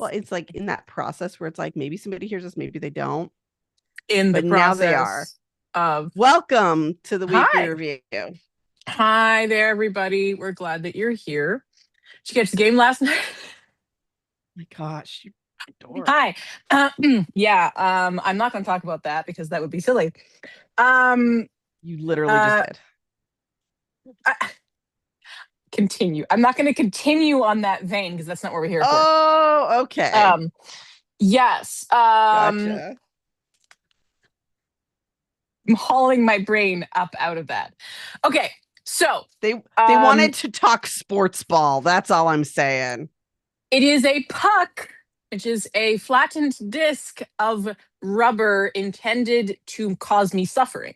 Well, it's like in that process where it's like maybe somebody hears us, maybe they don't. In the But now they are. process of Welcome to the weekly hi. review. Hi there, everybody. We're glad that you're here. Did you catch the game last night? My gosh, you dork. Hi. Yeah, I'm not going to talk about that because that would be silly. Um, You literally just uh, did. Continue. I'm not going to continue on that vein because that's not what we're here for. Oh, okay. Yes. Gotcha. I'm hauling my brain up out of that. Okay. So They wanted to talk sports ball. That's all I'm saying. it is a puck, which is a flattened disc of rubber intended to cause me suffering.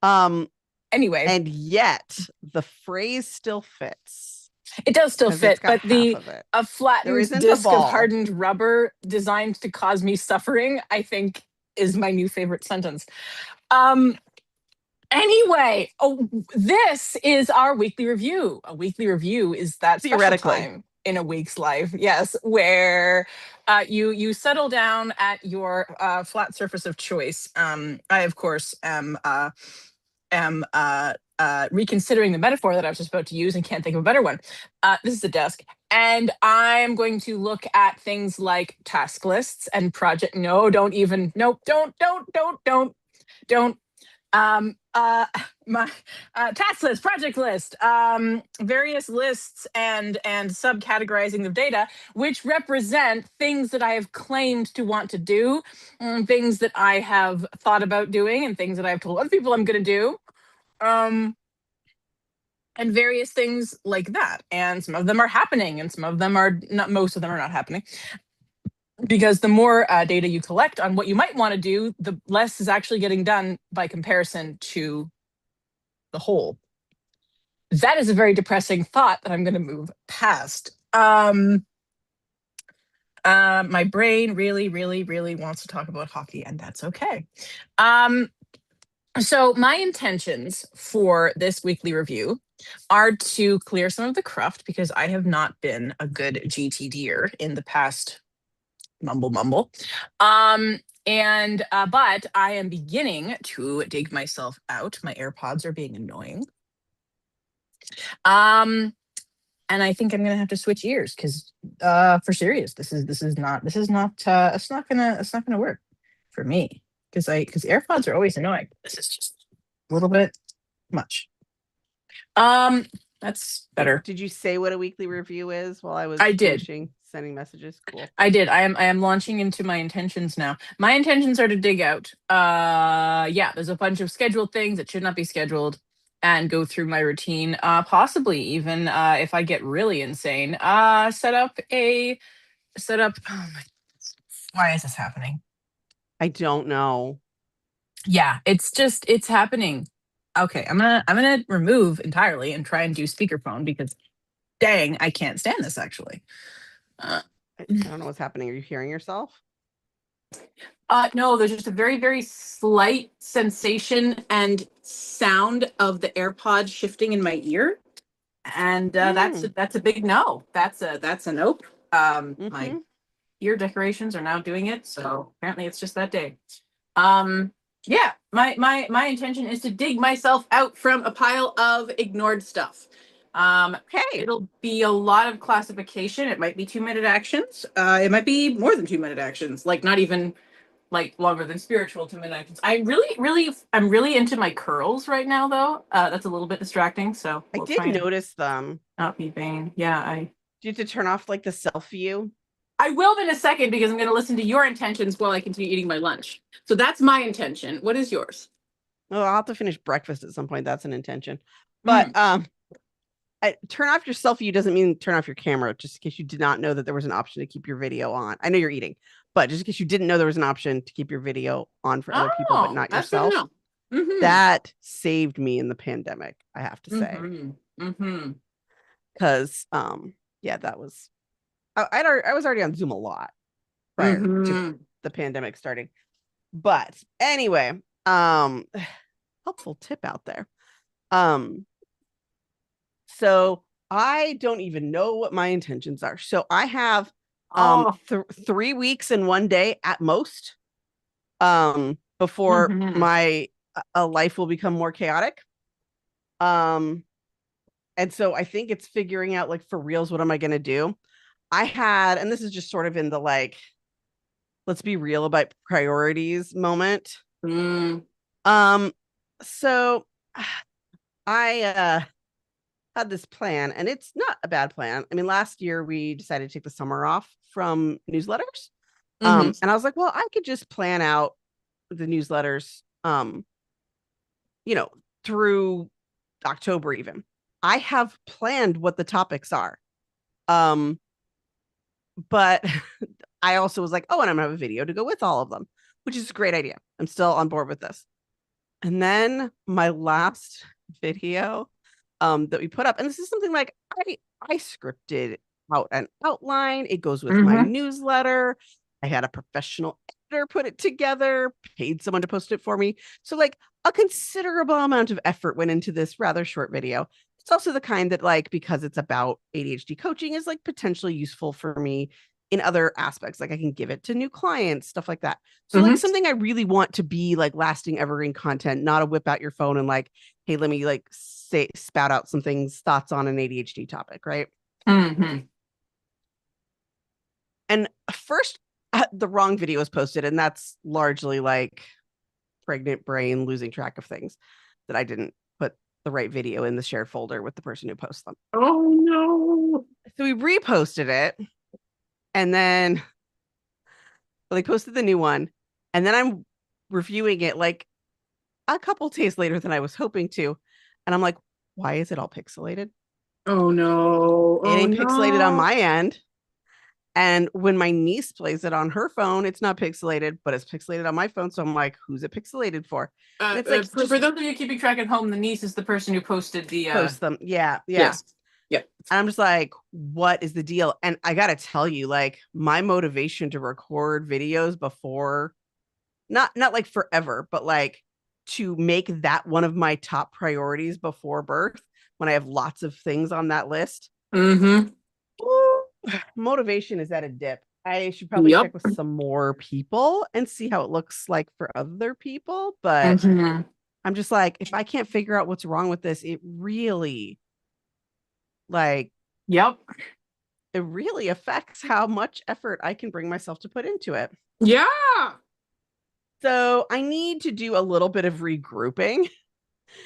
Anyway. And yet the phrase still fits. It does still fit, but a flattened disc of hardened rubber designed to cause me suffering, I think, is my new favorite sentence. Anyway, this is our weekly review. A weekly review is that special time in a week's life, yes, where you settle down at your flat surface of choice. I, of course, am reconsidering the metaphor that I was just about to use and can't think of a better one. This is a desk, and I'm going to look at things like task lists and project. No, don't even. Nope. Don't. My task list, project list, various lists and subcategorizing of data, which represent things that I have claimed to want to do, things that I have thought about doing, and things that I've told other people I'm going to do. And various things like that. And some of them are happening, and some of them are not. Most of them are not happening. Because the more data you collect on what you might want to do, the less is actually getting done by comparison to the whole. That is a very depressing thought that I'm going to move past. My brain really, really, really wants to talk about hockey, and that's okay. So my intentions for this weekly review are to clear some of the cruft, because I have not been a good GTDer in the past mumble. But I am beginning to dig myself out. My AirPods are being annoying. And I think I'm gonna have to switch ears, because for serious, this is not gonna work for me, because AirPods are always annoying. This is just a little bit much. That's better. Did you say what a weekly review is while I was sending messages? Cool. I did. I am launching into my intentions now. My intentions are to dig out. Yeah, there's a bunch of scheduled things that should not be scheduled, and go through my routine. Possibly even if I get really insane, set up. Oh my, why is this happening? I don't know. Yeah, it's happening. Okay, I'm gonna remove entirely and try and do speakerphone, because dang, I can't stand this actually. I don't know what's happening. Are you hearing yourself? No, there's just a very, very slight sensation and sound of the AirPod shifting in my ear. And that's a big no. That's a nope. My ear decorations are now doing it, so apparently it's just that day. Yeah, my intention is to dig myself out from a pile of ignored stuff. Okay, it'll be a lot of classification. It might be 2-minute actions. It might be more than 2-minute actions, like not even like longer than spiritual 2-minute actions. I'm really into my curls right now, though. That's a little bit distracting. So I did notice them. Not be vain. Yeah, Do you have to turn off like the self view? I will in a second, because I'm going to listen to your intentions while I continue eating my lunch. So that's my intention. What is yours? Oh, I'll have to finish breakfast at some point. That's an intention. But turn off your self view doesn't mean turn off your camera, just in case you did not know that there was an option to keep your video on. I know you're eating, but just in case you didn't know there was an option to keep your video on for other people, but not yourself. That saved me in the pandemic, I have to say. Because yeah, that was I was already on Zoom a lot prior to the pandemic starting. But anyway, helpful tip out there. So I don't even know what my intentions are. So I have Oh. 3 weeks and 1 day at most, before Mhm. my life will become more chaotic. And so I think it's figuring out, like, for reals, what am I going to do? And this is just sort of in the, like, let's be real about priorities moment. Mm. So I had this plan, and it's not a bad plan. I mean, last year we decided to take the summer off from newsletters. Mhm. And I was like, well, I could just plan out the newsletters, you know, through October even. I have planned what the topics are. But I also was like, oh, and I'm gonna have a video to go with all of them, which is a great idea. I'm still on board with this. And then my last video that we put up, and this is something like I scripted out an outline. It goes with my Mhm. newsletter. I had a professional editor put it together, paid someone to post it for me. So, like, a considerable amount of effort went into this rather short video. It's also the kind that, like, because it's about ADHD coaching, is like potentially useful for me in other aspects. Like, I can give it to new clients, stuff like that. So, like, Mhm. something I really want to be like lasting evergreen content, not a whip out your phone and like, hey, let me like say spout out some thoughts on an ADHD topic, right? Mhm. And first, the wrong video was posted, and that's largely like pregnant brain losing track of things, that I didn't put the right video in the shared folder with the person who posts them. Oh no. So we reposted it, and then they posted the new one, and then I'm reviewing it like a couple days later than I was hoping to, and I'm like, why is it all pixelated? Oh no. It Oh ain't pixelated on no. my end. And when my niece plays it on her phone, it's not pixelated, but it's pixelated on my phone. So I'm like, who's it pixelated for? And it's like, For just those of you keeping track at home, the niece is the person who posted the post them. Yeah. Yeah. yes. Yep. And I'm just like, what is the deal? And I got to tell you, like, my motivation to record videos before, not like forever, but like to make that one of my top priorities before birth, when I have lots of things on that list, Mm-hmm. motivation is at a dip. I should probably check Yep. with some more people and see how it looks like for other people. But Mm-hmm. I'm just like, if I can't figure out what's wrong with this, like, Yep. it really affects how much effort I can bring myself to put into it. Yeah. So I need to do a little bit of regrouping.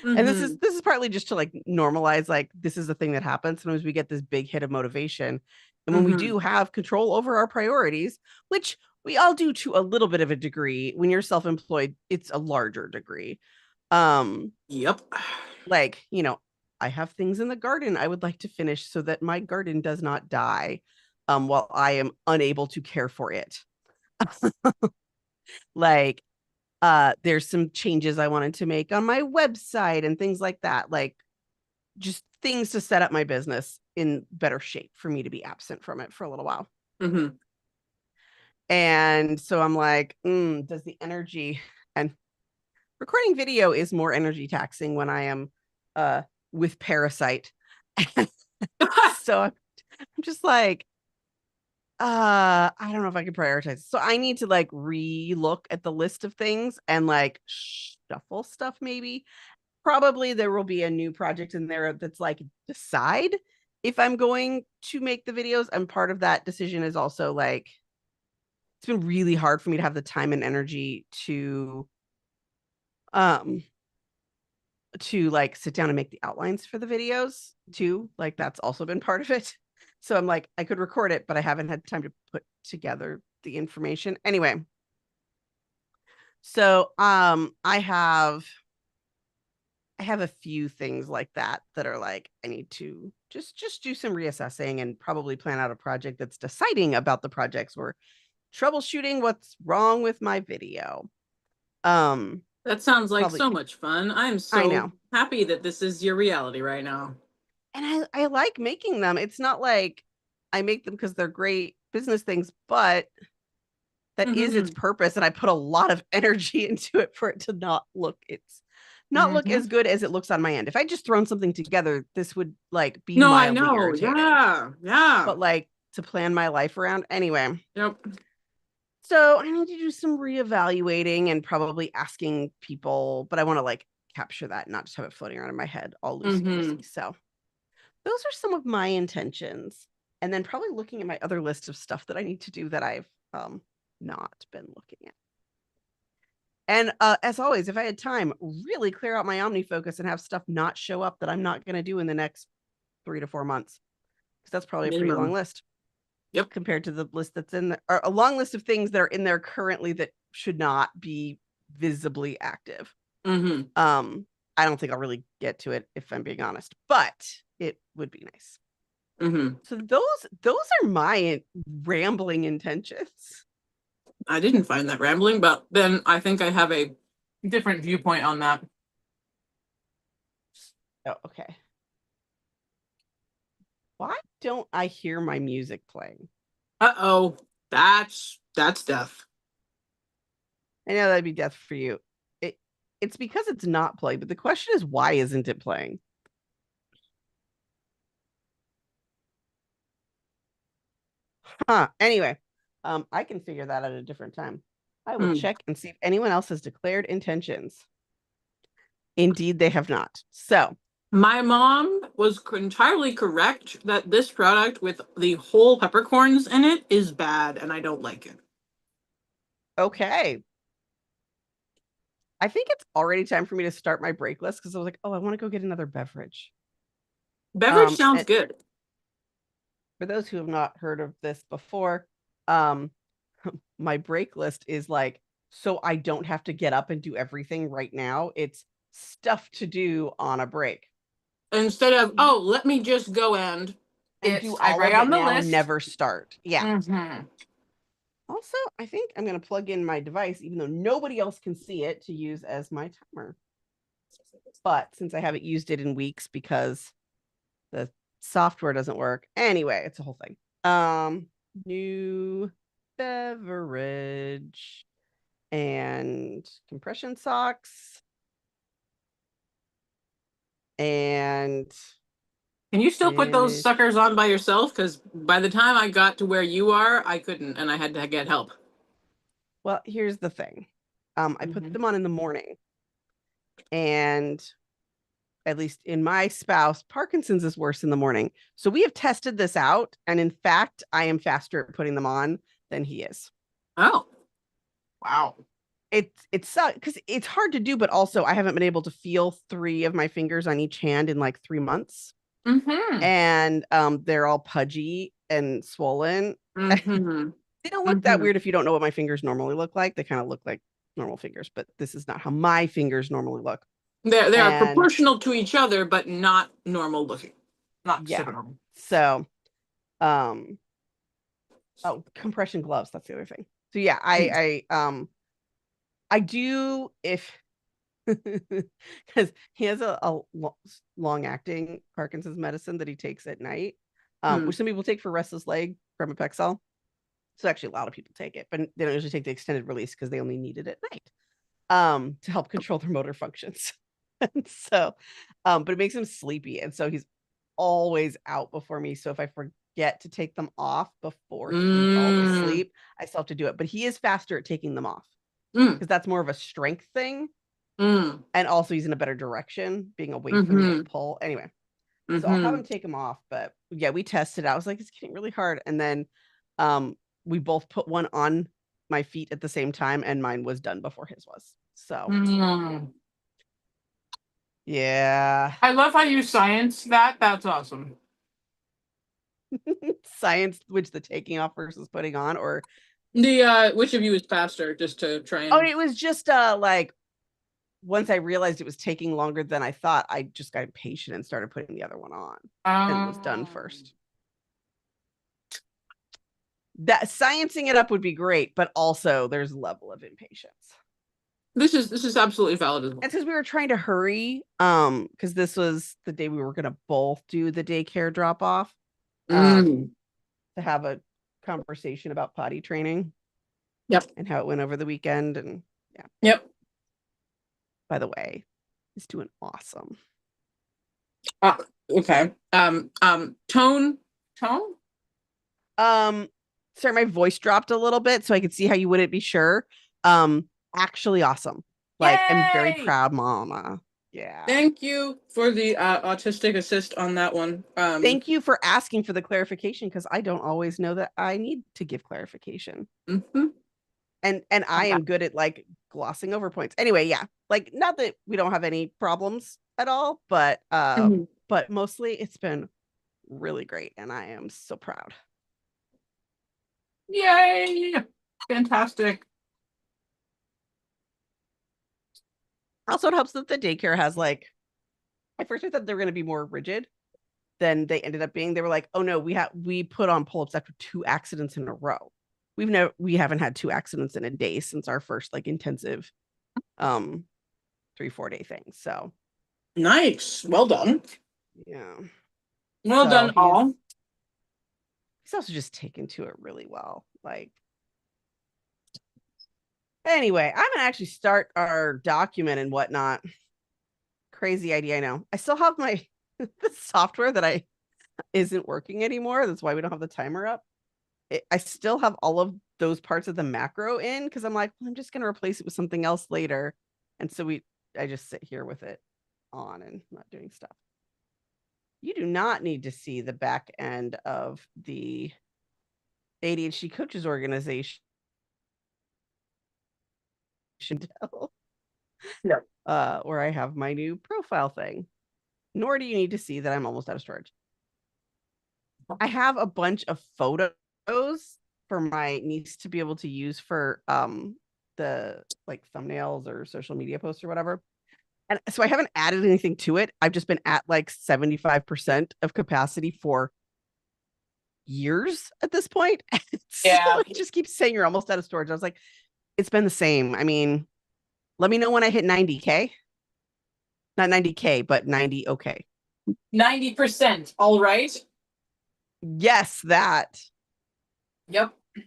And this Mm-hmm. is partly just to like normalize, like, this is the thing that happens. Sometimes we get this big hit of motivation. And when we Mm-hmm. do have control over our priorities, which we all do to a little bit of a degree, when you're self-employed, it's a larger degree. Yep. Like, I have things in the garden I would like to finish so that my garden does not die while I am unable to care for it. Like, there's some changes I wanted to make on my website and things like that. Like, just things to set up my business in better shape for me to be absent from it for a little while. Mm-hmm. And so I'm like, does the energy, and recording video is more energy taxing when I am with Parasite. So I'm just like, I don't know if I can prioritize. So I need to like re-look at the list of things and like shuffle stuff maybe. Probably there will be a new project in there that's like, decide if I'm going to make the videos. And part of that decision is also like, it's been really hard for me to have the time and energy um to like sit down and make the outlines for the videos too. Like, that's also been part of it. So I'm like, I could record it, but I haven't had time to put together the information. Anyway, so I have a few things like that are like, I need to just do some reassessing and probably plan out a project that's deciding about the projects, or troubleshooting what's wrong with my video. That sounds like Probably, so much fun. I'm I so know. happy that this is your reality right now. And I like making them. It's not like I make them because they're great business things, but that is its Mm-hmm. purpose. And I put a lot of energy into it for it to not look Mm-hmm. as good as it looks on my end. If I just thrown something together, this would like be No, I mildly know. irritating. Yeah. Yeah. But like, to plan my life around. Anyway. Yep. So I need to do some reevaluating and probably asking people, but I want to like capture that, not just have it floating around in my head all loosey-goosey. So those are some of my intentions. And then probably looking at my other list of stuff that I need to do that I've not been looking at. And as always, if I had time, really clear out my OmniFocus and have stuff not show up that I'm not going to do in the next 3 to 4 months. Because that's probably a pretty long list. Yep. Compared to the list that's in there, or a long list of things that are in there currently that should not be visibly active. I don't think I'll really get to it if I'm being honest, but it would be nice. So those are my rambling intentions. I didn't find that rambling, but then I think I have a different viewpoint on that. Oh, okay. Why don't I hear my music playing? Uh-oh, that's death. I know that'd be death for you. It's because it's not playing, but the question is, why isn't it playing? Anyway, I can figure that out at a different time. I will check and see if anyone else has declared intentions. Indeed, they have not. So my mom was entirely correct that this product with the whole peppercorns in it is bad, and I don't like it. Okay. I think it's already time for me to start my break list because I was like, oh, I want to go get another beverage. Beverage sounds good. For those who have not heard of this before, my break list is like, so I don't have to get up and do everything right now. It's stuff to do on a break. Instead of, oh, let me just go and do all of it now and never start. Yeah. Also, I think I'm going to plug in my device, even though nobody else can see it, to use as my timer. But since I haven't used it in weeks because the software doesn't work. Anyway, it's a whole thing. New beverage and compression socks. And can you still put those suckers on by yourself? Because by the time I got to where you are, I couldn't, and I had to get help. Well, here's the thing. I put them on in the morning, and at least in my spouse, Parkinson's is worse in the morning. So we have tested this out, and in fact, I am faster at putting them on than he is. Oh, wow. It sucks because it's hard to do, but also I haven't been able to feel 3 of my fingers on each hand in like 3 months. And they're all pudgy and swollen. They don't look that weird if you don't know what my fingers normally look like. They kind of look like normal fingers, but this is not how my fingers normally look. They are proportional to each other, but not normal looking. Not super normal. So, compression gloves. That's the other thing. So yeah, I do if because he has a long acting Parkinson's medicine that he takes at night, which some people take for restless leg from Pexel. So actually a lot of people take it, but they don't usually take the extended release because they only need it at night to help control their motor functions. And so, but it makes him sleepy. And so he's always out before me. So if I forget to take them off before he falls asleep, I still have to do it. But he is faster at taking them off because that's more of a strength thing. And also he's in a better direction being away from the pull. Anyway, so I'll have him take them off. But yeah, we tested. I was like, it's getting really hard. And then we both put one on my feet at the same time, and mine was done before his was. So yeah. I love how you science that. That's awesome. Science, which the taking off versus putting on, or the which of you is faster, just to try and... Oh, it was just like once I realized it was taking longer than I thought, I just got impatient and started putting the other one on and was done first. That sciencing it up would be great, but also there's a level of impatience. This is absolutely valid as well. It's because we were trying to hurry, because this was the day we were going to both do the daycare drop off, to have a conversation about potty training. Yep. And how it went over the weekend, and yeah. Yep. By the way, he's doing awesome. Okay. Tone. Sorry, my voice dropped a little bit so I could see how you wouldn't be sure. Actually awesome. Like, I'm very Yay! proud mama. Yeah. Thank you for the autistic assist on that one. Thank you for asking for the clarification, because I don't always know that I need to give clarification. Mm-hmm. And I am good at like glossing over points. Anyway, yeah. Like, not that we don't have any problems at all, but but mostly it's been really great and I am so proud. Yay! Fantastic. Also, it helps that the daycare has like, at first I thought they were going to be more rigid than they ended up being. They were like, oh no, we put on pull-ups after 2 accidents in a row. We haven't had 2 accidents in a day since our first like intensive 3-4 day thing. So Nice. Well done. yeah. Well So done, all. He's also just taken to it really well. Like, anyway, I'm gonna actually start our document and whatnot. Crazy idea, I know. I still have my the software that isn't working anymore. That's why we don't have the timer up. I still have all of those parts of the macro in, because I'm like, well, I'm just gonna replace it with something else later. And so I just sit here with it on and not doing stuff. You do not need to see the back end of the ADHD Coaches organization. No. Where I have my new profile thing. Nor do you need to see that I'm almost out of storage. I have a bunch of photos for my niece to be able to use for the like thumbnails or social media posts or whatever. And so I haven't added anything to it. I've just been at like 75% of capacity for years at this point. Yeah. So it just keeps saying you're almost out of storage. I was like, it's been the same. I mean, let me know when I hit 90K. Not 90K, but 90 okay. 90%. All right. Yes, that. Yep. It's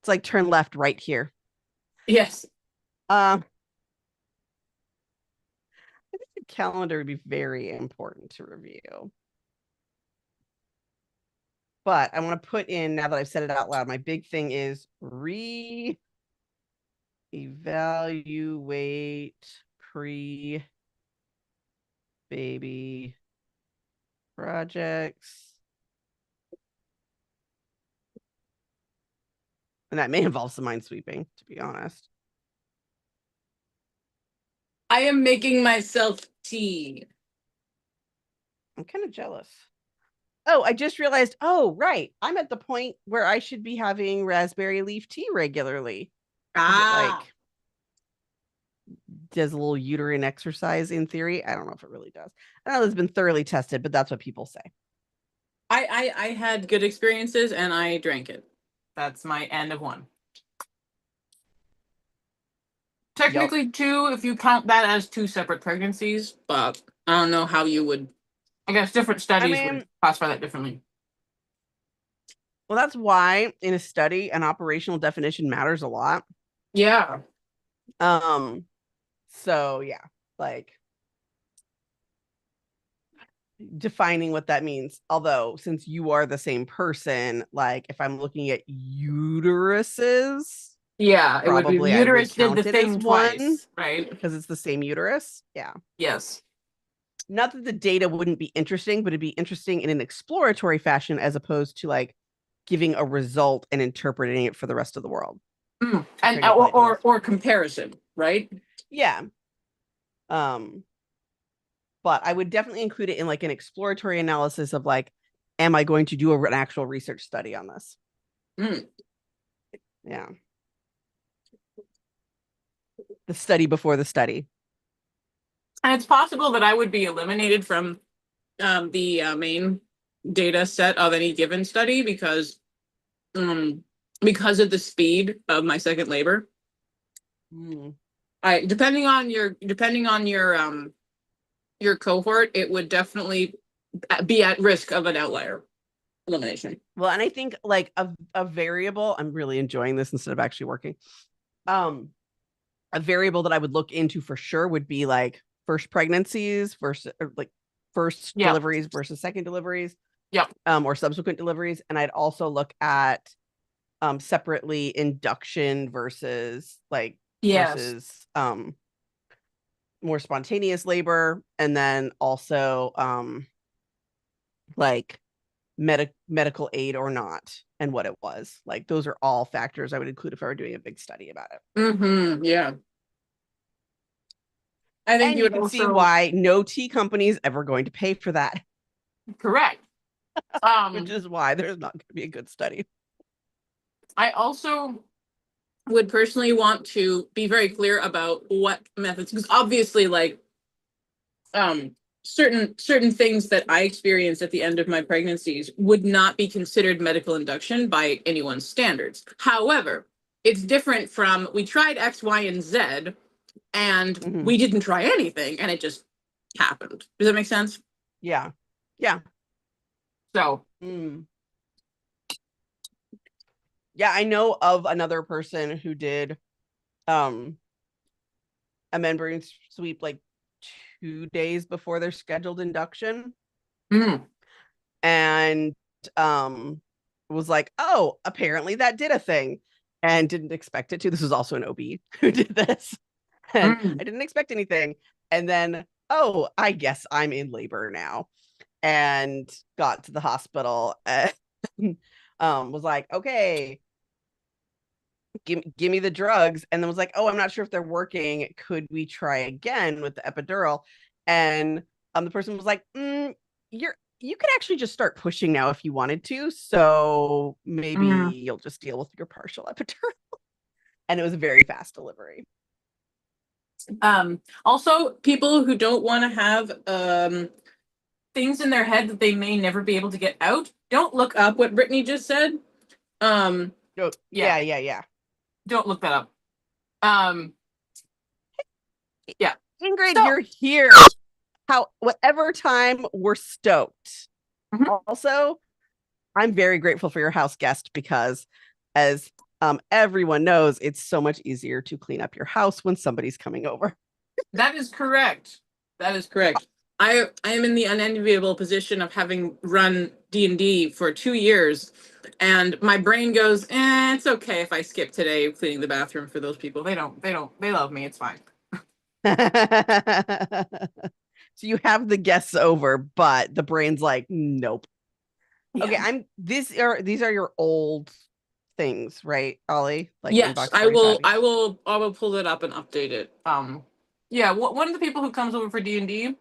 like turn left right here. Yes. I think the calendar would be very important to review. But I want to put in, now that I've said it out loud, my big thing is re-evaluate pre-baby projects. And that may involve some mind sweeping, to be honest. I am making myself tea. I'm kind of jealous. Oh, I just realized, oh, right. I'm at the point where I should be having raspberry leaf tea regularly. It, like, does a little uterine exercise in theory. I don't know if it really does. I know it's been thoroughly tested, but that's what people say. I had good experiences and I drank it. That's my end of one. Technically Yep. 2 if you count that as 2 separate pregnancies, but I don't know how you would. I guess different studies would classify that differently. Well, that's why in a study, an operational definition matters a lot. Yeah. So yeah, like defining what that means. Although, since you are the same person, like if I'm looking at uteruses, yeah, it would be uterus did the thing twice, right? Because it's the same uterus. Yeah. Yes. Not that the data wouldn't be interesting, but it'd be interesting in an exploratory fashion as opposed to like giving a result and interpreting it for the rest of the world. And or comparison, right? Yeah. But I would definitely include it in like an exploratory analysis of like, am I going to do an actual research study on this? Yeah. The study before the study. And it's possible that I would be eliminated from the main data set of any given study because of the speed of my second labor. Depending on your cohort, it would definitely be at risk of an outlier elimination. Well, and I think like a variable, I'm really enjoying this instead of actually working. A variable that I would look into for sure would be like first pregnancies versus like first deliveries versus second deliveries. Yep. Or subsequent deliveries. And I'd also look at separately induction versus Yes. more spontaneous labor, and then also like medical aid or not, and what it was. Like those are all factors I would include if I were doing a big study about it. Yeah. I think And you you would can see also why no tea company is ever going to pay for that, correct. which is why there's not going to be a good study. I also would personally want to be very clear about what methods, because obviously, like, certain things that I experienced at the end of my pregnancies would not be considered medical induction by anyone's standards. However, it's different from we tried X, Y, and Z, and we didn't try anything, and it just happened. Does that make sense? Yeah. So, yeah, I know of another person who did a membrane sweep like 2 days before their scheduled induction, and was like, oh, apparently that did a thing, and didn't expect it to. This was also an OB who did this, and I didn't expect anything, and then, oh, I guess I'm in labor now, and got to the hospital and was like, okay, give me the drugs, and then was like, oh, I'm not sure if they're working, could we try again with the epidural? And the person was like, you could actually just start pushing now if you wanted to, so maybe you'll just deal with your partial epidural. And it was a very fast delivery. Also, people who don't want to have things in their head that they may never be able to get out, don't look up what Brittany just said. Yeah. Don't look that up. Yeah. Ingrid, you're here. Whatever time, we're stoked. Also, I'm very grateful for your house guest, because as everyone knows, it's so much easier to clean up your house when somebody's coming over. That is correct. I am in the unenviable position of having run D&D for 2 years, and my brain goes, it's okay if I skip today cleaning the bathroom for those people. They love me. It's fine. So you have the guests over, but the brain's like, nope. Yeah. Okay, these are your old things, right, Ollie? Like, yes, I will pull it up and update it. Yeah, one of the people who comes over for D&D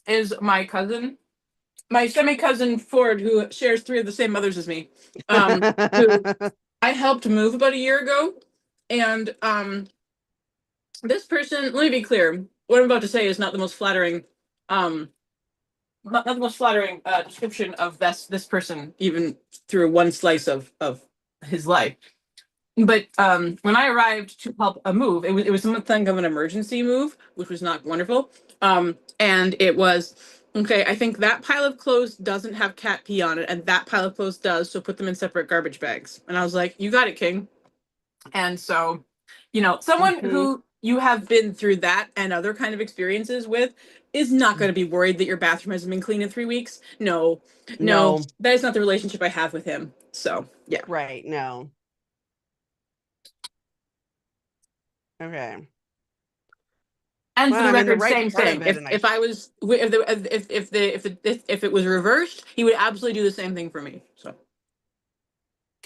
is my cousin, my semi-cousin Ford, who shares 3 of the same mothers as me. Who I helped move about a year ago, and this person, let me be clear, what I'm about to say is not the most flattering description of this person, even through one slice of his life. But when I arrived to help a move, it was something of an emergency move, which was not wonderful. And it was, okay, I think that pile of clothes doesn't have cat pee on it, and that pile of clothes does, so put them in separate garbage bags. And I was like, you got it, King. And so, someone who you have been through that and other kind of experiences with is not going to be worried that your bathroom hasn't been clean in 3 weeks. No, that is not the relationship I have with him. So, yeah. Right, no. Okay. And for the record, same thing. If it was reversed, he would absolutely do the same thing for me. So,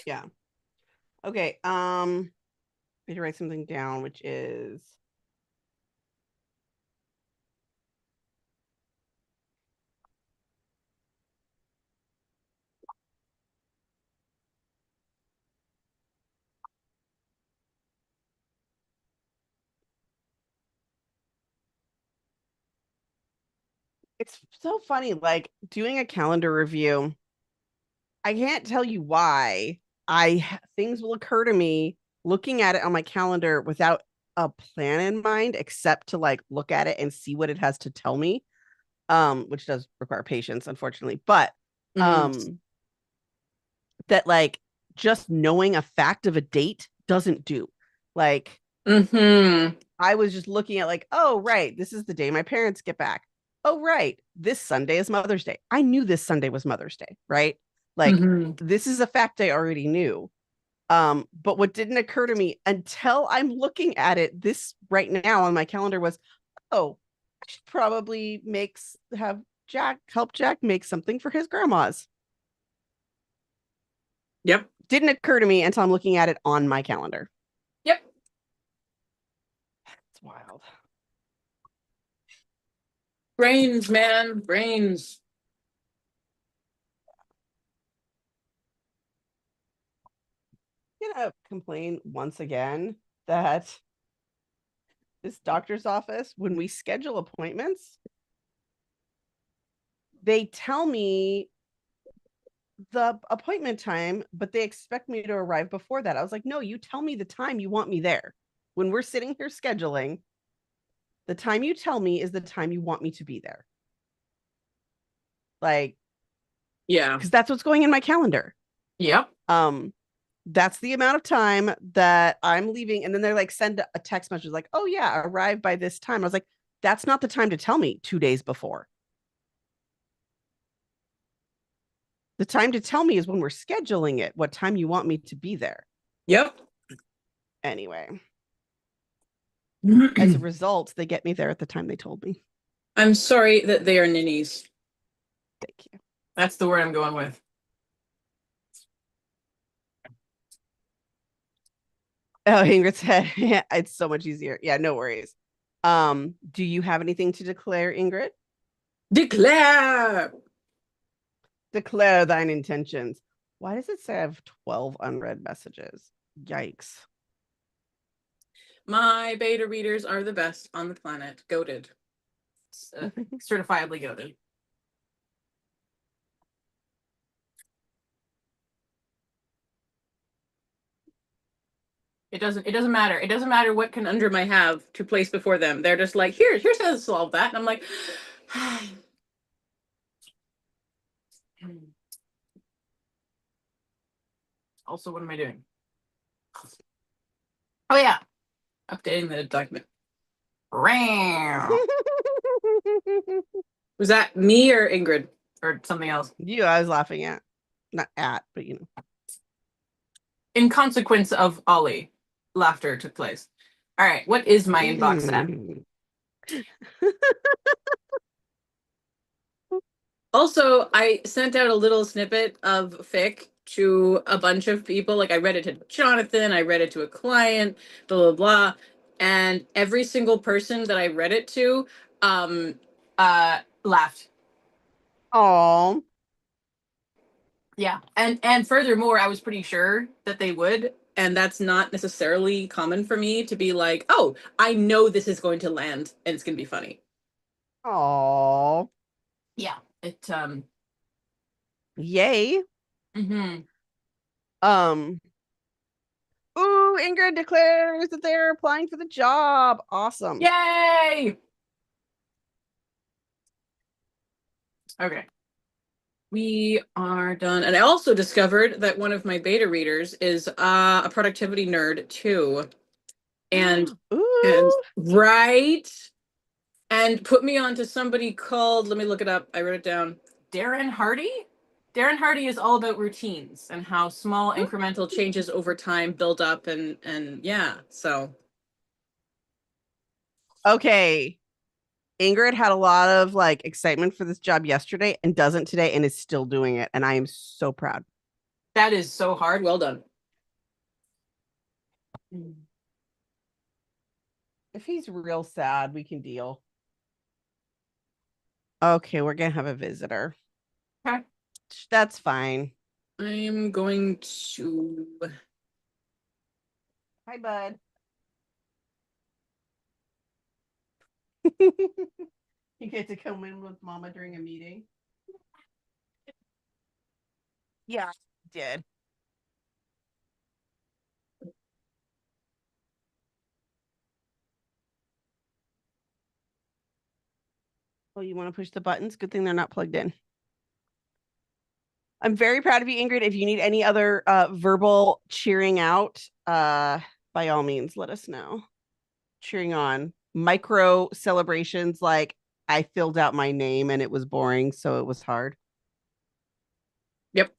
yeah. Okay. I need to write something down, which is it's so funny, like doing a calendar review. I can't tell you why things will occur to me looking at it on my calendar without a plan in mind, except to like look at it and see what it has to tell me, which does require patience, unfortunately. But that like just knowing a fact of a date doesn't do. Like, I was just looking at like, oh, right, this is the day my parents get back. oh, right, this Sunday is Mother's Day. I knew this Sunday was Mother's Day, right? Like, this is a fact I already knew. But what didn't occur to me until I'm looking at it this right now on my calendar was, oh, I should probably help Jack make something for his grandma's. Yep. Didn't occur to me until I'm looking at it on my calendar. Yep. It's wild. Brains, man, brains. I'm gonna complain once again that this doctor's office, when we schedule appointments, they tell me the appointment time, but they expect me to arrive before that. I was like, no, you tell me the time you want me there. When we're sitting here scheduling, the time you tell me is the time you want me to be there. Like, yeah, because that's what's going in my calendar. Yep. That's the amount of time that I'm leaving. And then they're like, send a text message like, oh yeah, arrive by this time. I was like, that's not the time to tell me 2 days before. The time to tell me is when we're scheduling it, what time you want me to be there. Yep. Anyway, as a result, they get me there at the time they told me. I'm sorry that they are ninnies. Thank you. That's the word I'm going with. Oh, Ingrid said, yeah, it's so much easier. Yeah, no worries. Do you have anything to declare, Ingrid? Declare thine intentions. Why does it say I have 12 unread messages? Yikes. My beta readers are the best on the planet. Goated. Certifiably goated. It doesn't matter. It doesn't matter what conundrum I have to place before them. They're just like, here's how to solve that. And I'm like, also, what am I doing? Oh yeah. Updating the document. Was that me or Ingrid or something else? You, I was laughing at. Not at, but you know. In consequence of Ollie, laughter took place. All right, what is my inbox at? Also, I sent out a little snippet of fic to a bunch of people. Like I read it to Jonathan, I read it to a client, blah, blah, blah. And every single person that I read it to laughed. Oh. Yeah. And furthermore, I was pretty sure that they would. And that's not necessarily common for me to be like, oh, I know this is going to land and it's gonna be funny. Oh. Yeah. It Yay. mm-hmm. Ooh, Ingrid declares that they're applying for the job. Awesome. Yay! Okay. We are done. And I also discovered that one of my beta readers is a productivity nerd too. And right. And put me on to somebody called, let me look it up. I wrote it down. Darren Hardy? Darren Hardy is all about routines and how small incremental changes over time build up and yeah, so. Okay. Ingrid had a lot of like excitement for this job yesterday and doesn't today and is still doing it. And I am so proud. That is so hard. Well done. If he's real sad, we can deal. Okay, we're going to have a visitor. Okay. That's fine. I'm going to... Hi, bud. You get to come in with Mama during a meeting? Yeah, I did. Oh, you want to push the buttons? Good thing they're not plugged in. I'm very proud of you, Ingrid. If you need any other verbal cheering out, by all means, let us know. Cheering on. Micro celebrations like I filled out my name and it was boring, so it was hard. Yep.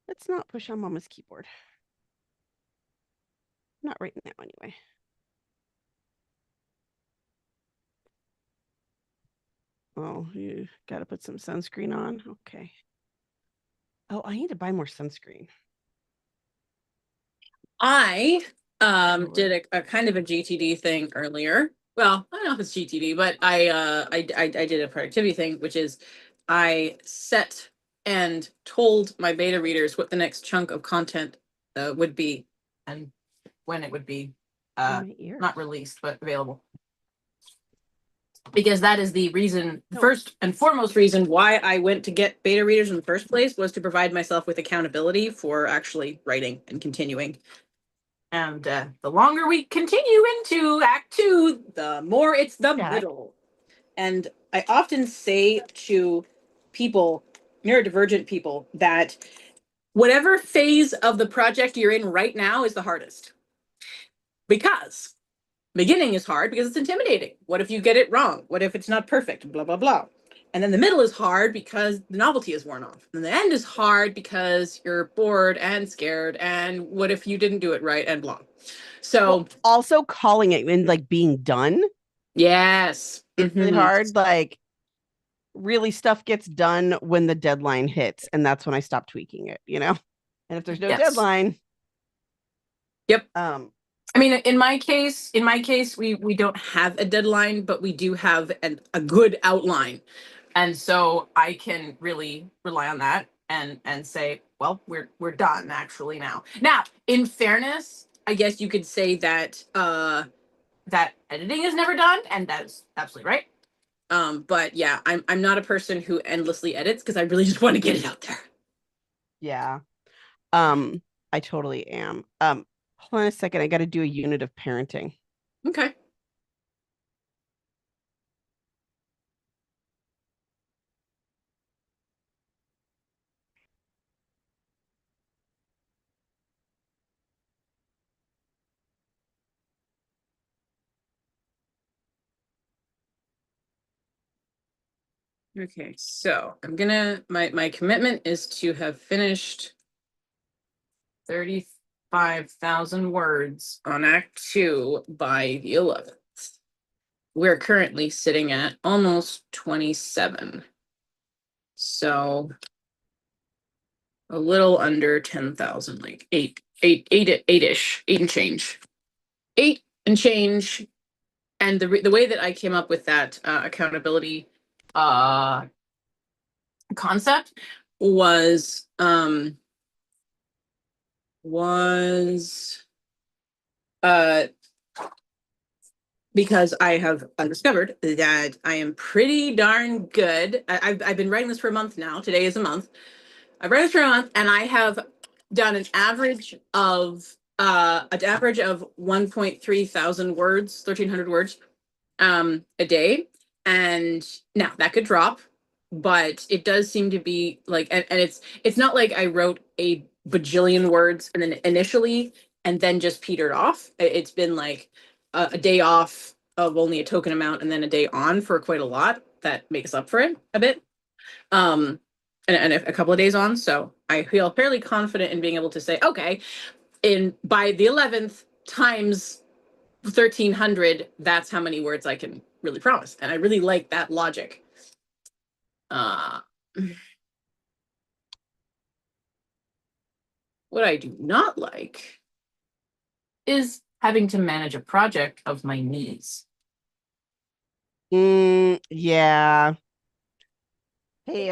Let's not push on Mama's keyboard. Not right now, anyway. Oh, you got to put some sunscreen on. Okay. Oh, I need to buy more sunscreen. I did a kind of a GTD thing earlier. Well, I don't know if it's GTD, but I did a productivity thing, which is I set and told my beta readers what the next chunk of content would be and when it would be not released but available. Because that is the reason, first and foremost reason why I went to get beta readers in the first place, was to provide myself with accountability for actually writing and continuing. And the longer we continue into Act 2, the more it's the middle. And I often say to people, neurodivergent people, that whatever phase of the project you're in right now is the hardest. Because beginning is hard because it's intimidating. What if you get it wrong? What if it's not perfect? Blah, blah, blah. And then the middle is hard because the novelty is worn off. And the end is hard because you're bored and scared. And what if you didn't do it right and blah. So also calling it and like being done. Yes. It's really hard. Like really stuff gets done when the deadline hits. And that's when I stop tweaking it, you know? And if there's no deadline. Yep. I mean, in my case, we don't have a deadline, but we do have a good outline. And so I can really rely on that and say, well, we're done actually now. Now, in fairness, I guess you could say that that editing is never done, and that's absolutely right. But yeah, I'm not a person who endlessly edits because I really just want to get it out there. Yeah. I totally am. Hold on a second. I got to do a unit of parenting. Okay. Okay, so I'm gonna, my commitment is to have finished 35,000 words on Act 2 by the 11th. We're currently sitting at almost 27. So a little under 10,000, like eight-ish, 8 and change. 8 and change. And the way that I came up with that accountability concept was because I have discovered that I am pretty darn good. I've been writing this for a month now. Today is a month. I've written this for a month, and I have done an average of 1.3 thousand words, 1,300 words a day. And now that could drop, but it does seem to be like, and it's not like I wrote a bajillion words and then initially and then just petered off. It's been like a day off of only a token amount and then a day on for quite a lot that makes up for it a bit. And a couple of days on. So I feel fairly confident in being able to say, okay, by the 11th times 1,300, that's how many words I can really promise. And I really like that logic. What I do not like is having to manage a project of my knees. Yeah. Hey,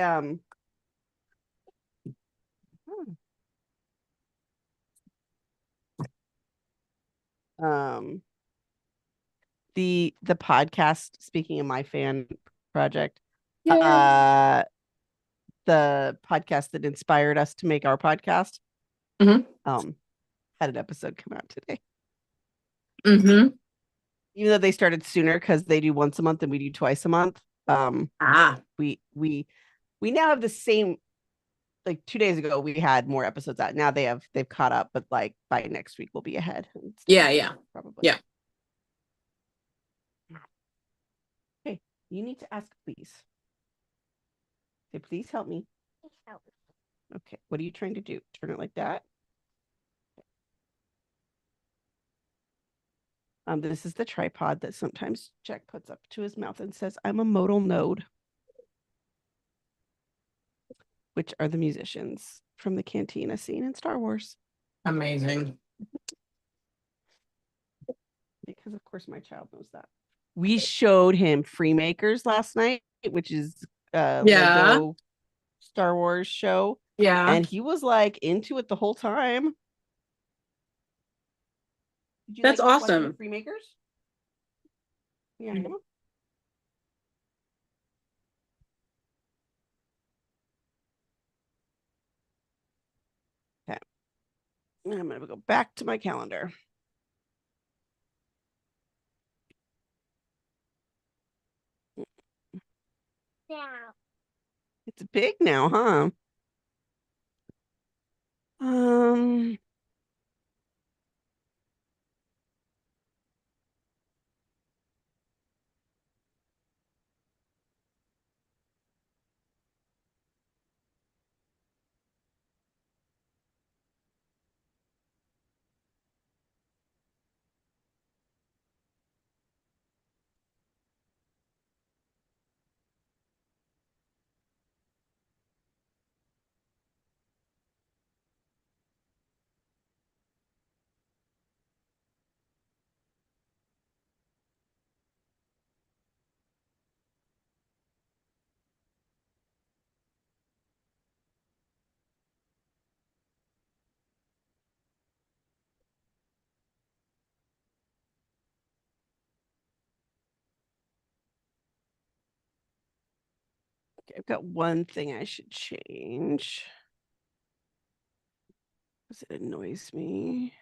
the podcast, speaking of my fan project, the podcast that inspired us to make our podcast, had an episode come out today. Even though they started sooner because they do once a month and we do twice a month. We now have the same, like 2 days ago we had more episodes out. Now they've caught up, but like by next week we'll be ahead. Yeah, probably. Yeah. You need to ask, please. Say, please help me. Please help. Okay, what are you trying to do? Turn it like that. This is the tripod that sometimes Jack puts up to his mouth and says, I'm a modal node, which are the musicians from the cantina scene in Star Wars. Amazing. Because, of course, my child knows that. We showed him Freemakers last night, which is Lego Star Wars show. Yeah. And he was like into it the whole time. Did you That's like watching awesome. Freemakers? Yeah. Mhm. Okay. I'm going to go back to my calendar. Now. It's big now, huh? Okay, I've got one thing I should change because it annoys me.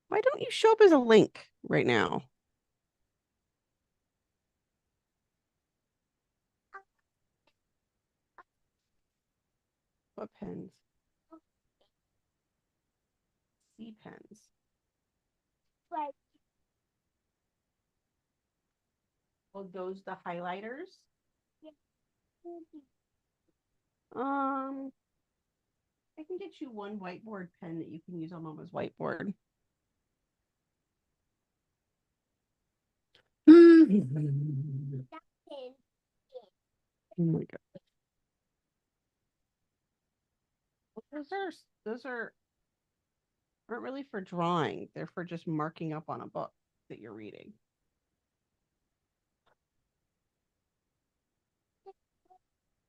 Why don't you show up as a link right now? What pens? C pens. Right. Oh, those the highlighters? Mhm. I can get you one whiteboard pen that you can use on Mama's whiteboard. That pen. Oh my god. Those aren't really for drawing. They're for just marking up on a book that you're reading.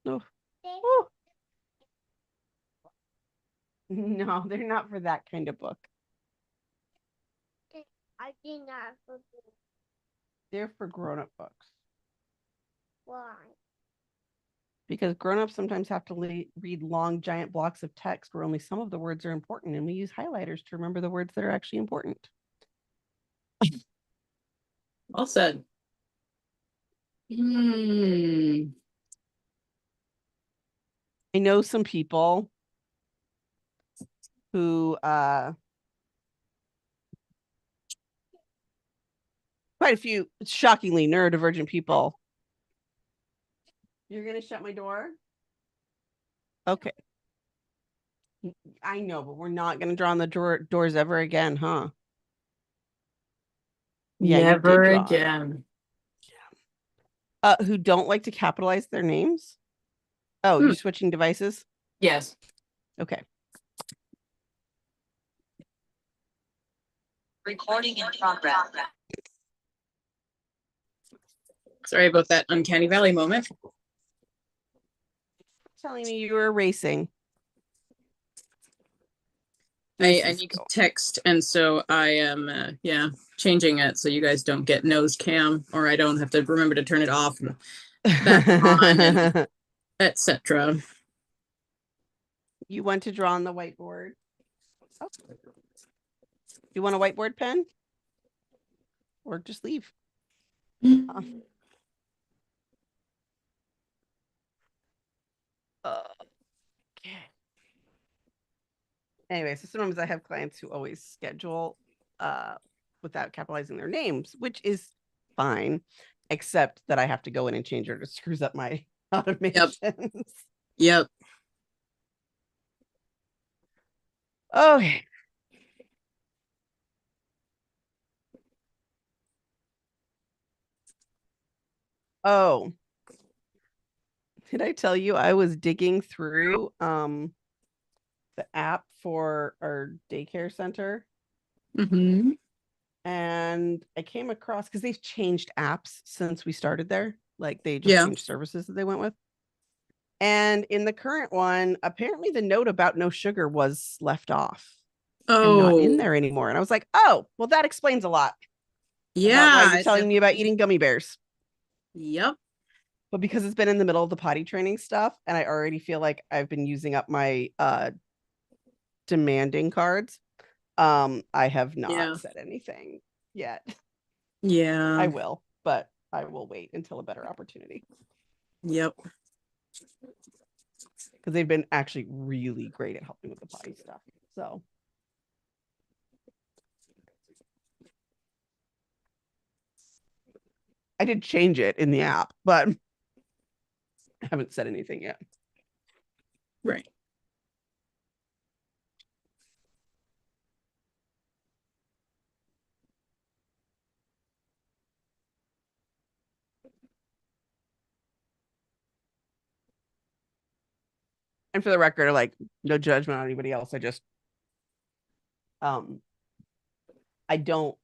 Oh. Oh. No, they're not for that kind of book. I did not forget. They're for grown-up books. Why? Because grown-ups sometimes have to read long, giant blocks of text where only some of the words are important, and we use highlighters to remember the words that are actually important. Well said. I know some people who quite a few shockingly neurodivergent people. You're gonna shut my door? Okay. I know, but we're not gonna draw on the doors ever again, huh? Yeah, Never you did draw. again. Who don't like to capitalize their names? Oh, you're switching devices? Yes. Okay. Recording in progress. Sorry about that uncanny valley moment. Telling me you were erasing. I need to text, and so I am changing it so you guys don't get nose cam, or I don't have to remember to turn it off and back on, and etc. You want to draw on the whiteboard? Oh. You want a whiteboard pen? Or just leave? Okay. Anyway, so sometimes I have clients who always schedule without capitalizing their names, which is fine, except that I have to go in and change her. It screws up my automations. Yep. Okay. Oh, did I tell you I was digging through the app for our daycare center? Mm-hmm. And I came across, because they've changed apps since we started there. Like they just changed services that they went with. And in the current one, apparently the note about no sugar was left off and not in there anymore. And I was like, oh, well, that explains a lot. About why you're telling me about eating gummy bears. Yep. But because it's been in the middle of the potty training stuff, and I already feel like I've been using up my demanding cards, I have not said anything yet. Yeah. I will, but I will wait until a better opportunity. Yep. Because they've been actually really great at helping with the potty stuff. So I did change it in the app, but I haven't said anything yet. Right. And for the record, like, no judgment on anybody else. I just I don't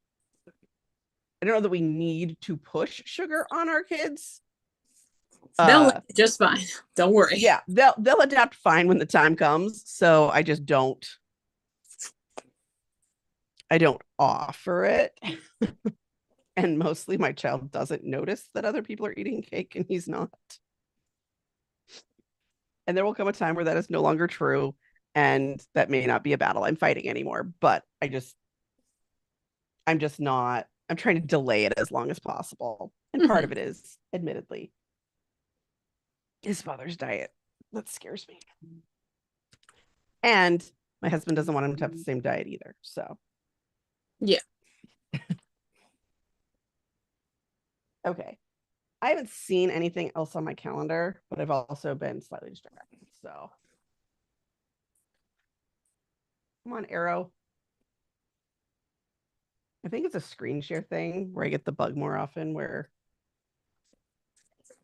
know that we need to push sugar on our kids. They'll just fine. Don't worry. Yeah, they'll adapt fine when the time comes. So I just don't offer it. And mostly my child doesn't notice that other people are eating cake and he's not. And there will come a time where that is no longer true. And that may not be a battle I'm fighting anymore. But I'm trying to delay it as long as possible. And part of it is, admittedly, his father's diet. That scares me. And my husband doesn't want him to have the same diet either. So yeah. Okay. I haven't seen anything else on my calendar, but I've also been slightly distracted. So come on, Arrow. I think it's a screen share thing where I get the bug more often, where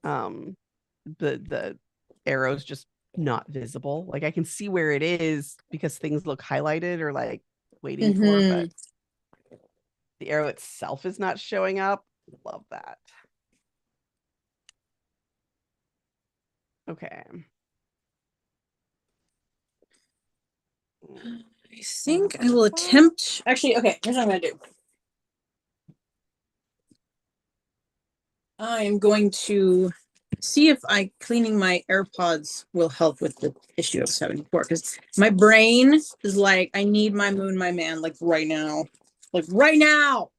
the arrow's just not visible. Like I can see where it is because things look highlighted or like waiting for, but the arrow itself is not showing up. Love that. Okay. I think I will attempt. Actually, okay, here's what I'm going to do. I am going to see if cleaning my AirPods will help with the issue of 74, because my brain is like, I need my moon, my man, like right now. Like right now!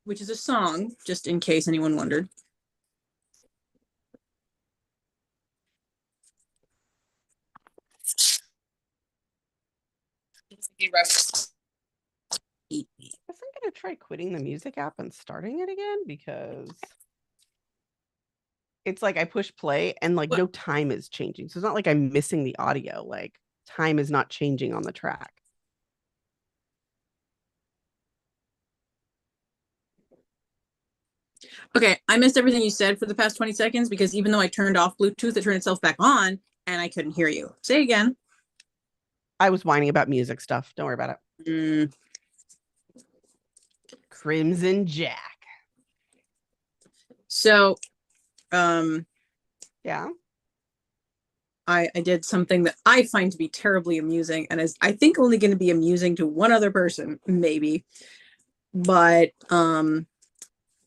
Which is a song, just in case anyone wondered. I guess I'm gonna try quitting the music app and starting it again, because it's like I push play and like no time is changing. So it's not like I'm missing the audio. Like time is not changing on the track. Okay, I missed everything you said for the past 20 seconds because even though I turned off Bluetooth, it turned itself back on and I couldn't hear you. Say again. I was whining about music stuff. Don't worry about it. Crimson Jack. So, yeah. I did something that I find to be terribly amusing and is I think only going to be amusing to one other person, maybe. But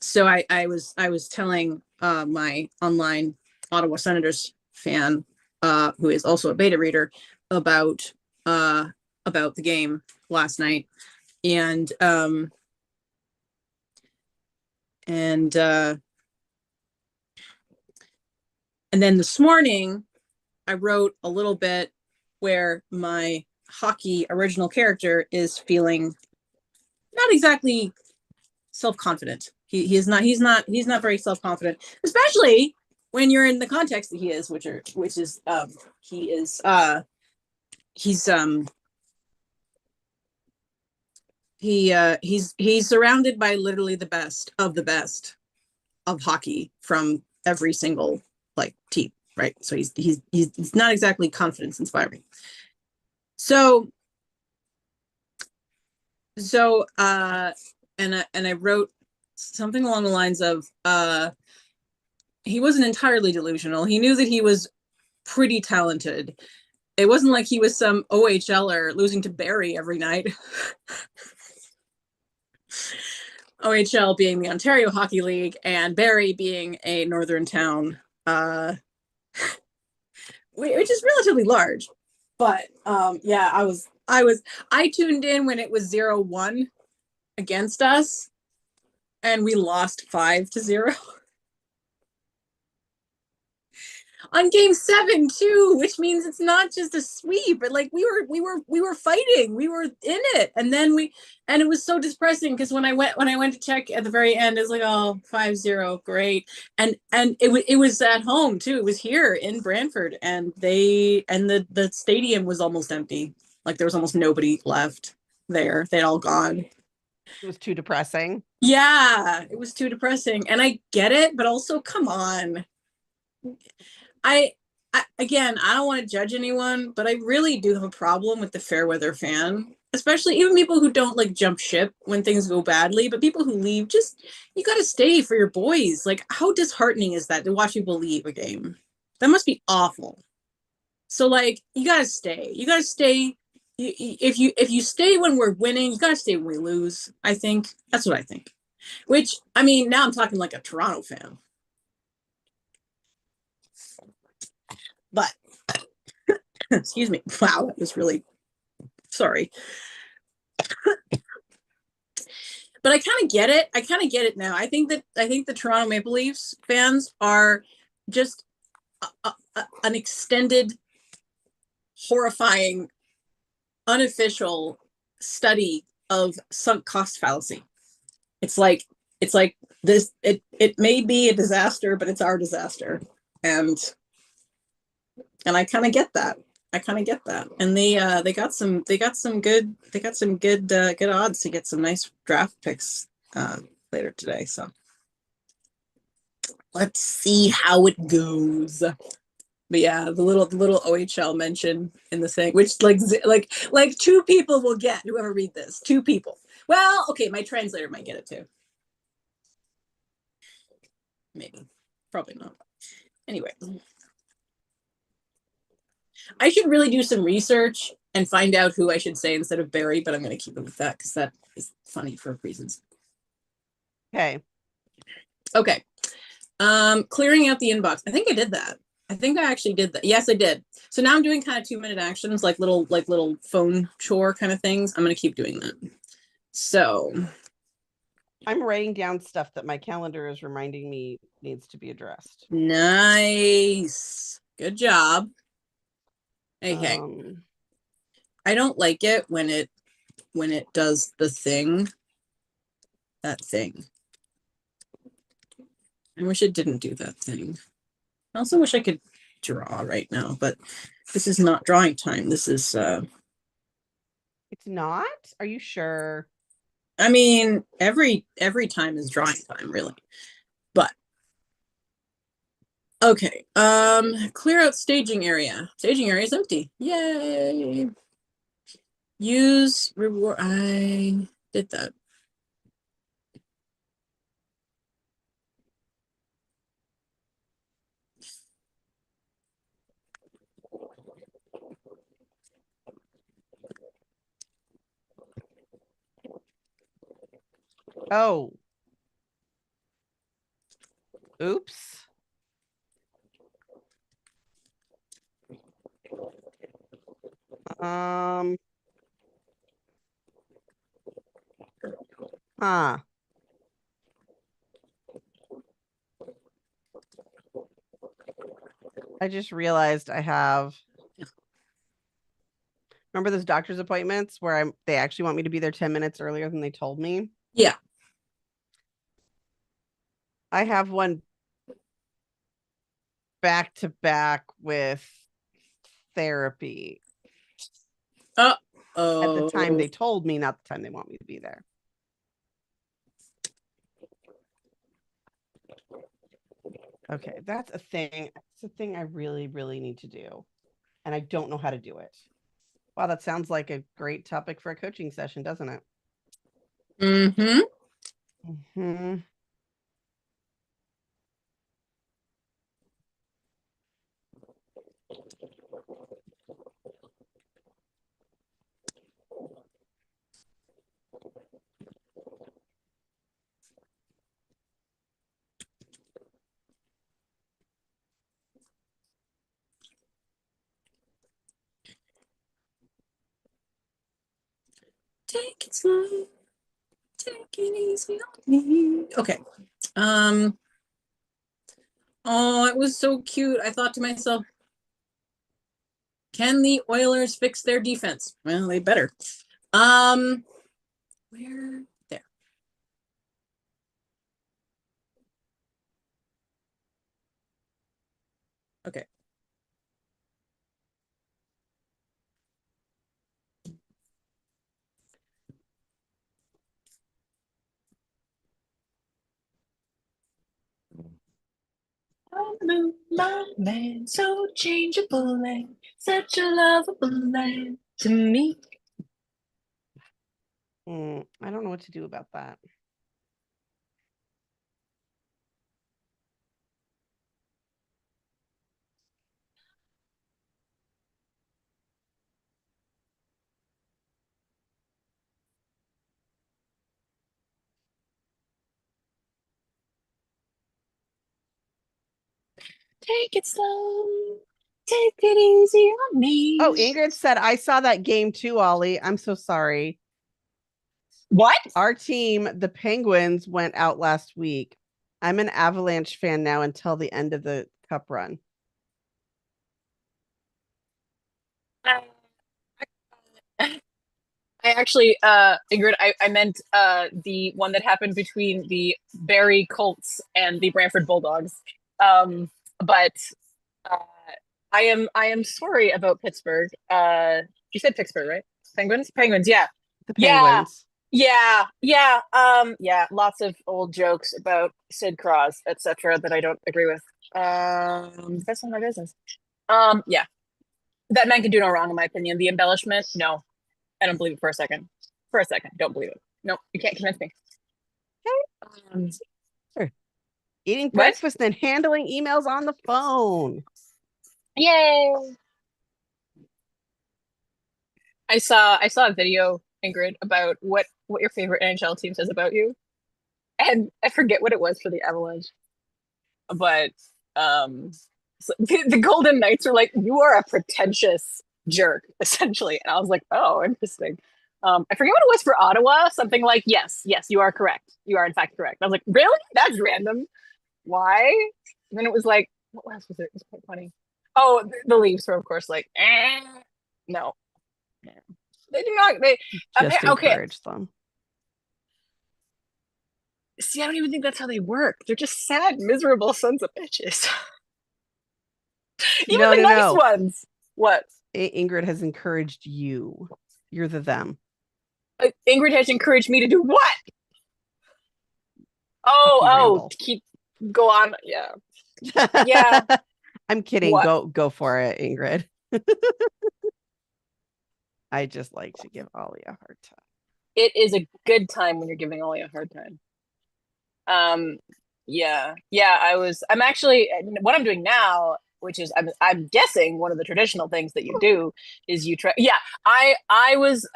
so I was telling my online Ottawa Senators fan, who is also a beta reader, about the game last night, and then this morning I wrote a little bit where my hockey original character is feeling not exactly self-confident. He's not very self-confident, especially when you're in the context that he is, which is he's surrounded by literally the best of hockey from every single like team, right? So he's not exactly confidence inspiring. So and I wrote something along the lines of he wasn't entirely delusional. He knew that he was pretty talented. It wasn't like he was some OHLer losing to Barrie every night. OHL being the Ontario Hockey League and Barrie being a northern town, which is relatively large. But yeah, I tuned in when it was 0-1 against us, and we lost 5-0 on game 7 too, which means it's not just a sweep, but like we were fighting, we were in it, and it was so depressing because when I went to check at the very end, it's like, oh, 5-0, great, and it was at home too. It was here in Brantford, and the stadium was almost empty. Like there was almost nobody left there. They'd all gone. It was too depressing. Yeah, it was too depressing, and I get it, but also come on. Again, I don't want to judge anyone, but I really do have a problem with the fair weather fan, especially even people who don't like jump ship when things go badly, but people who leave, just, you got to stay for your boys. Like, how disheartening is that to watch people leave a game? That must be awful. So like, you got to stay. You got to stay. If you stay when we're winning, you got to stay when we lose. I think that's what I think. Which, I mean, now I'm talking like a Toronto fan. But excuse me. Wow, that was really sorry. But I kind of get it. I kind of get it now. I think the Toronto Maple Leafs fans are just an extended, horrifying, unofficial study of sunk cost fallacy. It's like this. It may be a disaster, but it's our disaster, and I kind of get that. And they got some good odds to get some nice draft picks later today. So let's see how it goes. But yeah, the little OHL mention in the thing, which like 2 people will get, whoever read this. 2 people. Well, okay, my translator might get it too. Maybe, probably not. Anyway. I should really do some research and find out who I should say instead of Barrie, but I'm going to keep it with that because that is funny for reasons. Okay. Clearing out the inbox. I think I did that. I think I actually did that. Yes, I did. So now I'm doing kind of 2-minute actions, like little phone chore kind of things. I'm going to keep doing that. So I'm writing down stuff that my calendar is reminding me needs to be addressed. Nice. Good job. Okay. I don't like it when it does the thing. That thing. I wish it didn't do that thing. I also wish I could draw right now, but this is not drawing time. This is It's not? Are you sure? I mean, every time is drawing time, really. But okay. Clear out staging area. Staging area is empty. Yay. Use reward. I did that. Oh. Oops. Huh. I just realized I have. Remember those doctor's appointments where they actually want me to be there 10 minutes earlier than they told me? Yeah. I have one back to back with therapy. Oh. At the time they told me, not the time they want me to be there. Okay, that's a thing. It's a thing I really, really need to do. And I don't know how to do it. Wow, that sounds like a great topic for a coaching session, doesn't it? Mm-hmm. Mm-hmm. Take it slow. Take it easy on me. Okay. Oh, it was so cute. I thought to myself, can the Oilers fix their defense? Well, they better. Where there? Okay. My man, so changeable and such a lovable man to me. I don't know what to do about that. Take it slow. Take it easy on me. Oh, Ingrid said, I saw that game too, Ollie. I'm so sorry. What? Our team, the Penguins, went out last week. I'm an Avalanche fan now until the end of the cup run. I actually, Ingrid, I meant the one that happened between the Barrie Colts and the Brantford Bulldogs. But I am sorry about Pittsburgh. You said Pittsburgh, right? Penguins, yeah. The Penguins. Yeah. Lots of old jokes about Sid Cross, etc., that I don't agree with. That's none of my business. Yeah. That man can do no wrong, in my opinion. The embellishment, no. I don't believe it for a second. Don't believe it. No, you can't convince me. Sure. Eating What? breakfast and handling emails on the phone. Yay! I saw a video, Ingrid, about what your favorite NHL team says about you, and I forget what it was for the Avalanche, but so the Golden Knights were like, "You are a pretentious jerk," essentially, and I was like, "Oh, interesting." I forget what it was for Ottawa. Something like, "Yes, you are correct. You are in fact correct." I was like, "Really? That's random. Why?" And then it was like, what else was it? It was quite funny. Oh, the Leafs were, of course, like, no. They do not. They Just encourage them. See, I don't even think that's how they work. They're just sad, miserable sons of bitches. Even the nice ones. What? Ingrid has encouraged you. You're the them. Ingrid has encouraged me to do what? Go on. Yeah. Yeah. I'm kidding. What? Go for it, Ingrid. I just like to give Ollie a hard time. It is a good time when you're giving Ollie a hard time. Yeah. I'm actually, what I'm doing now, which is I'm guessing one of the traditional things that you do is you try. Yeah, I was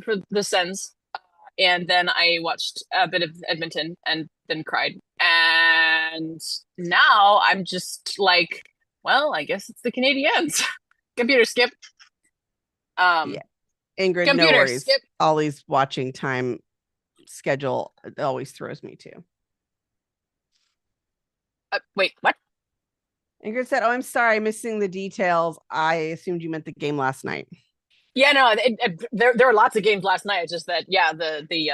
for the Sens, and then I watched a bit of Edmonton and then cried, and now I'm just like, well, I guess it's the Canadiens. Computer skip. Yeah, Ingrid, no worries. Skip. Ollie's watching time schedule always throws me too. Wait, what? Ingrid said, "Oh, I'm sorry, missing the details. I assumed you meant the game last night." Yeah, no, there were lots of games last night. It's just that, yeah, the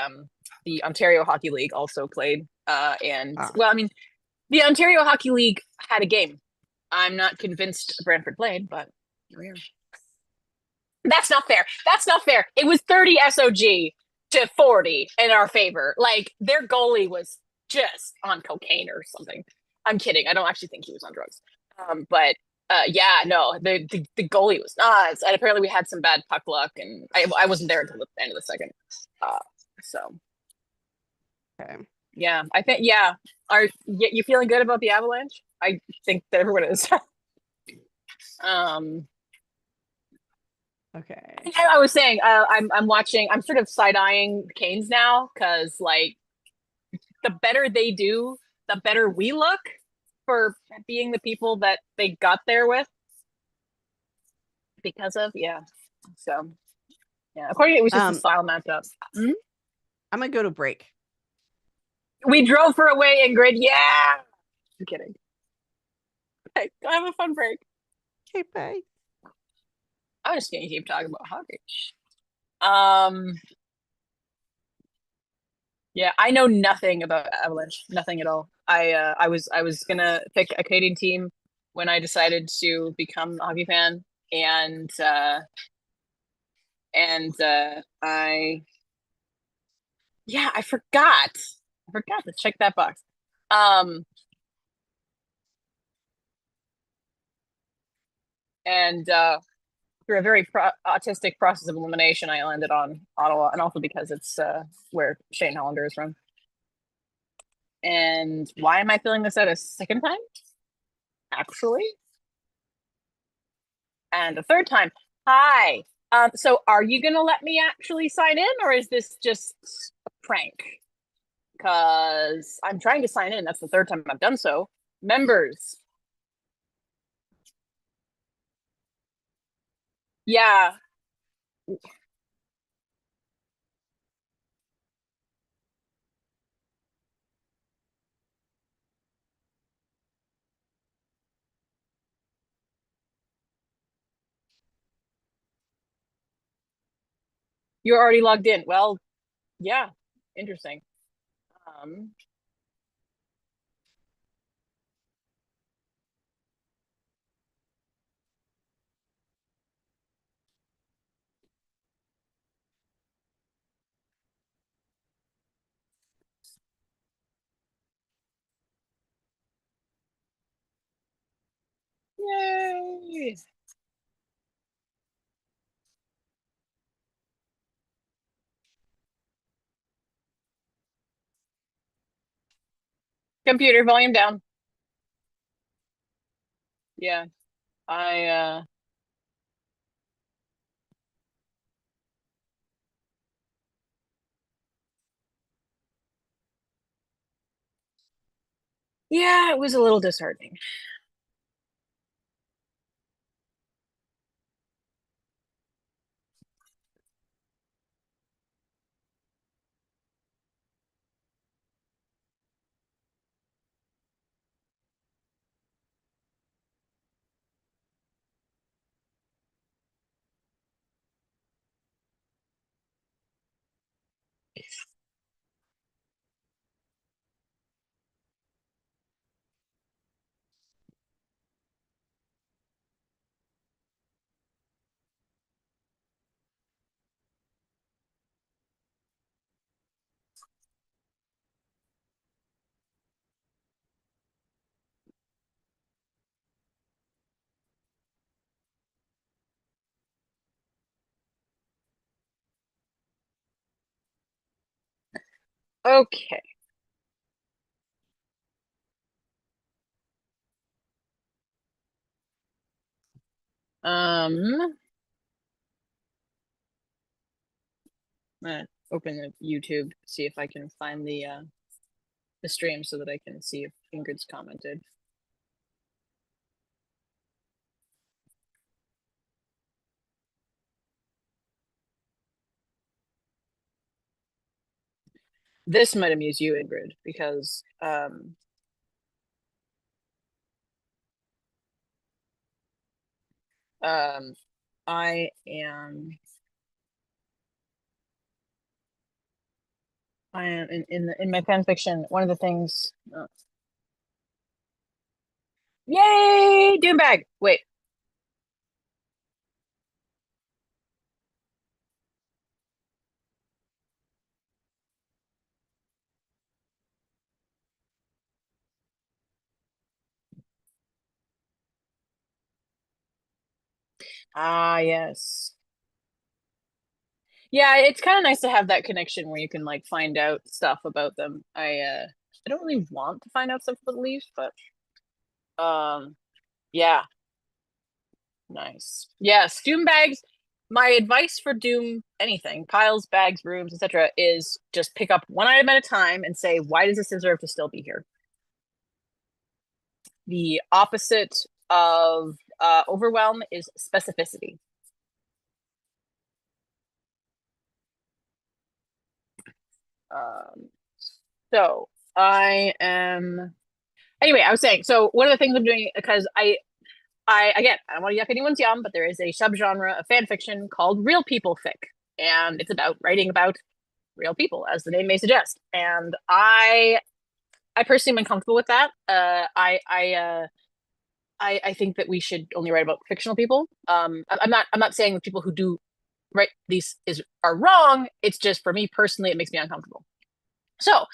Ontario Hockey League also played, and well, I mean, The Ontario Hockey League had a game. I'm not convinced Brantford played, but here we are. That's not fair. That's not fair. It was 30 SOG to 40 in our favor. Like, their goalie was just on cocaine or something. I'm kidding. I don't actually think he was on drugs. But yeah, no, the goalie was nuts. And apparently we had some bad puck luck, and I wasn't there until the end of the second. So Okay. yeah, I think, yeah. Are you feeling good about the Avalanche? I think that everyone is. Okay. I was saying, I'm watching. I'm sort of side eyeing Canes now because, like, the better they do, the better we look for being the people that they got there with. Because of, yeah. So yeah, according to it was just a style matchup. I'm gonna go to break. We drove for away Ingrid. Yeah. I'm kidding. Okay, go have a fun break. Okay, bye. I'm just gonna keep talking about hockey. Yeah, I know nothing about Avalanche, nothing at all. I was gonna pick a Canadian team when I decided to become a hockey fan, and I forgot to check that box. And through a very autistic process of elimination, I landed on Ottawa, and also because it's where Shane Hollander is from. And why am I filling this out a second time? Actually. And a third time. Hi. So are you going to let me actually sign in, or is this just a prank? Because I'm trying to sign in. That's the third time I've done so. Members. Yeah. You're already logged in. Well, yeah. Interesting. Yay. Computer volume down. Yeah. Yeah, it was a little disheartening. Okay. I'm gonna open the YouTube, see if I can find the stream so that I can see if Ingrid's commented. This might amuse you, Ingrid, because I am in my fan fiction. One of the things Yay! Doom bag. Wait. Ah, yes. Yeah, it's kind of nice to have that connection where you can like find out stuff about them. I don't really want to find out stuff about the Leafs, but yeah, nice. Yes, Doom bags. My advice for Doom anything, piles, bags, rooms, etc., is just pick up one item at a time and say, why does this deserve to still be here? The opposite of overwhelm is specificity. So I am. Anyway, I was saying. So one of the things I'm doing, because I again, I don't want to yuck anyone's yum, but there is a subgenre of fan fiction called real people fic, and it's about writing about real people, as the name may suggest. And I personally am uncomfortable with that. I think that we should only write about fictional people. I'm not saying that people who do write these are wrong. It's just for me personally, it makes me uncomfortable. So,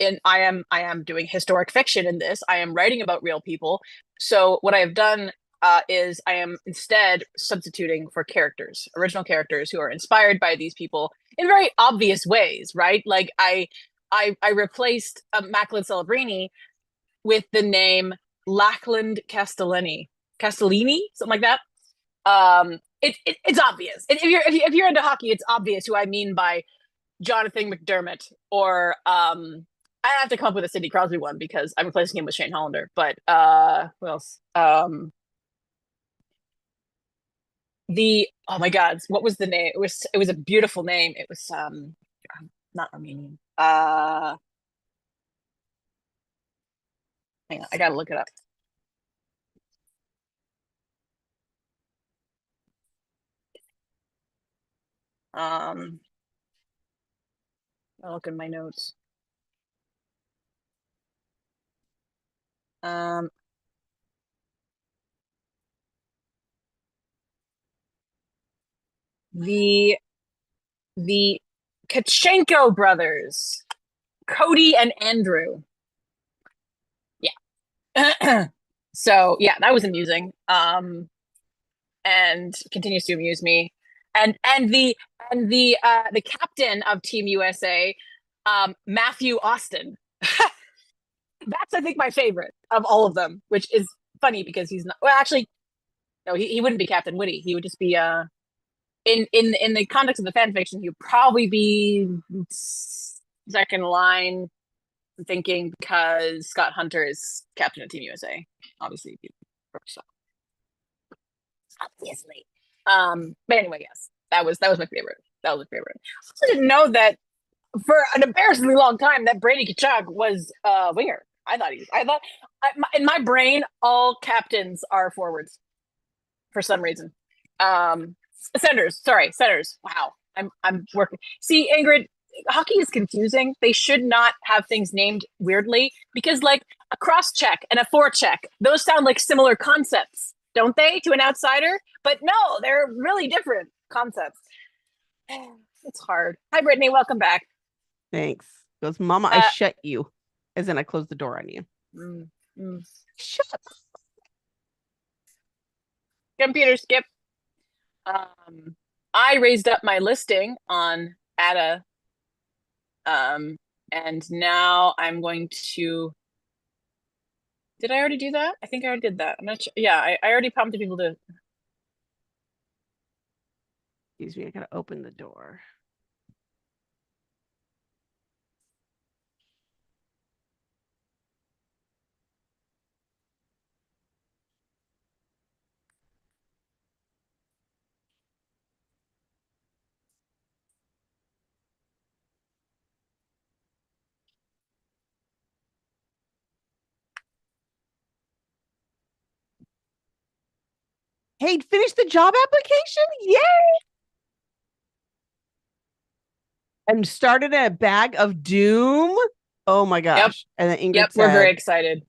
and I am doing historic fiction in this. I am writing about real people. So what I have done is I am instead substituting for characters, original characters who are inspired by these people in very obvious ways, right? Like I replaced Macklin Celebrini with the name Lackland Castellini, something like that. It's obvious. If you're into hockey, it's obvious who I mean by Jonathan McDermott, or I have to come up with a Sidney Crosby one because I'm replacing him with Shane Hollander. But who else? Oh my God, what was the name? It was a beautiful name. It was not Armenian. Hang on, I gotta look it up. I'll look in my notes. The Kachenko brothers, Cody and Andrew. Yeah. So yeah, that was amusing. And continues to amuse me. And the captain of Team USA, Matthew Austin. That's I think my favorite of all of them, which is funny because he's not. Well, actually, no, he wouldn't be Captain Woody. He would just be in the context of the fan fiction, he would probably be second line thinking because Scott Hunter is captain of Team USA, obviously. So obviously, but anyway, yes, that was my favorite. That was my favorite. I also didn't know that for an embarrassingly long time that Brady Tkachuk was a winger. In my brain, all captains are forwards for some reason. Centers. Wow, I'm working. See, Ingrid, hockey is confusing. They should not have things named weirdly because, like, a cross check and a forecheck, those sound like similar concepts, don't they, to an outsider? But no, they're really different concepts. It's hard. Hi, Brittany. Welcome back. Thanks. Goes, Mama, I shut you. As in, I closed the door on you. Shut up. Computer skip. I raised up my listing on ADA. And now I'm going to. Did I already do that? I think I already did that. I'm not sure. Yeah, I already prompted people to. Excuse me, I gotta open the door. Hey, finish the job application? Yay! And started a bag of doom. Oh my gosh. Yep. And then Ingrid Yep, said, we're very excited.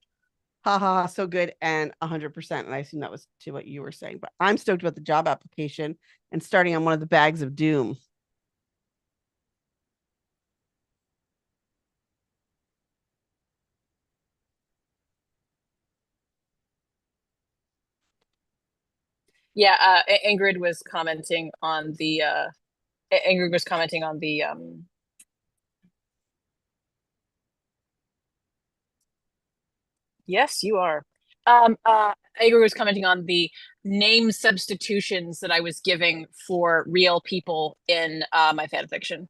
Ha ha, ha, so good and 100%. And I assume that was to what you were saying, but I'm stoked about the job application and starting on one of the bags of doom. Yeah, Ingrid was commenting on the yes, you are. Ingrid was commenting on the name substitutions that I was giving for real people in my fan fiction.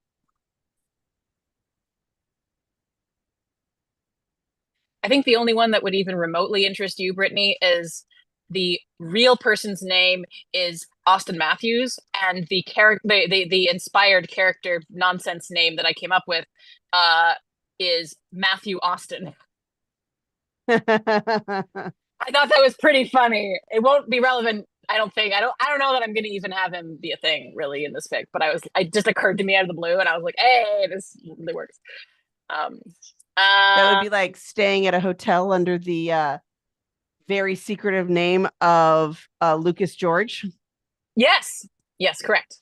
I think the only one that would even remotely interest you, Brittany, is the real person's name is Austin Matthews, and the inspired character nonsense name that I came up with is Matthew Austin. I thought that was pretty funny. It won't be relevant, I don't think. I don't know that I'm gonna even have him be a thing really in this fic, but it just occurred to me out of the blue, and I was like, hey, this really works. That would be like staying at a hotel under the very secretive name of Lucas George. Yes, correct.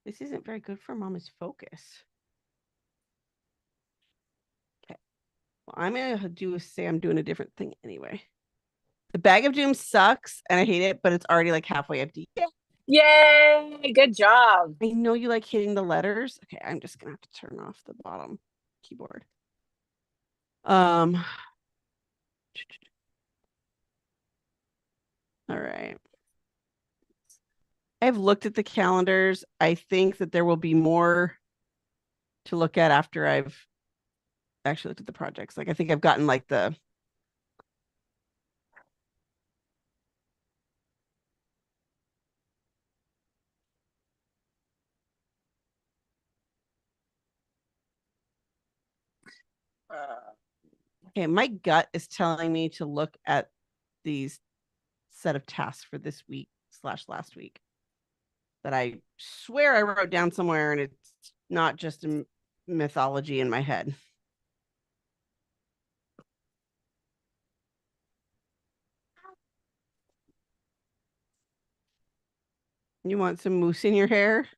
This isn't very good for Mama's focus. Okay. Well, I'm gonna say I'm doing a different thing anyway. The bag of doom sucks and I hate it, but it's already like halfway empty. Yay! Good job. I know you like hitting the letters. Okay, I'm just gonna have to turn off the bottom keyboard. All right. I've looked at the calendars. I think that there will be more to look at after I've actually looked at the projects. Like I think I've gotten like the okay, my gut is telling me to look at these set of tasks for this week / last week that I swear I wrote down somewhere, and it's not just a mythology in my head. You want some mousse in your hair?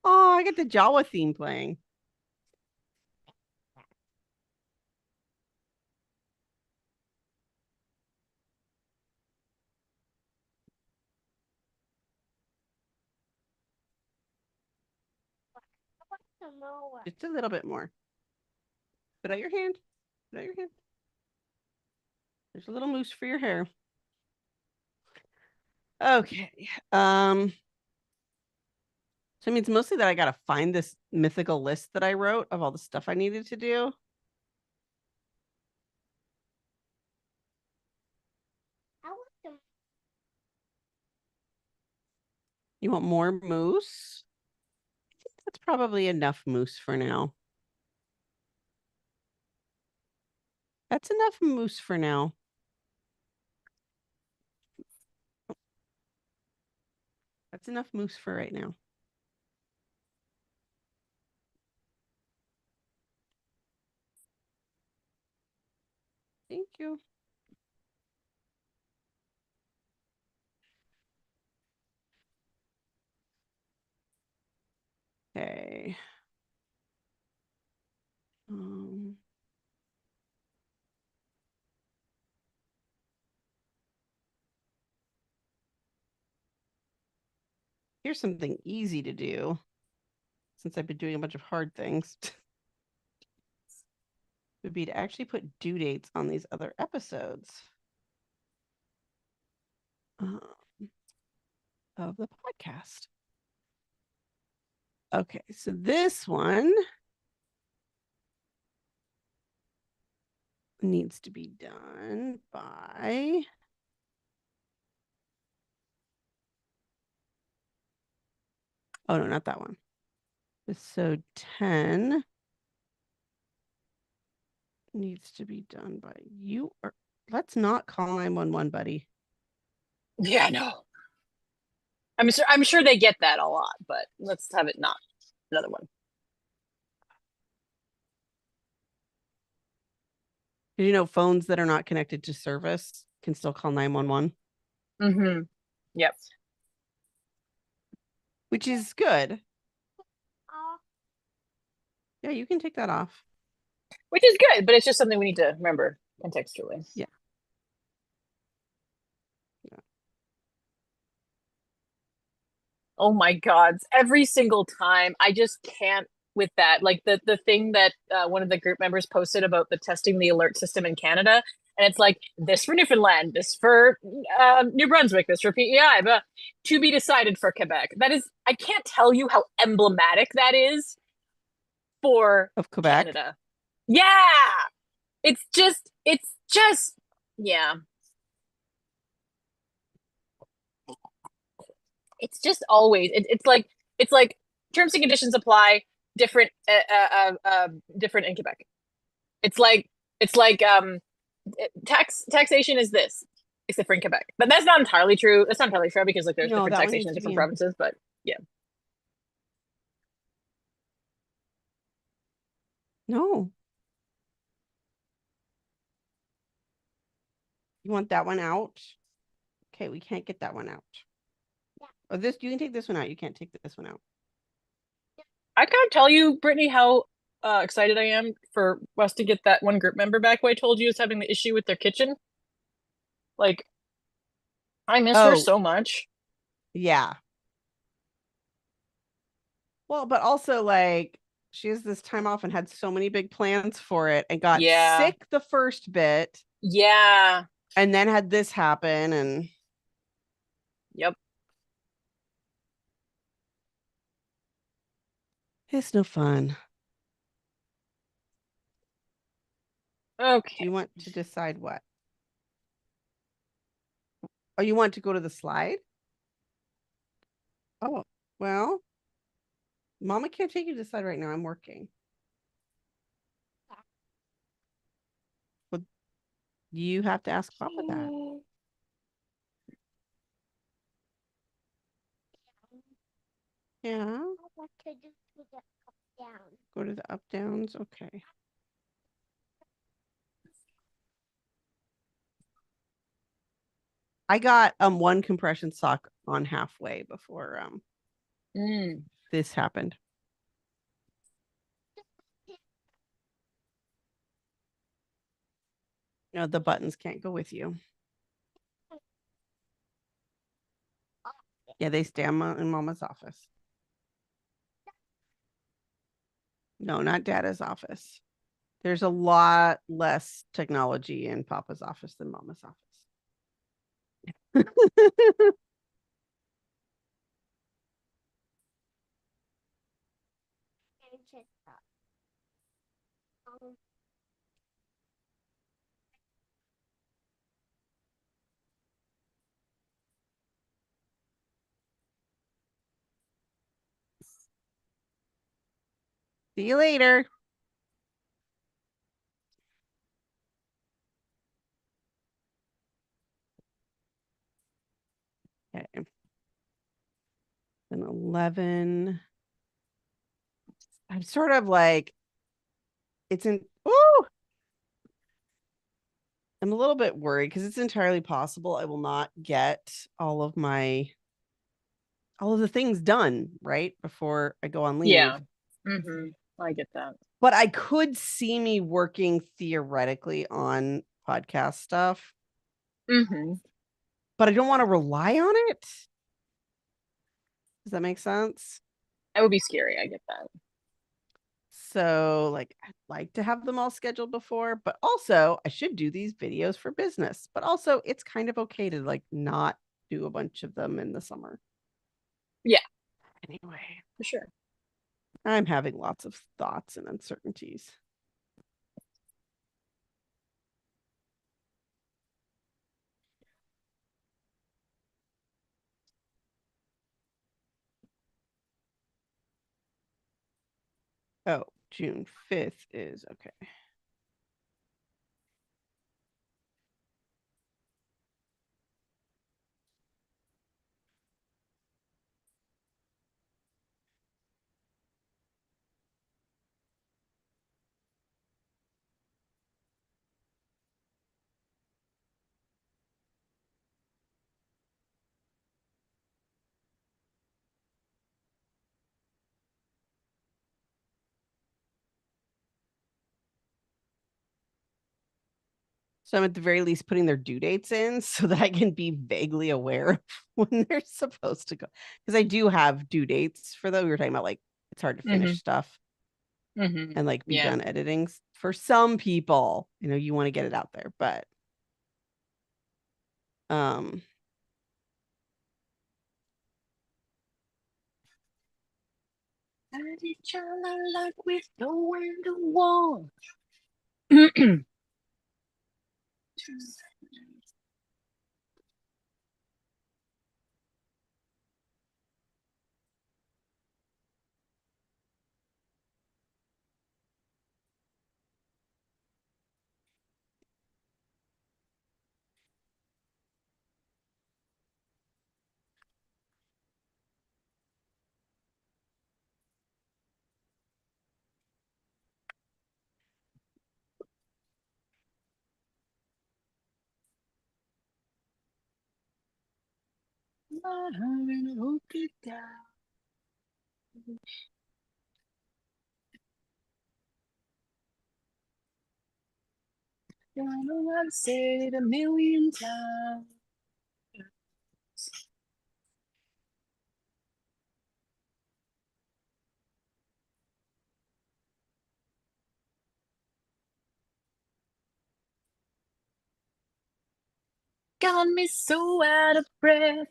Oh, I get the Jawa theme playing. Just a little bit more. Put out your hand. Put out your hand. There's a little mousse for your hair. Okay. So it means mostly that I gotta find this mythical list that I wrote of all the stuff I needed to do. You want more mousse? I think that's probably enough mousse for now. That's enough mousse for now. That's enough mousse for right now. Thank you. Okay. Here's something easy to do since I've been doing a bunch of hard things. Would be to actually put due dates on these other episodes of the podcast. Okay, so this one needs to be done by oh no, not that one. Episode 10 needs to be done by you. Or let's not call 911, buddy. Yeah, no. I'm sure they get that a lot, but let's have it not another one. Did you know phones that are not connected to service can still call 911? Mm-hmm. Yep. Which is good. Oh, Yeah, you can take that off. Which is good, but it's just something we need to remember contextually. Yeah. Oh my God. Every single time. I just can't with that. Like the thing that one of the group members posted about the testing the alert system in Canada. And it's like this for Newfoundland, this for New Brunswick, this for PEI, but to be decided for Quebec. That is, I can't tell you how emblematic that is for Of Quebec. Canada. Yeah. It's just, yeah. It's just always it's like terms and conditions apply different different in Quebec. It's like taxation is this except for in Quebec, but that's not entirely true. That's not entirely true because like there's No, different that one taxation in needs to different be in. provinces, but yeah. No. You want that one out? Okay, we can't get that one out. Yeah. Oh, this you can take this one out. You can't take this one out. I can't tell you, Brittany, how excited I am for us to get that one group member back who I told you is having the issue with their kitchen. Like, I miss her Oh. so much. Yeah. Well, but also like she has this time off and had so many big plans for it and got Yeah. sick the first bit Yeah. and then had this happen and Yep. it's no fun. Do Okay. you want to decide what? Oh, you want to go to the slide? Oh, well, Mama can't take you to the slide right now. I'm working. Well, you have to ask Papa that. Yeah. I want to do to the up down. Go to the up downs. Okay. I got one compression sock on halfway before this happened. No, the buttons can't go with you. Yeah, they stay in Mama's office. No, not Dada's office. There's a lot less technology in Papa's office than Mama's office. And just um, See you later. Okay. Then 11. I'm sort of like, it's in, oh, I'm a little bit worried because it's entirely possible I will not get all of the things done right before I go on leave. Yeah. I get that. But I could see me working theoretically on podcast stuff. But I don't want to rely on it. Does that make sense? That would be scary. I get that. So like I'd like to have them all scheduled before, but also I should do these videos for business. But also it's kind of okay to like not do a bunch of them in the summer. Yeah. Anyway, For sure. I'm having lots of thoughts and uncertainties. Oh, June 5th is okay. So I'm at the very least putting their due dates in so that I can be vaguely aware of when they're supposed to go. Because I do have due dates for those. We were talking about like it's hard to finish stuff and like be done editing. For some people, you know, you want to get it out there, but like with nowhere to walk. I know I've said it a million times. Got me so out of breath.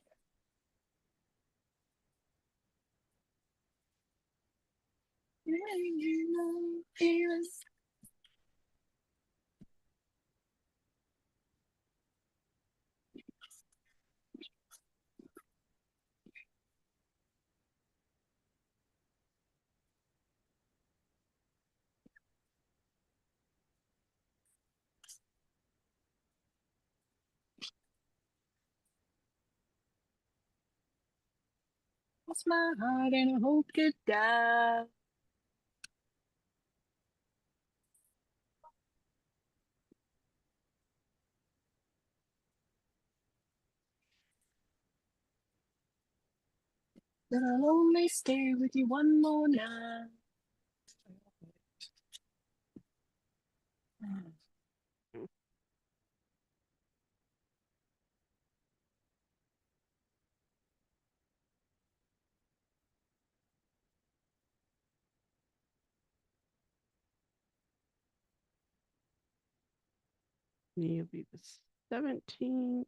Lost my heart and I hope to die. Then I'll only stay with you one more night. you'll be the 17th.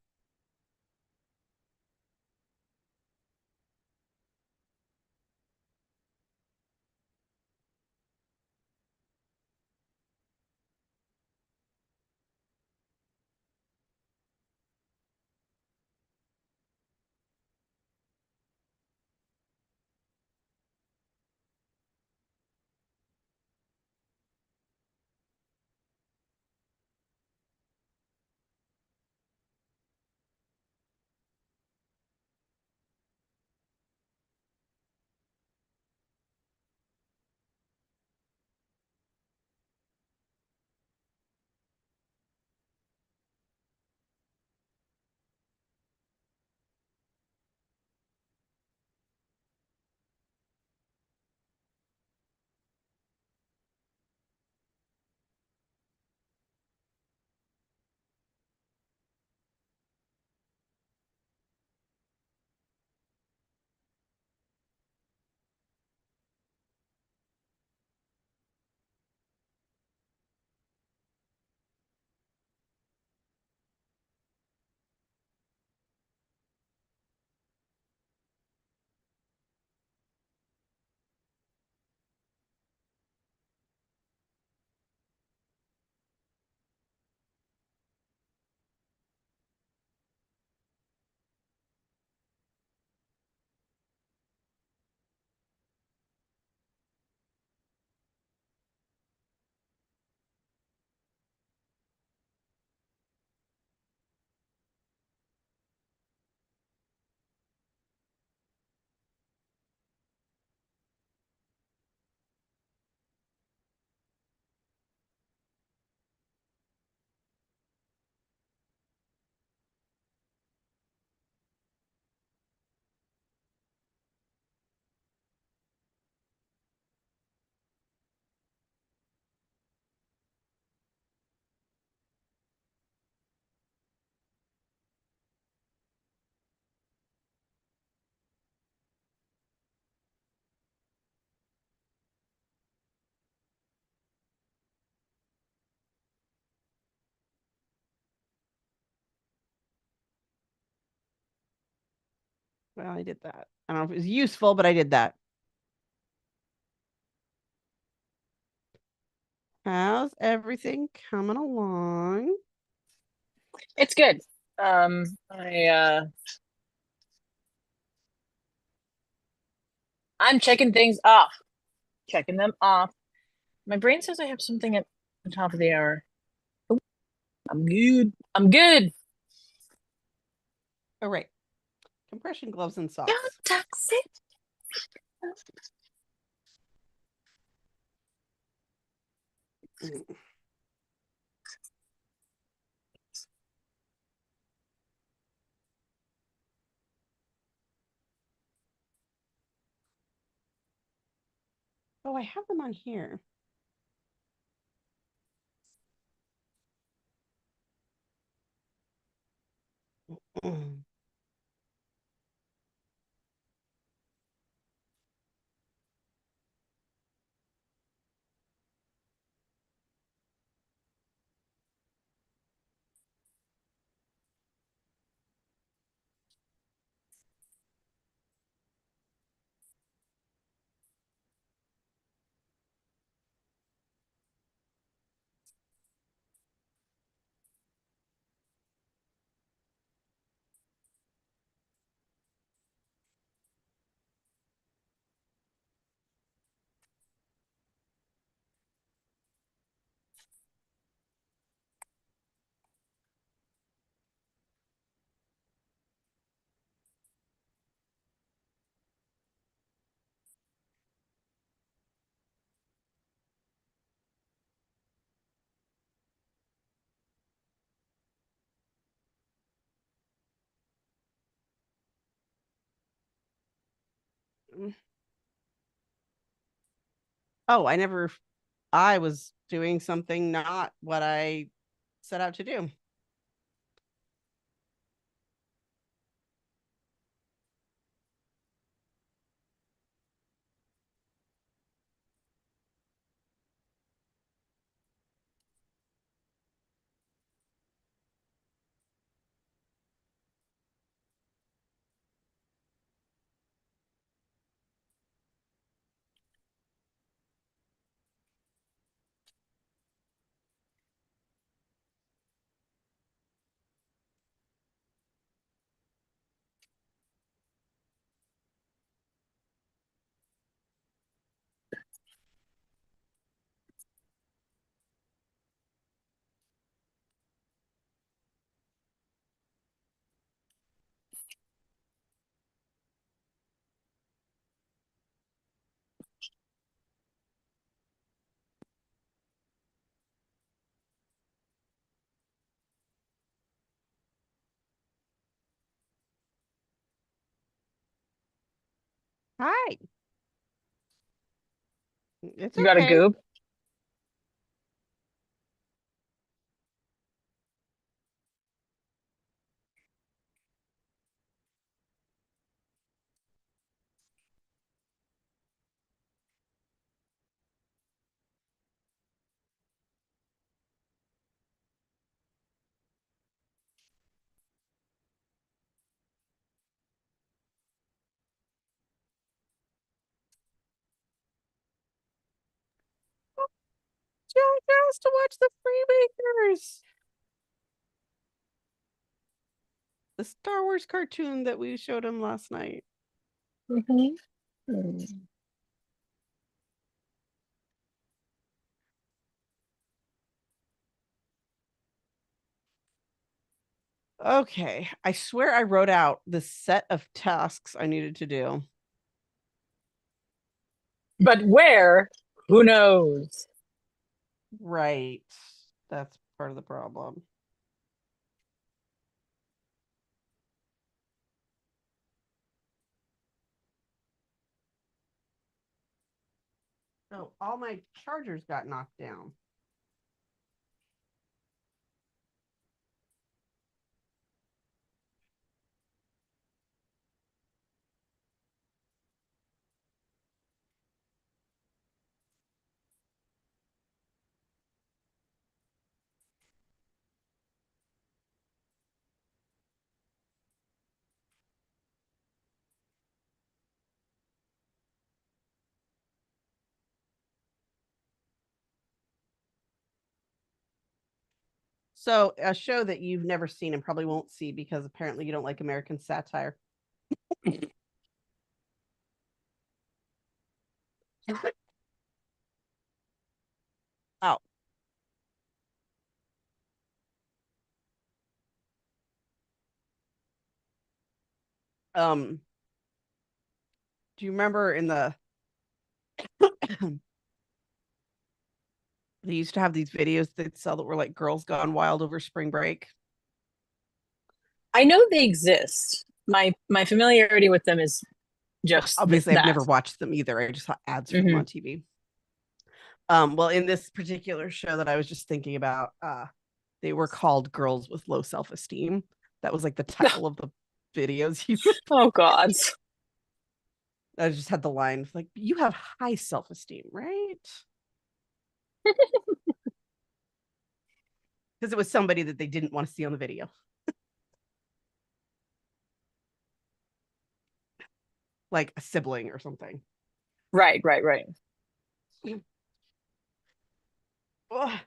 Well, I did that. I don't know if it was useful, but I did that. How's everything coming along? It's good. I'm checking things off. Checking them off. My brain says I have something at the top of the hour. Oh, I'm good. I'm good. Oh, right. Compression gloves and Don't socks. toxic. Mm. Oh, I have them on here. Mm. Oh, I was doing something not what I set out to do. Hi. It's You got a okay. goob? Jack has to watch the Freemakers. The Star Wars cartoon that we showed him last night. Okay. I swear I wrote out the set of tasks I needed to do. But where? Who knows? Right. That's part of the problem. Oh, all my chargers got knocked down. So a show that you've never seen and probably won't see because apparently you don't like American satire. Oh. Do you remember in the they used to have these videos they'd sell that were like girls gone wild over spring break? I know they exist. My familiarity with them is just Obviously, I've that. never watched them either. I just saw ads for them on TV. Well, in this particular show that I was just thinking about, they were called Girls with Low Self-Esteem. That was like the title of the videos. Oh God. I just had the line like, "You have high self-esteem, right?" Because it was somebody that they didn't want to see on the video. Like a sibling or something. Right. Ugh.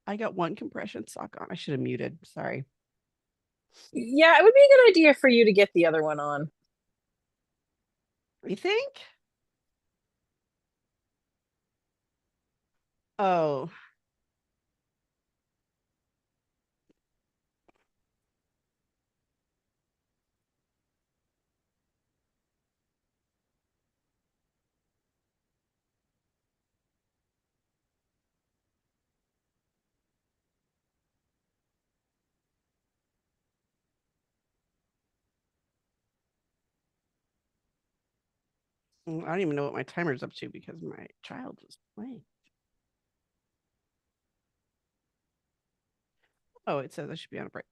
I got one compression sock on. I should have muted. Sorry. Yeah, it would be a good idea for you to get the other one on. You think? Oh. I don't even know what my timer's up to because my child was playing. Oh, it says I should be on a break.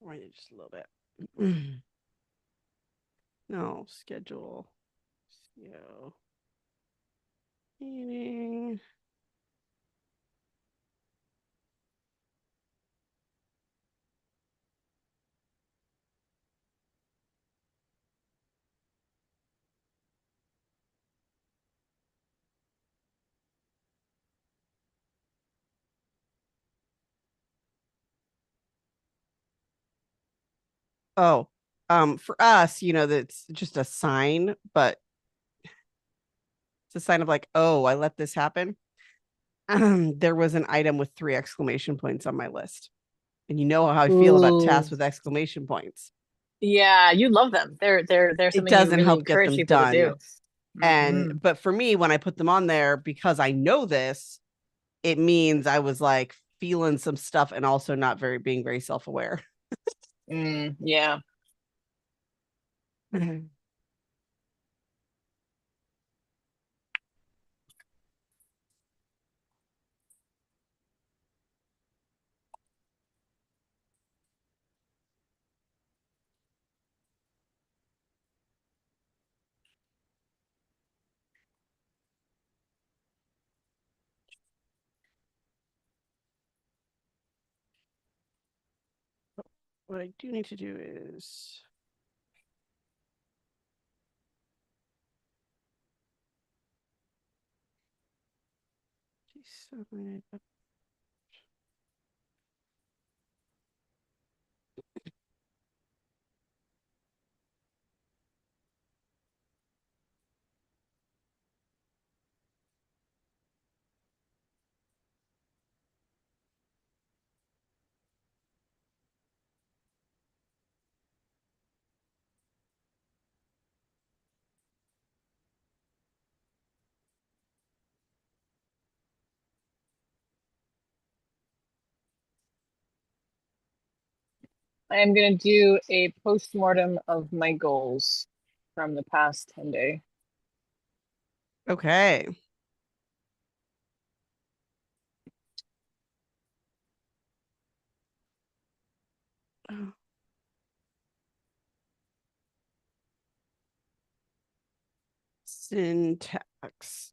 Wait just a little bit. No, schedule. Meeting. Oh, for us, that's just a sign, but it's a sign of like, oh, I let this happen. There was an item with 3 exclamation points on my list. And you know how I feel about tasks with exclamation points. Yeah, you love them. They're It something you doesn't really help get encourage them people to do. done. But for me, when I put them on there, because I know this, it means I was like feeling some stuff and also not being very self-aware. Yeah. What I do need to do is I am going to do a post-mortem of my goals from the past 10 day. okay. Syntax.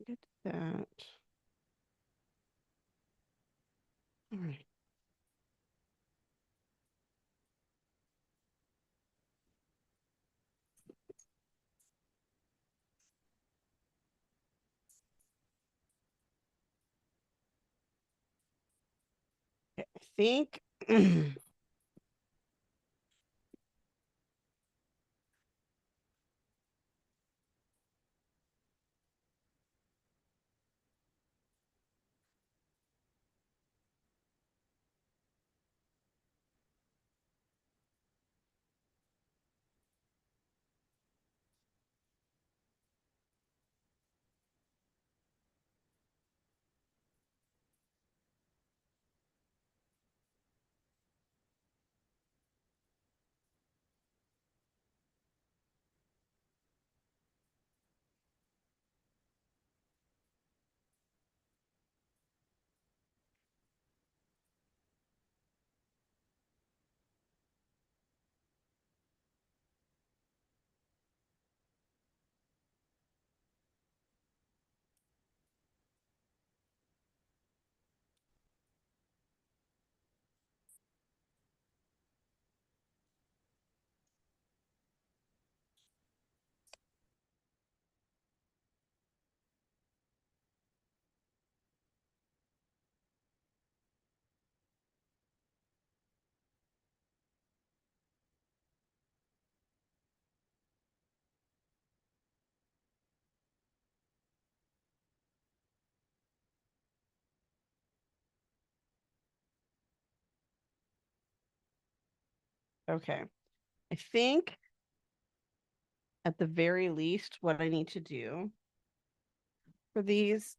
Get that. All right. I think okay. I think at the very least, what I need to do for these,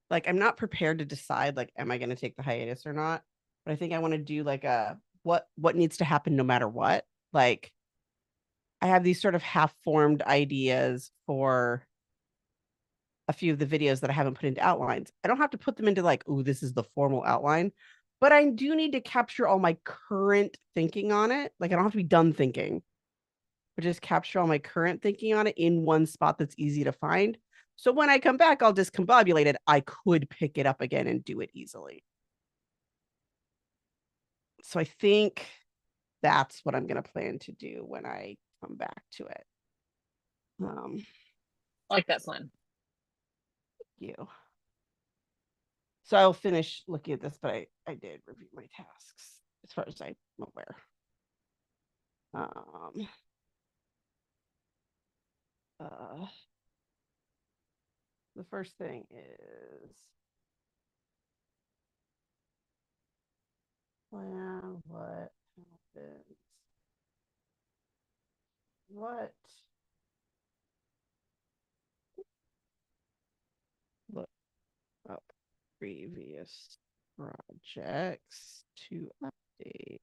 like, I'm not prepared to decide, like, am I going to take the hiatus or not? But I think I want to do like a what needs to happen no matter what. Like, I have these sort of half-formed ideas for a few of the videos that I haven't put into outlines. I don't have to put them into like, oh, this is the formal outline, but I do need to capture all my current thinking on it. Like, I don't have to be done thinking, but just capture all my current thinking on it in one spot that's easy to find. So when I come back, I'll discombobulate it. I could pick it up again and do it easily. So I think that's what I'm going to plan to do when I come back to it. I like that plan. You. So I'll finish looking at this, but I did review my tasks as far as I'm aware. The first thing is plan what happens. What look up previous projects to update.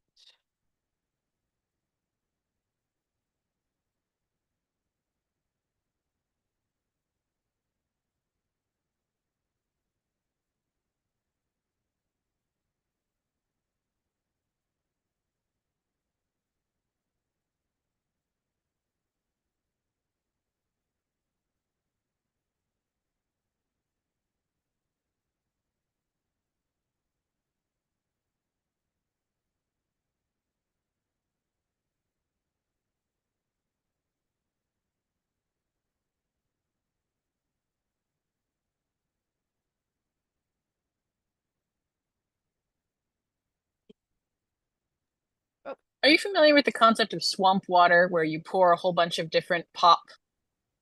Are you familiar with the concept of swamp water, where you pour a whole bunch of different pop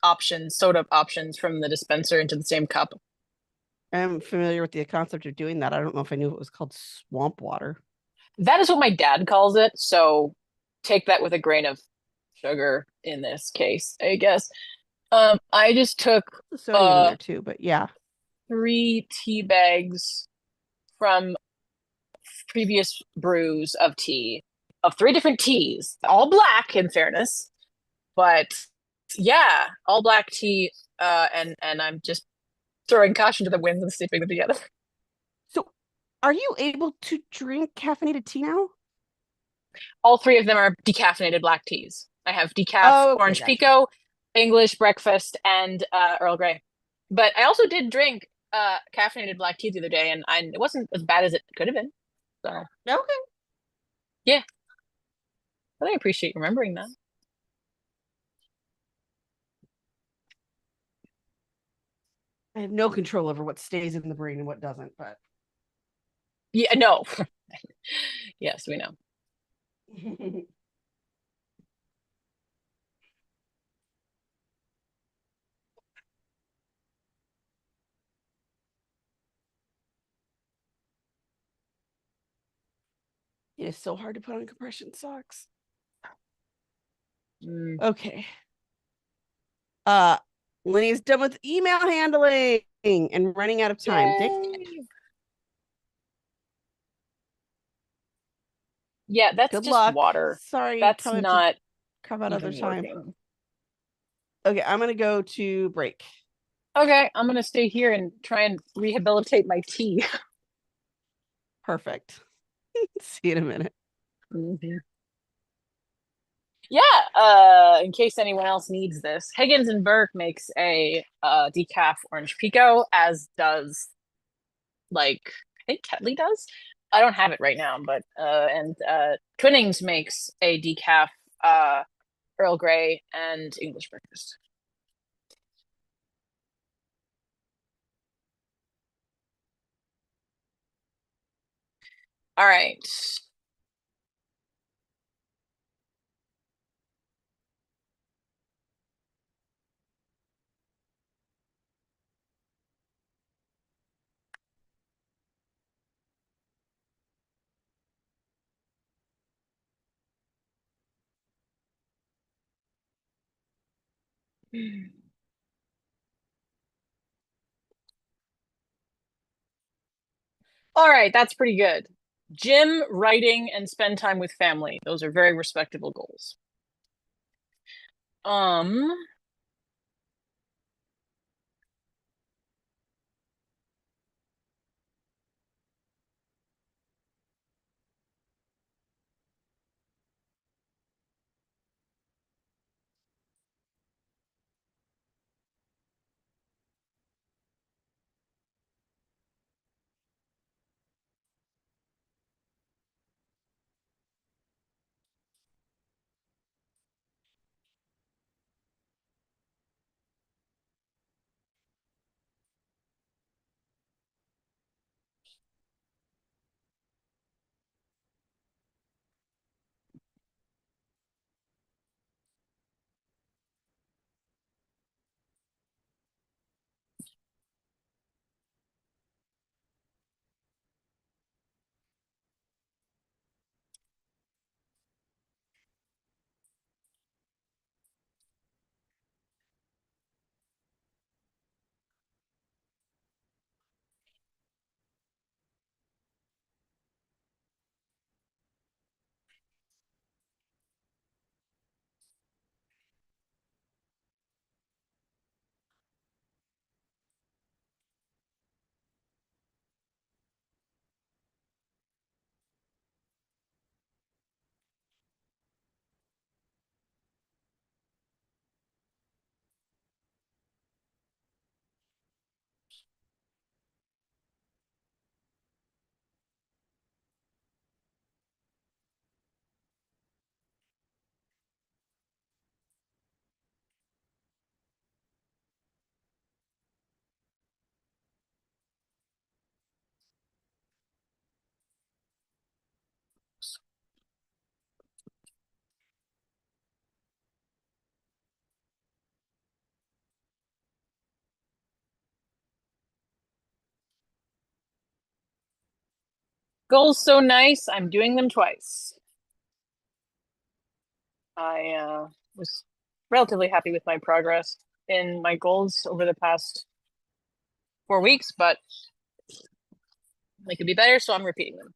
options, soda options from the dispenser into the same cup? I'm familiar with the concept of doing that. I don't know if I knew it was called swamp water. That is what my dad calls it. So take that with a grain of sugar in this case, I guess. I just took There's sodium in there too, but yeah. 3 tea bags from previous brews of tea, of 3 different teas, all black in fairness, but yeah, all black tea. And I'm just throwing caution to the winds and sipping them together. So are you able to drink caffeinated tea now? All 3 of them are decaffeinated black teas. I have decaf orange gotcha. pico, English breakfast and Earl Grey. But I also did drink caffeinated black tea the other day, and it wasn't as bad as it could have been. So Okay. yeah, but I appreciate remembering that. I have no control over what stays in the brain and what doesn't, but Yeah, no. Yes, we know. it is so hard to put on compression socks. Mm. Okay. Lenny's done with email handling and running out of time. Yay. Yeah, that's Good just luck. water. Sorry, That's probably have not to carve out other even time. working. Okay, I'm gonna go to break. Okay, I'm gonna stay here and try and rehabilitate my tea. Perfect. See you in a minute. Mm-hmm. Yeah, in case anyone else needs this, Higgins and Burke makes a decaf orange pico, as does I think Tetley does. I don't have it right now, but and Twinnings makes a decaf Earl Grey and English breakfast. All right. All right, that's pretty good. Gym, writing, and spend time with family. Those are very respectable goals. Goals so nice, I'm doing them twice. I was relatively happy with my progress in my goals over the past 4 weeks, but they could be better, so I'm repeating them.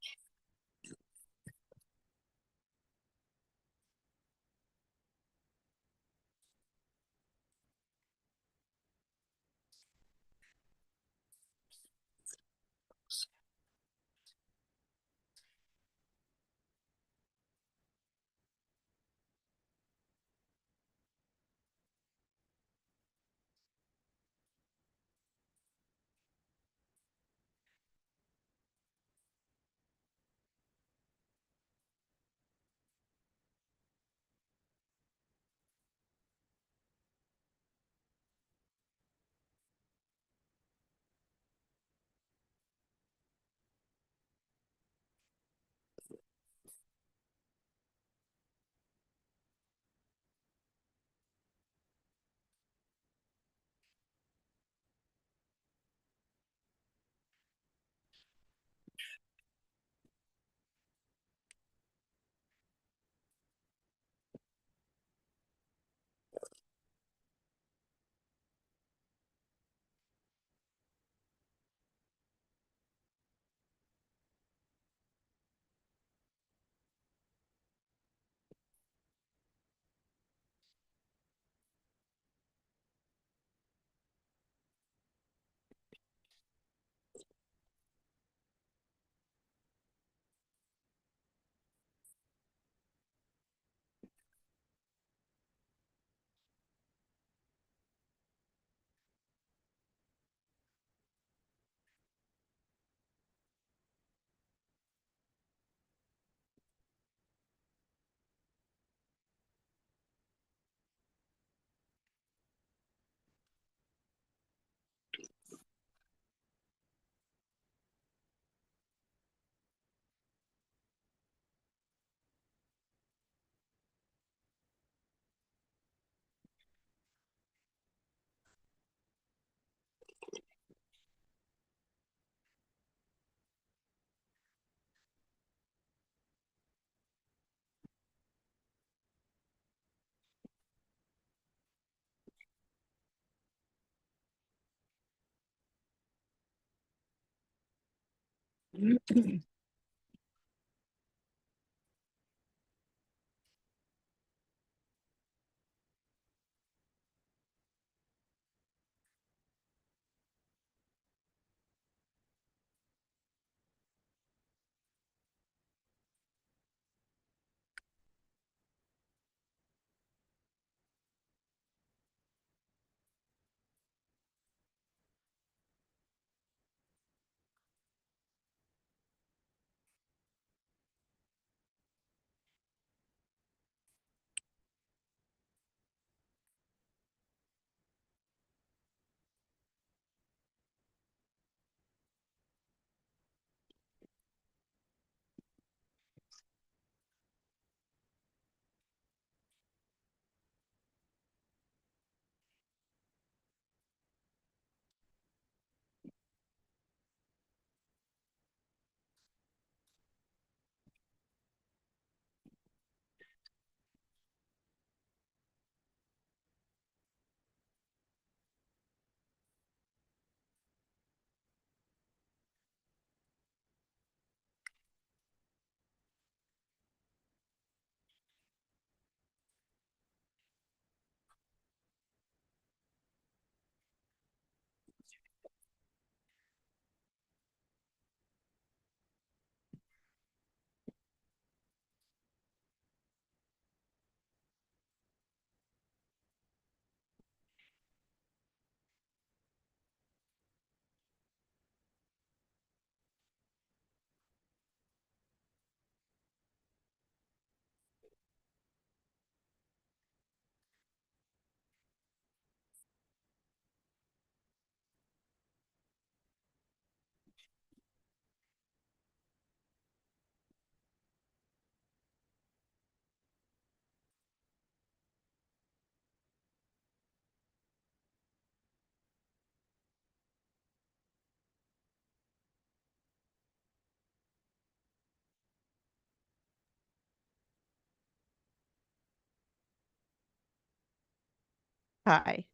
Hi.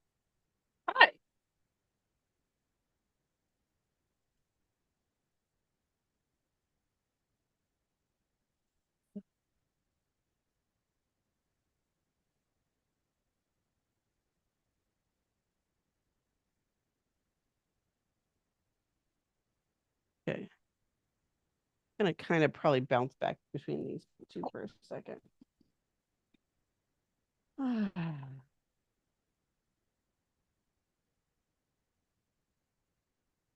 Hi. Okay. I'm gonna kind of probably bounce back between these two for a second.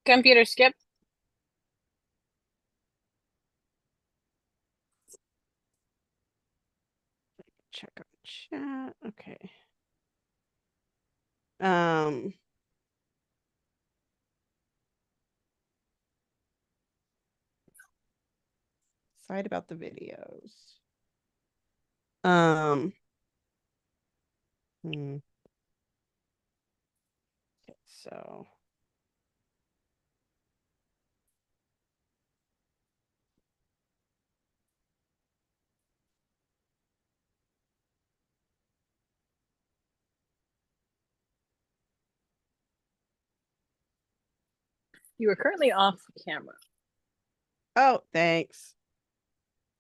Computer skip. Check on chat. Okay. Um, Side about the videos. Um, okay, so You are currently off camera. oh, thanks.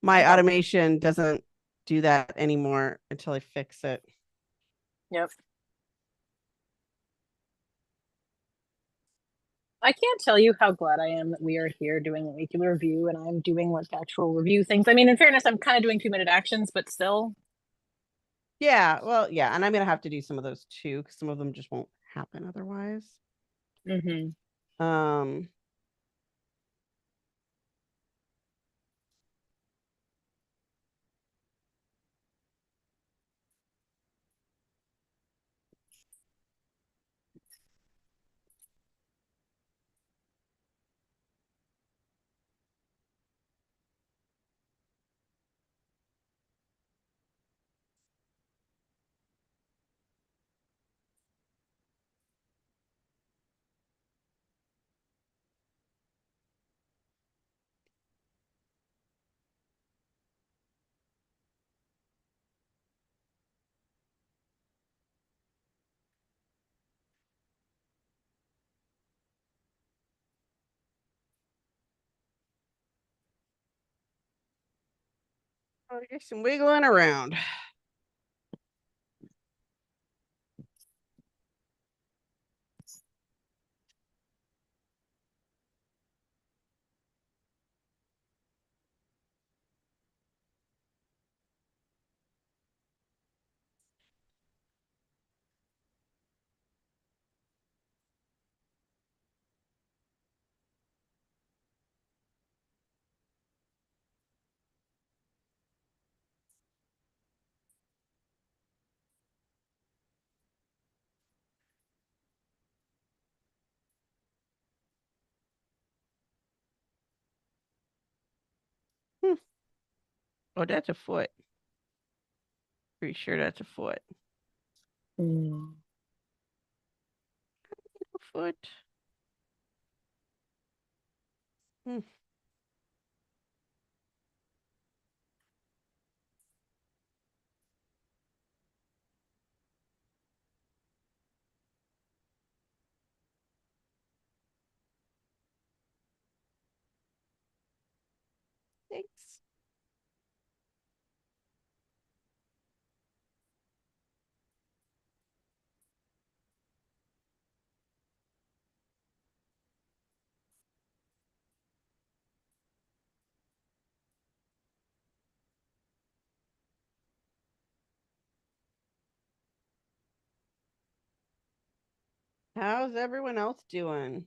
My automation doesn't do that anymore until I fix it. Yep. I can't tell you how glad I am that we are here doing a weekly review and I'm doing like actual review things. I mean, in fairness, I'm kind of doing 2-minute actions, but still. Yeah, well, yeah, and I'm gonna have to do some of those too, because some of them just won't happen otherwise. Um, Oh, get some wiggling around. Oh, that's a foot. Pretty sure that's a foot. A foot. Thanks. How's everyone else doing?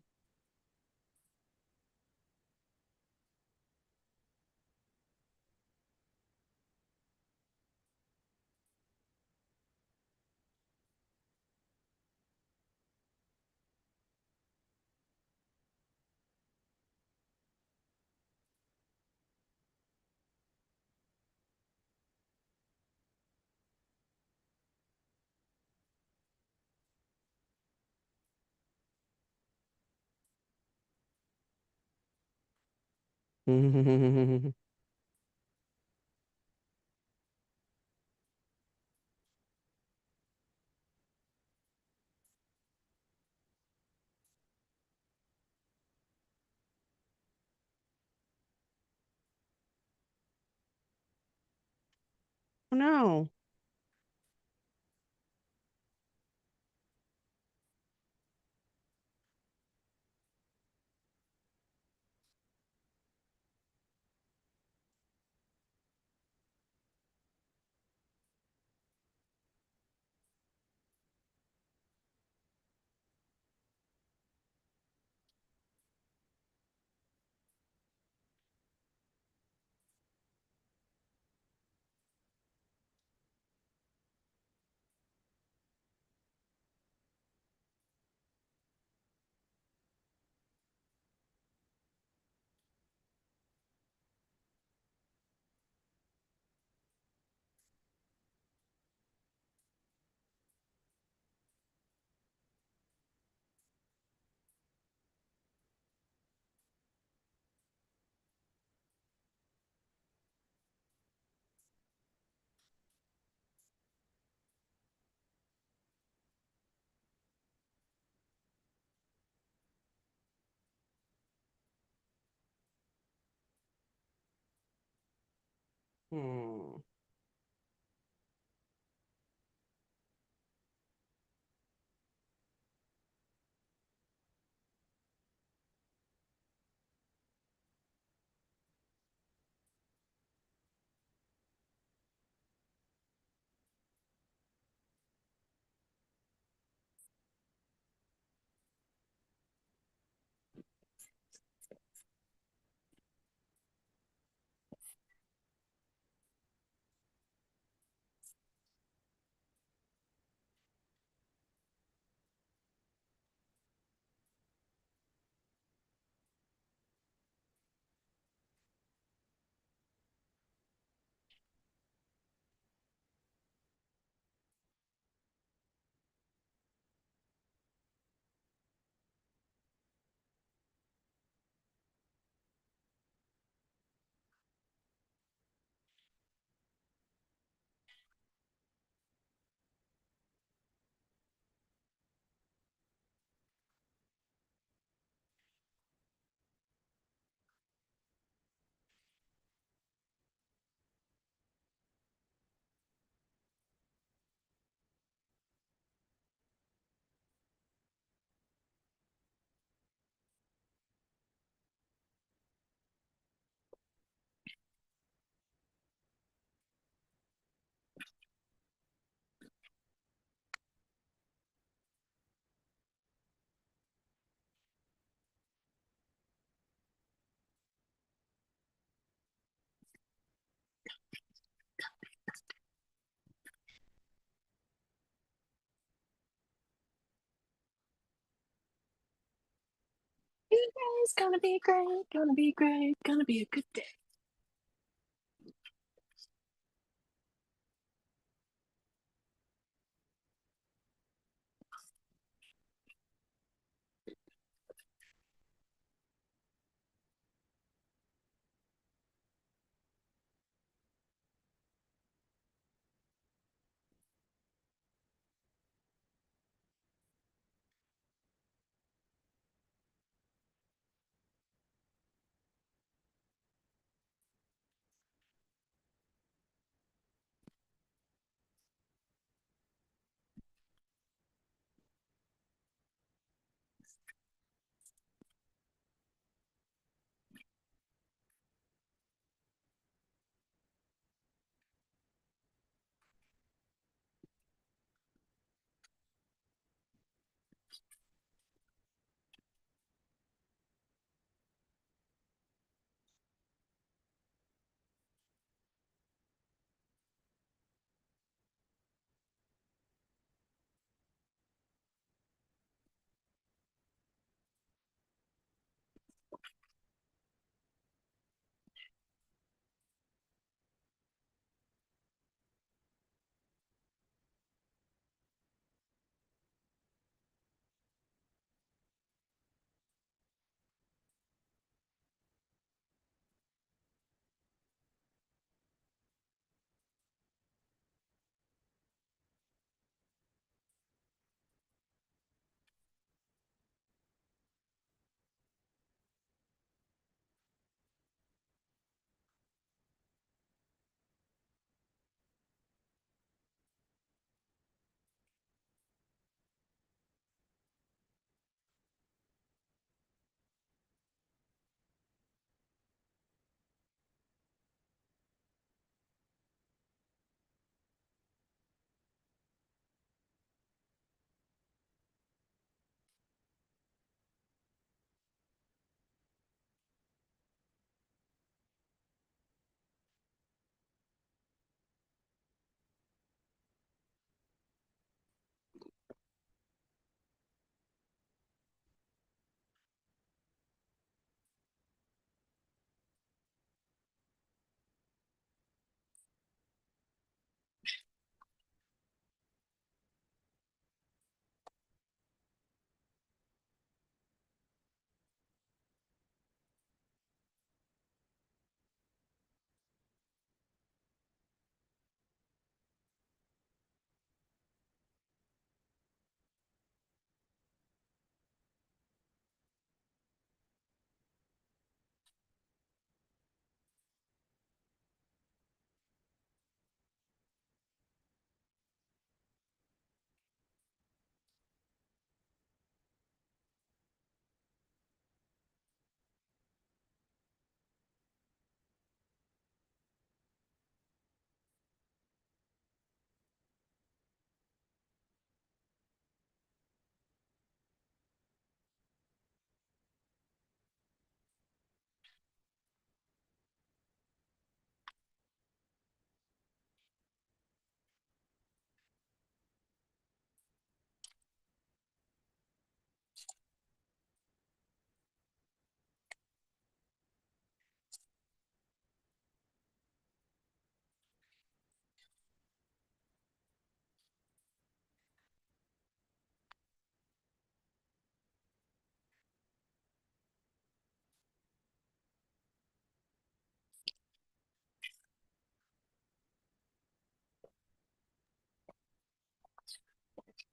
Oh no. Hmm. is gonna be great, gonna be great, gonna be a good day.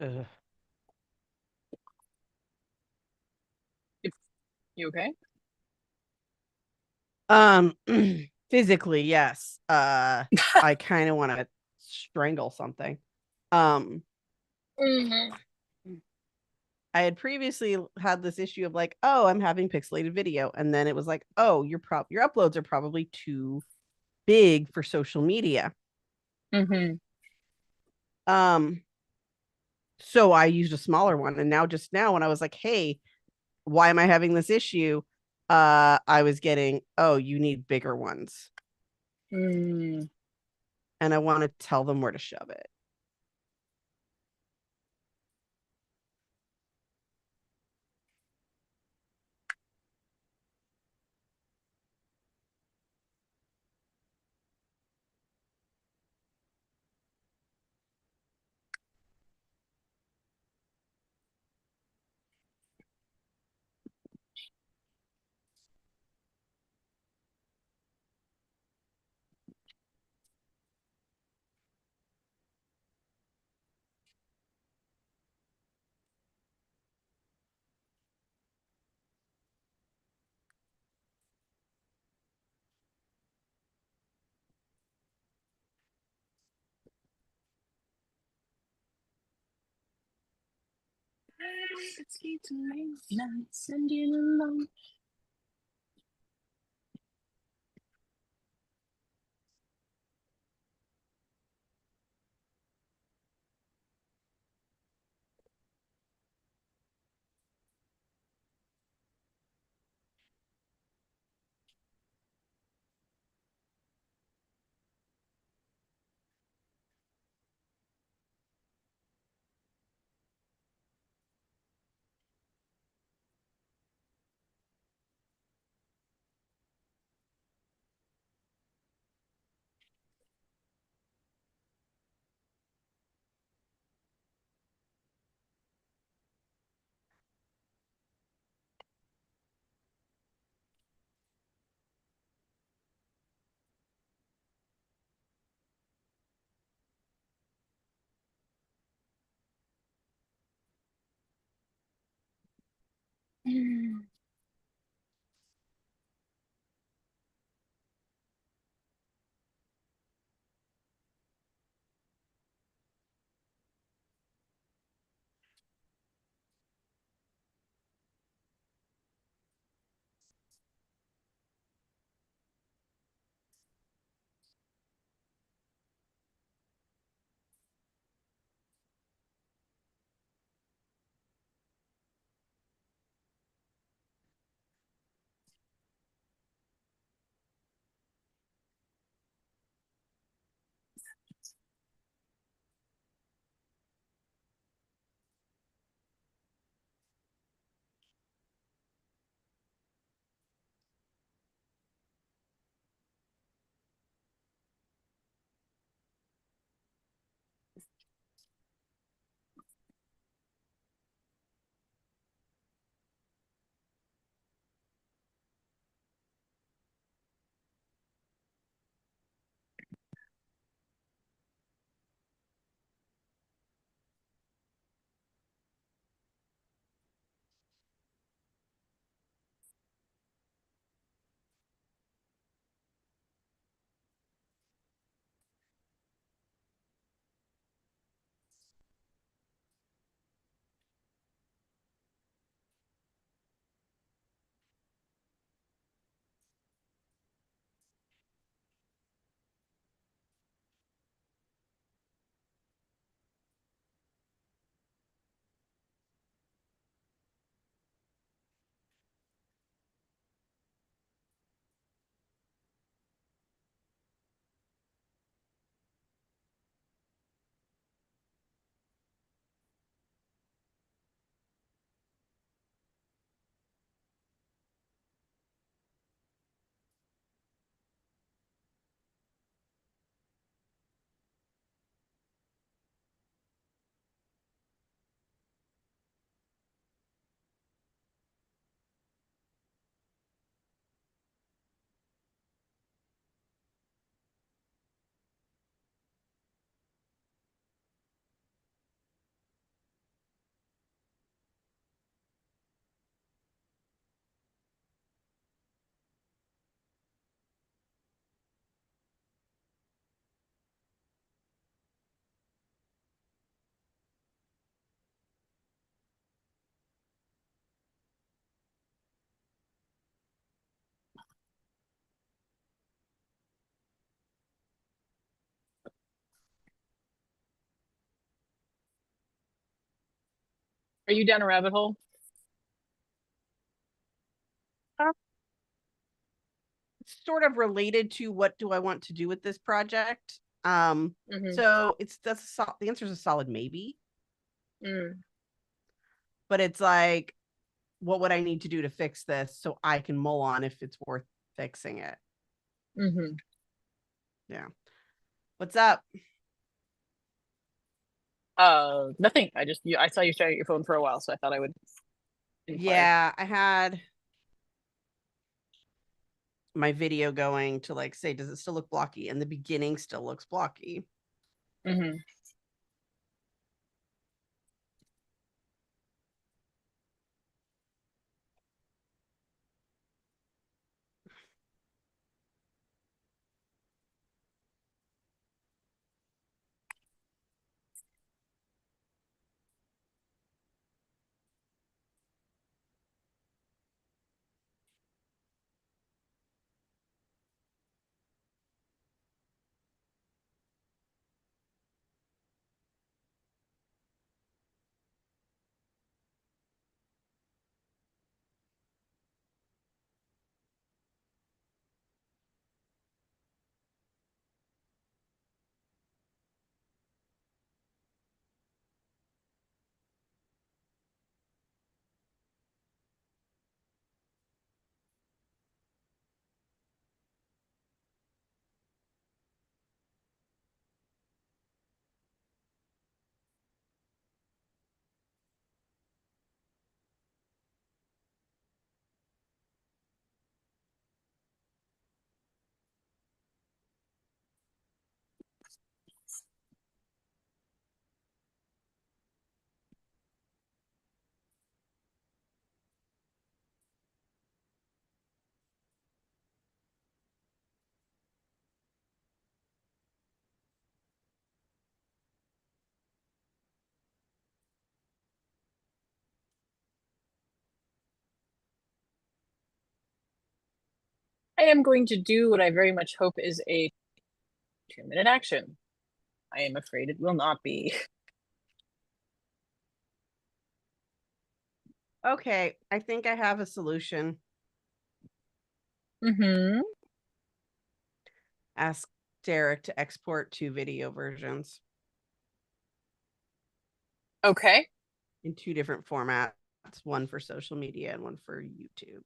Ugh. You okay? Physically, yes. I kind of want to strangle something. Mhm. I had previously had this issue of like, oh, I'm having pixelated video, and then it was like, oh, your uploads are probably too big for social media. Mhm. So I used a smaller one, and just now when I was like, hey, why am I having this issue? I was getting, oh, you need bigger ones. Mm. And I want to tell them where to shove it. Skates late nights and in alone. Are you down a rabbit hole? Sort of related to what do I want to do with this project. Mhm. So the answer is a solid maybe, Mm. but it's like, what would I need to do to fix this so I can mull on if it's worth fixing it? Mhm. Yeah. What's up? Nothing. I saw you staring at your phone for a while, so I thought I would inquire. Yeah, I had my video going to like say, does it still look blocky? And the beginning still looks blocky. Mhm. I am going to do what I very much hope is a 2-minute action. I am afraid it will not be. Okay, I think I have a solution. Mm-hmm. Ask Derek to export 2 video versions Okay. in 2 different formats, one for social media and one for YouTube.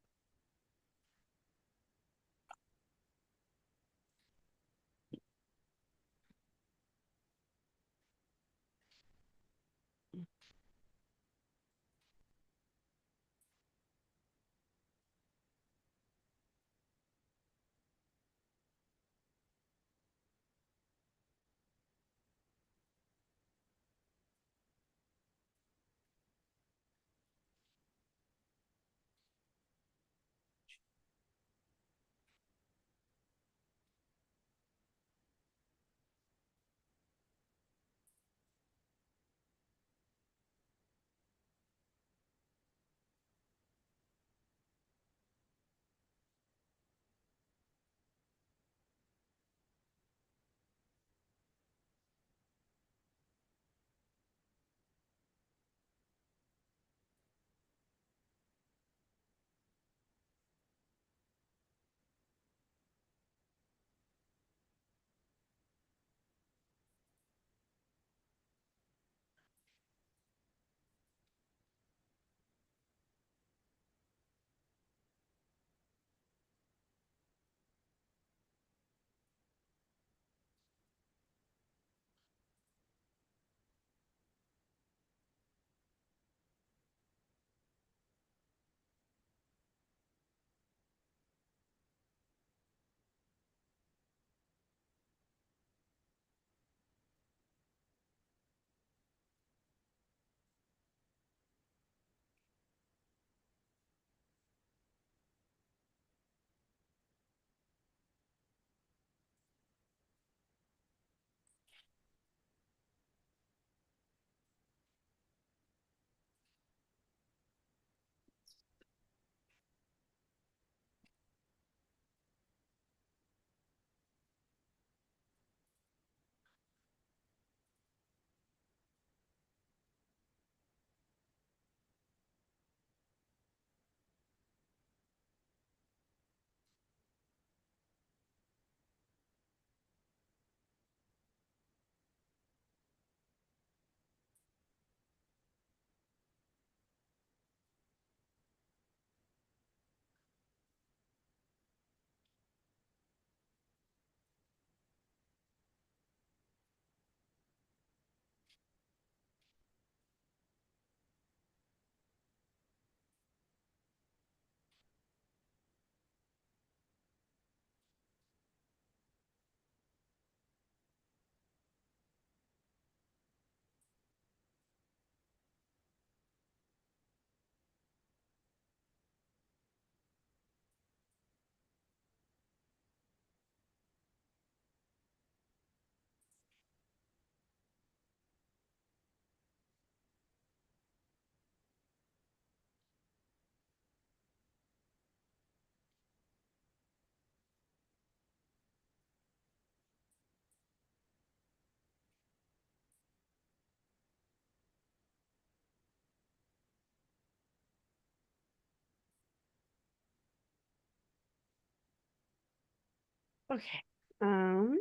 Okay. Oh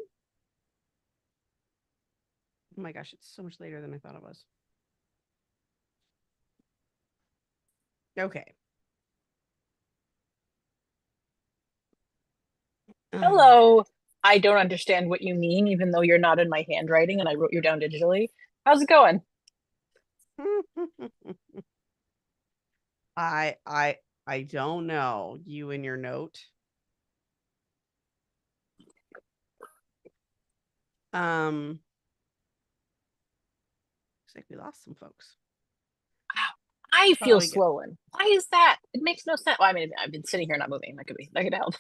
my gosh, it's so much later than I thought it was. Okay. Hello. I don't understand what you mean, even though you're not in my handwriting and I wrote you down digitally. How's it going? I don't know. You and your note. Looks like we lost some folks. I feel Probably good. swollen. Why is that? It makes no sense. Well, I mean, I've been sitting here not moving. That could help.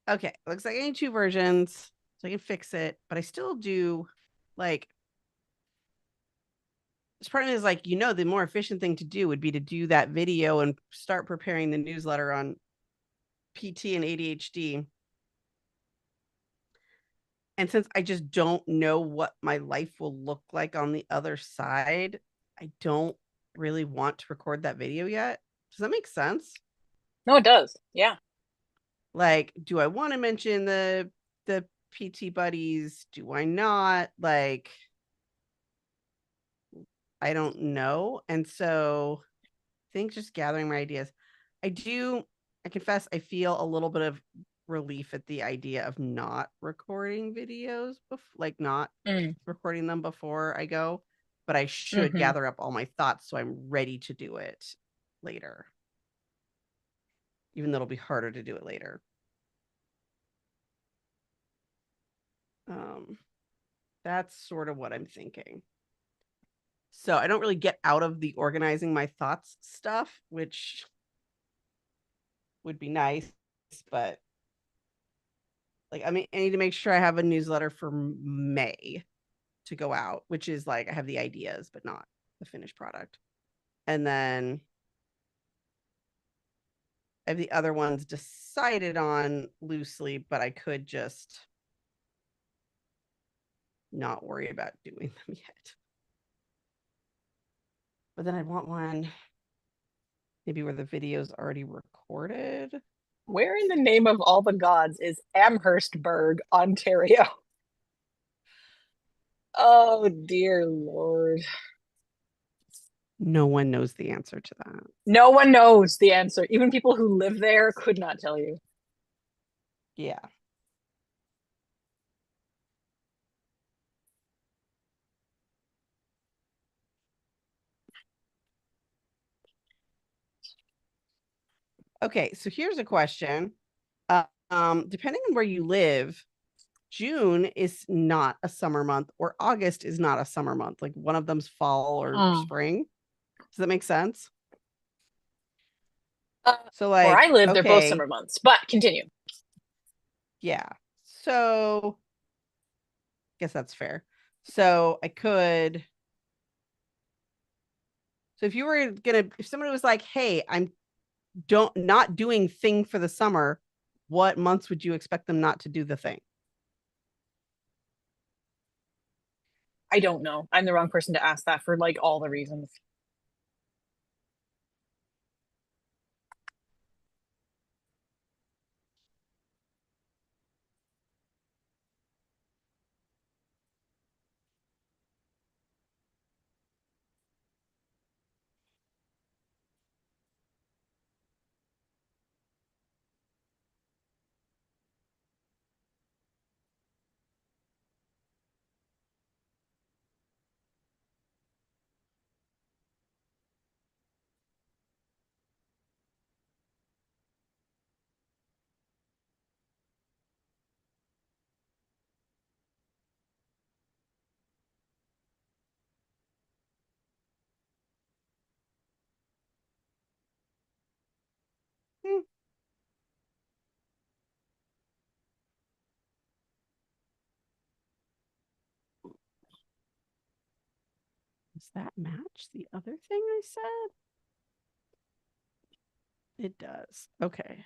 Okay, looks like I need 2 versions, so I can fix it, but I still do like part of me is like, the more efficient thing to do would be to do that video and start preparing the newsletter on PT and ADHD. And since I just don't know what my life will look like on the other side, I don't really want to record that video yet. Does that make sense? No, it does. Yeah. Like, do I want to mention the PT buddies? Do I not? Like, I don't know. And so I think just gathering my ideas. I confess, I feel a little bit of relief at the idea of not recording videos, like not recording them before I go, but I should gather up all my thoughts so I'm ready to do it later. Even though it'll be harder to do it later. That's sort of what I'm thinking. So I don't really get out of the organizing my thoughts stuff, which would be nice, but like, I need to make sure I have a newsletter for May to go out, which is like, I have the ideas, but not the finished product. And then I have the other ones decided on loosely, but I could just not worry about doing them yet. But then I want one maybe where the video's already recorded. Where in the name of all the gods is Amherstburg, Ontario? Oh, dear Lord. No one knows the answer to that. No one knows the answer. Even people who live there could not tell you. Yeah. Okay, so here's a question. Depending on where you live, June is not a summer month, or August is not a summer month. Like, one of them's fall or spring. Does that make sense? So like, where I live, okay, they're both summer months, but continue. Yeah. So I guess that's fair. So I could. So if you were if somebody was like, hey, I'm not doing thing for the summer, what months would you expect them not to do the thing? I don't know. I'm the wrong person to ask that for like all the reasons. Does that match the other thing I said? It does. Okay.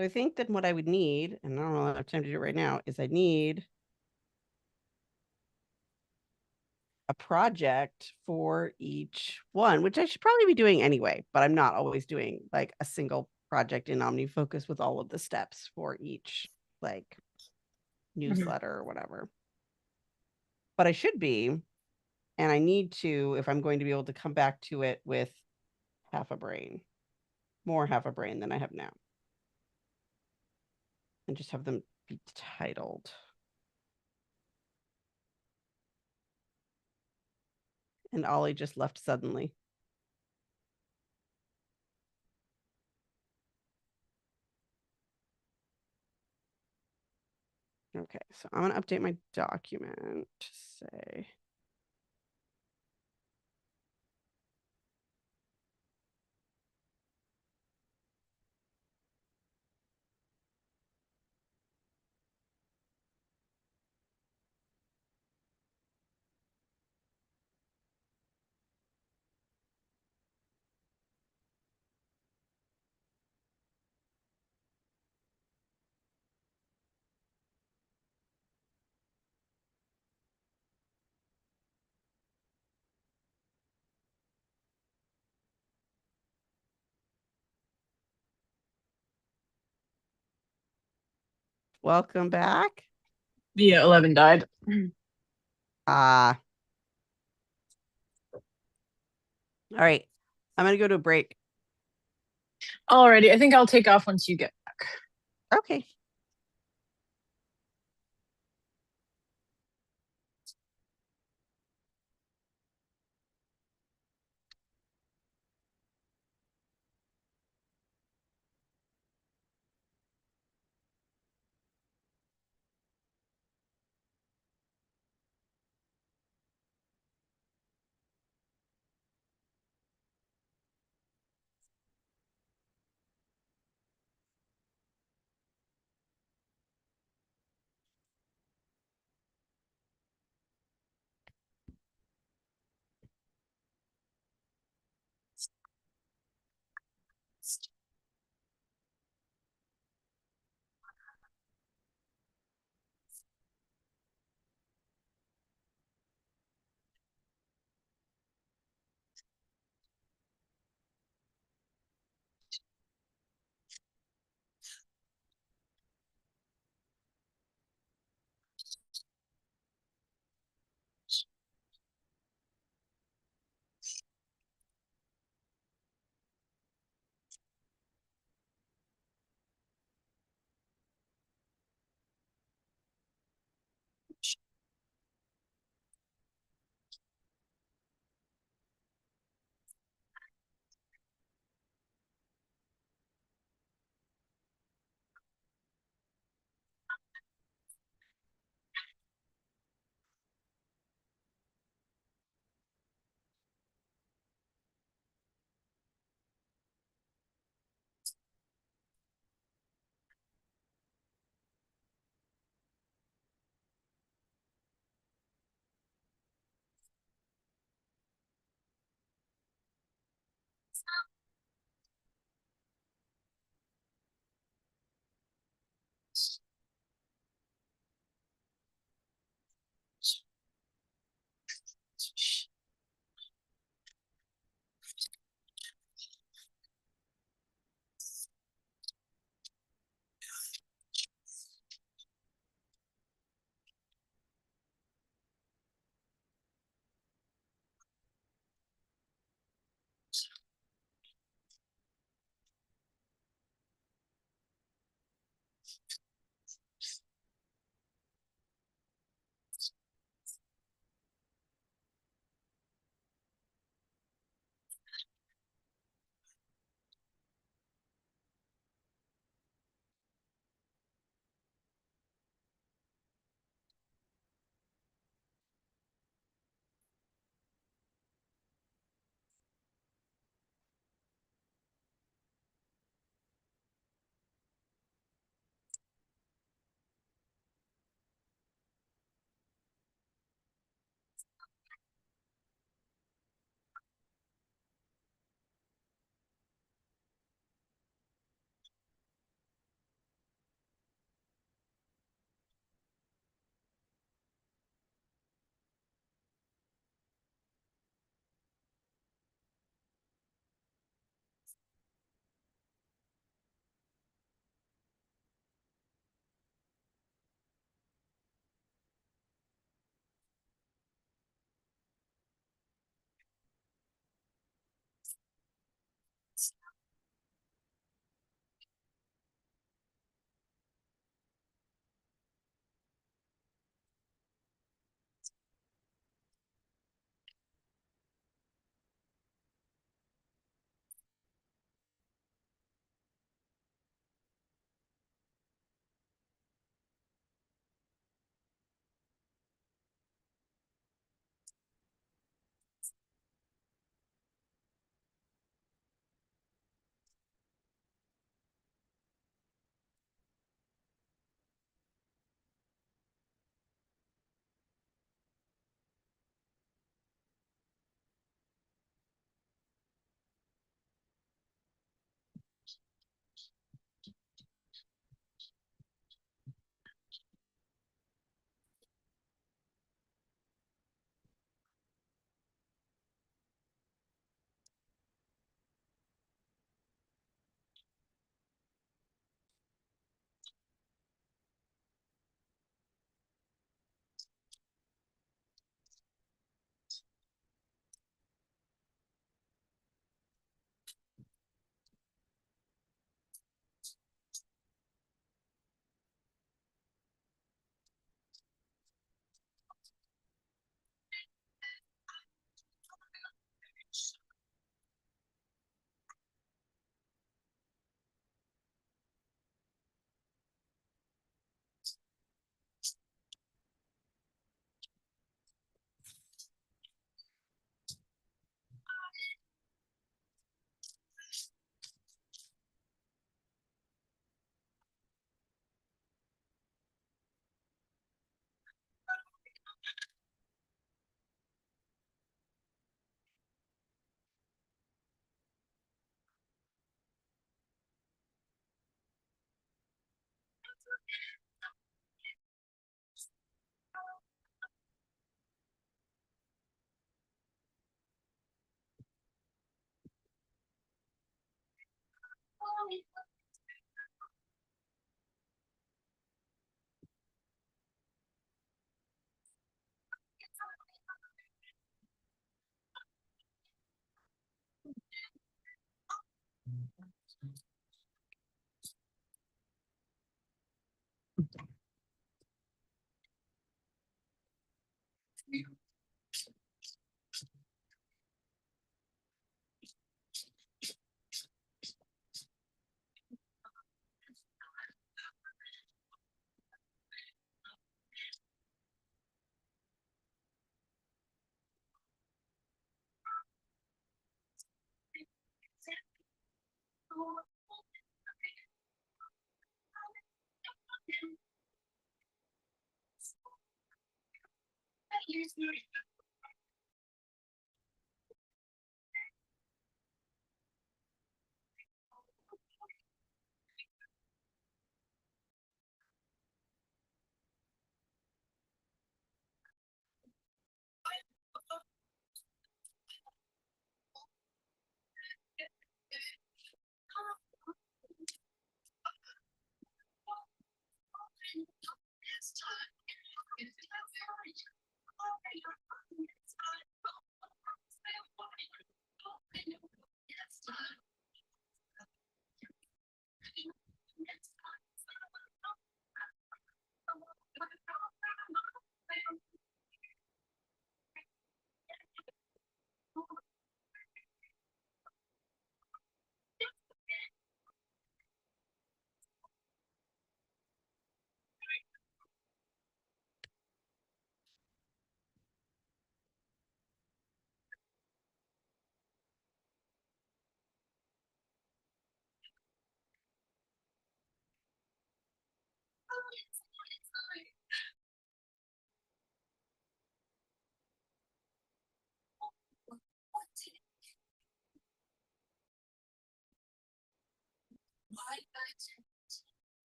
So I think that what I would need, and I don't really have time to do it right now, is I need a project for each one, which I should probably be doing anyway, but I'm not always doing like a single project in OmniFocus with all of the steps for each like newsletter or whatever. But I should be, and I need to if I'm going to be able to come back to it with half a brain, more half a brain than I have now, and just have them be titled. And Ollie just left suddenly. Okay, so I'm going to update my document to say. Welcome back. Yeah, 11 died. All right. I'm going to go to a break. Alrighty, I think I'll take off once you get back. Okay.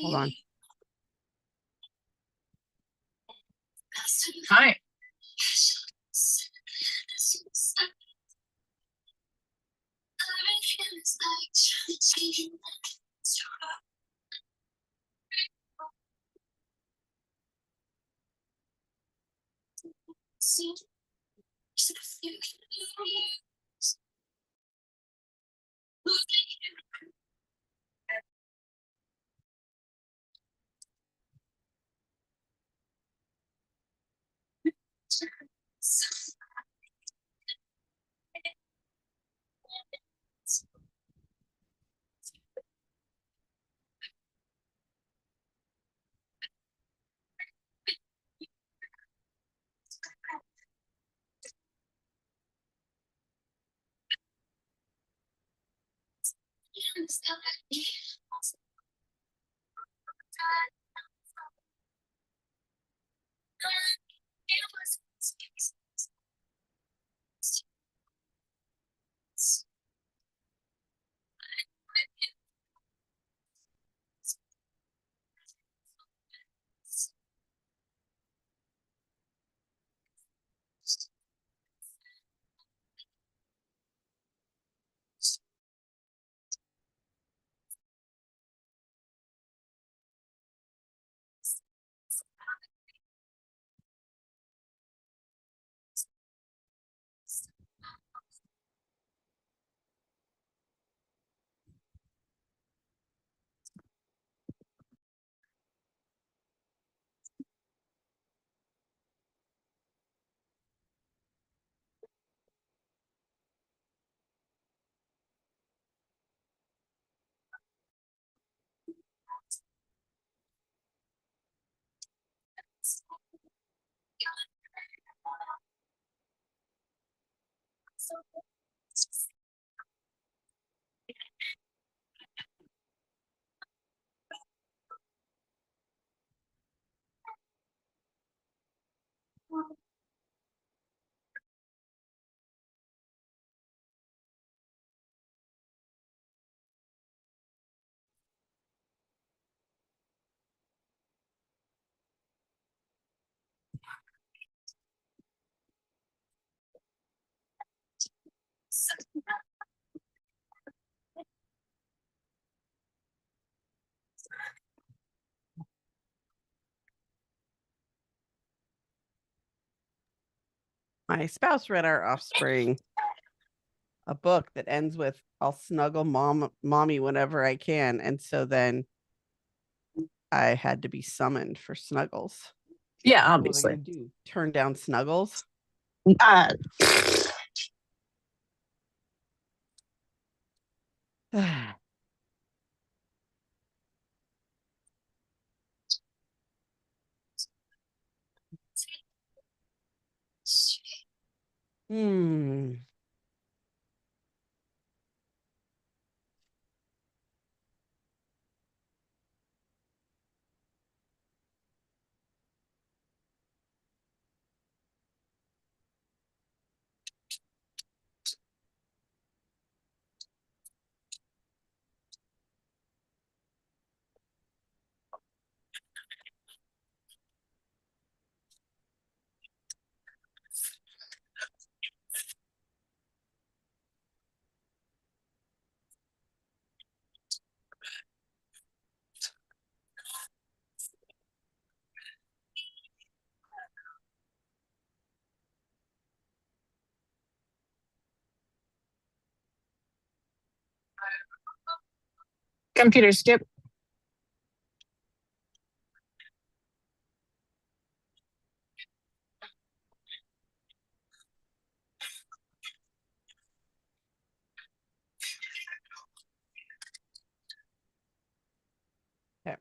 Hold on. Hi. My spouse read our offspring, a book that ends with "I'll snuggle mommy whenever I can," and so then I had to be summoned for snuggles. Yeah, What was I obviously. gonna do? Turn down snuggles? Uh, Hmm. Computer skip. Okay.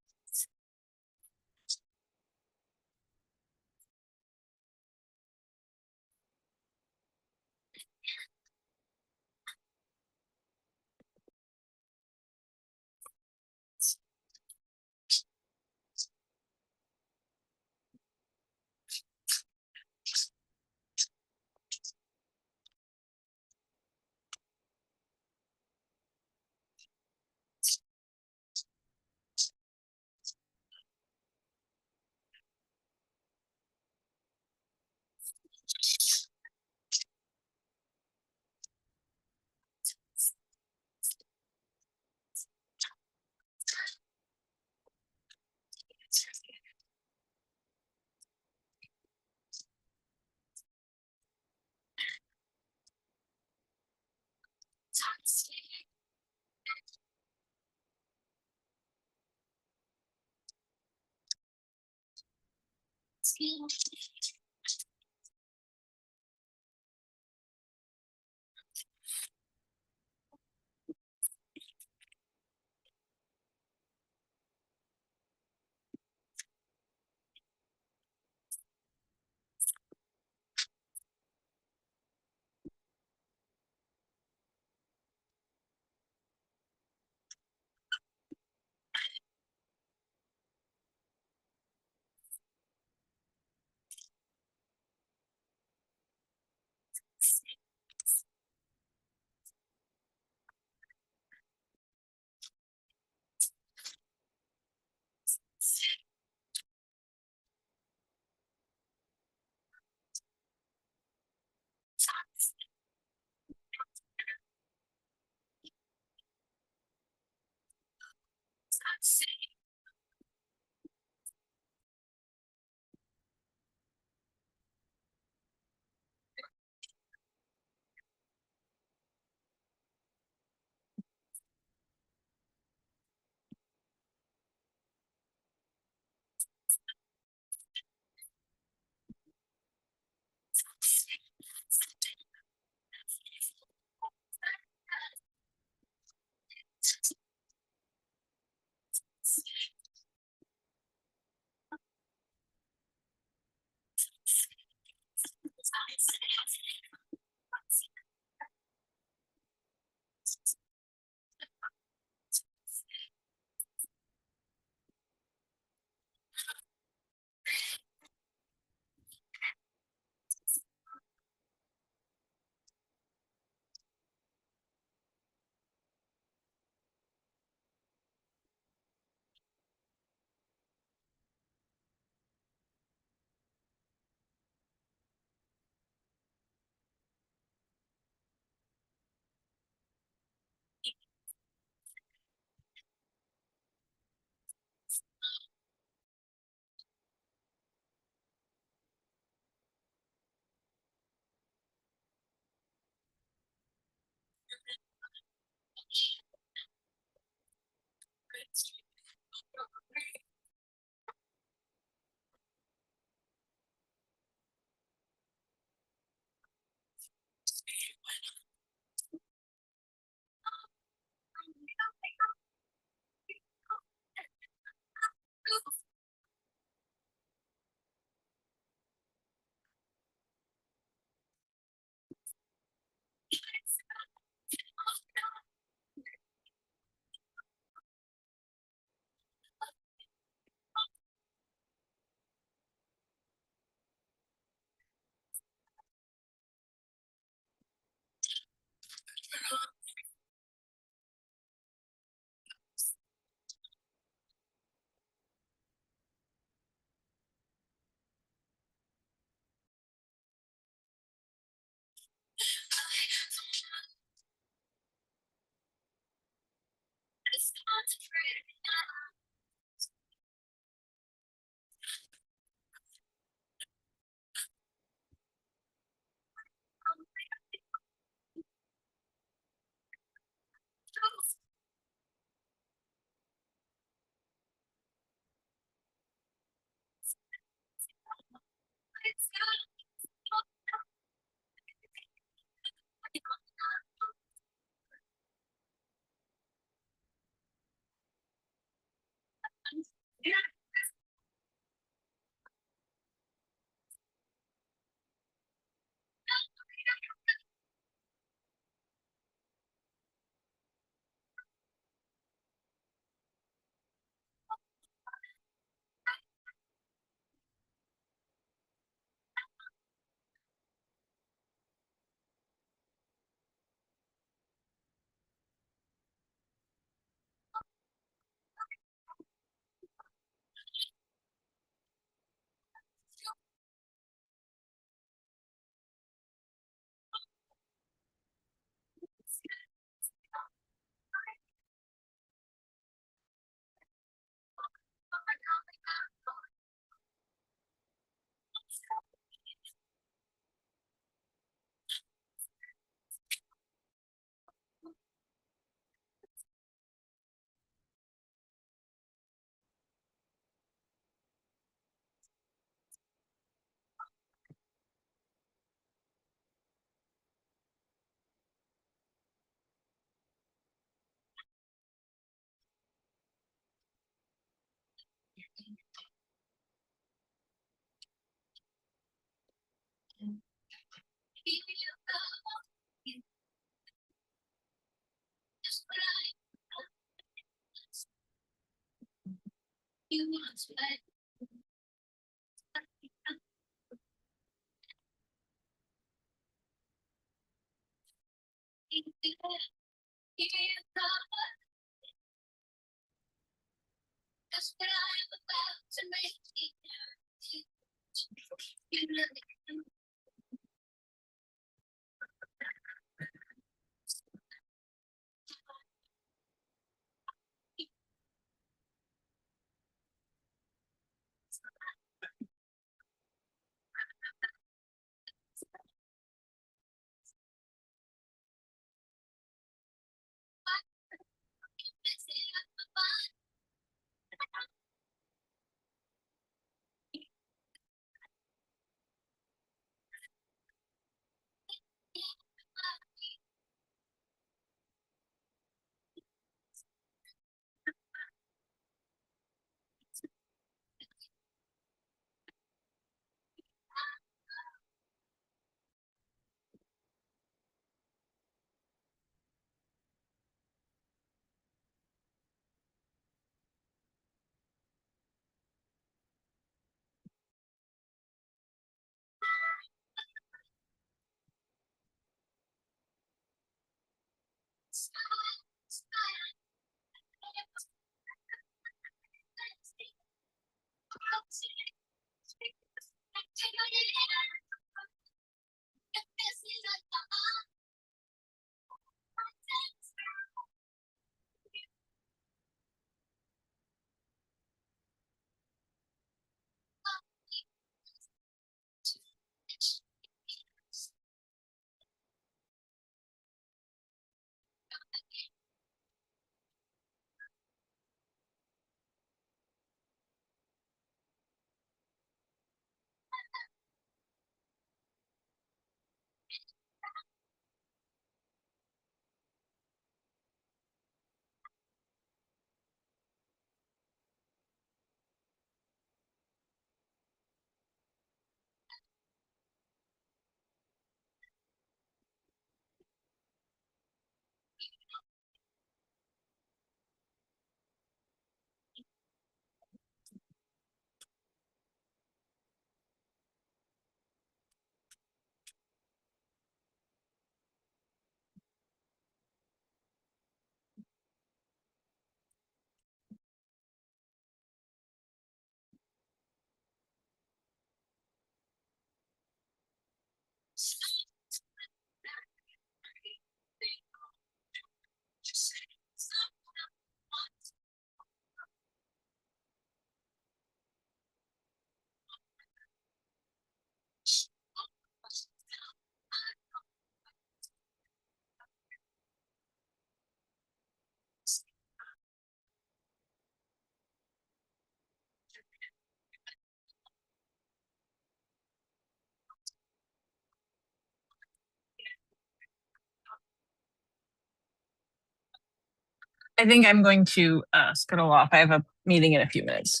I think I'm going to scuttle off. I have a meeting in a few minutes.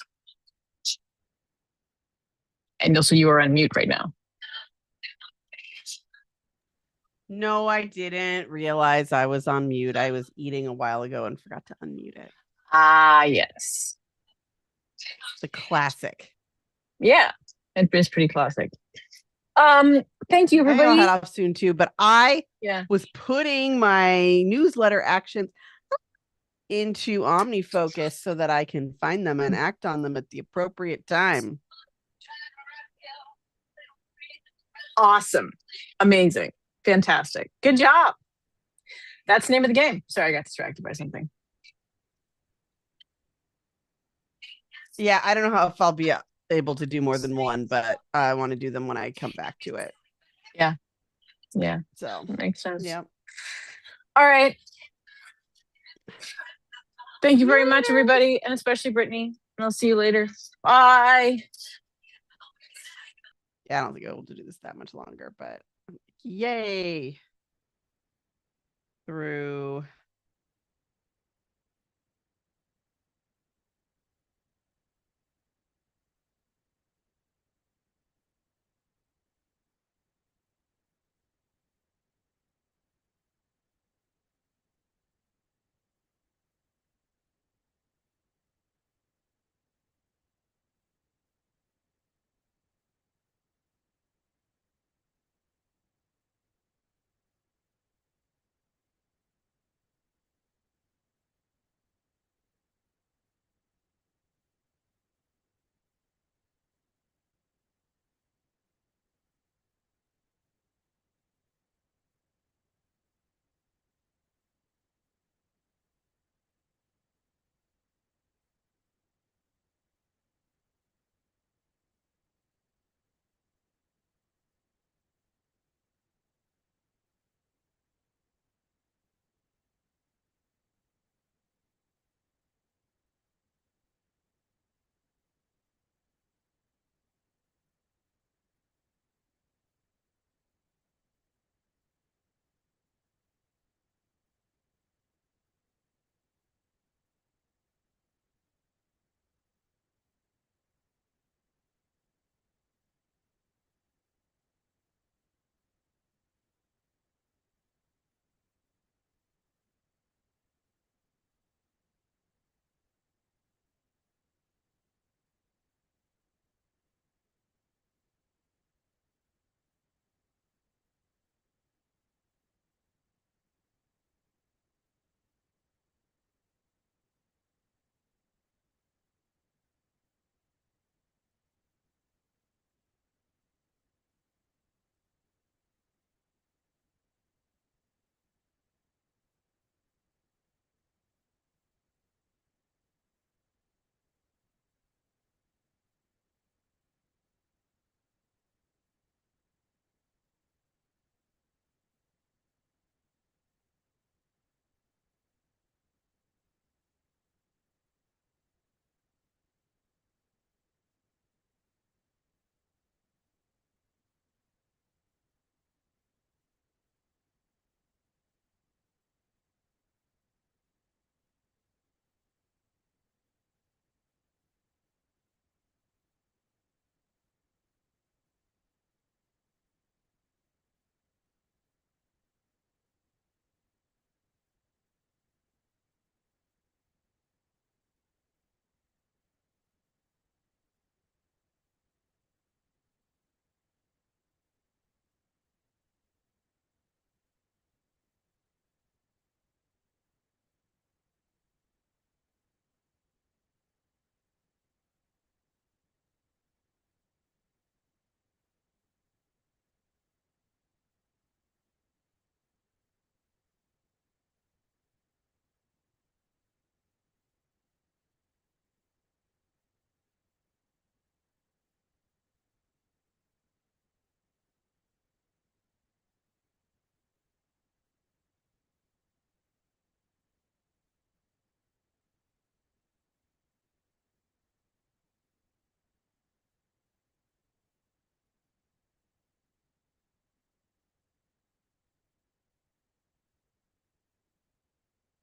And also you are on mute right now. No, I didn't realize I was on mute. I was eating a while ago and forgot to unmute it. Ah, yes. The classic. Yeah, it is pretty classic. Thank you, I will everybody. head off soon too, but I Yeah. was putting my newsletter actions into OmniFocus so that I can find them and act on them at the appropriate time. Awesome. Amazing. Fantastic. Good job. That's the name of the game. Sorry, I got distracted by something. Yeah, I don't know how if I'll be able to do more than one, but I want to do them when I come back to it. Yeah. Yeah. So Makes sense. yeah. All right. Thank you very much, everybody, and especially Brittany. And I'll see you later. Bye. Yeah, I don't think I'll be able to do this that much longer, but yay. Through.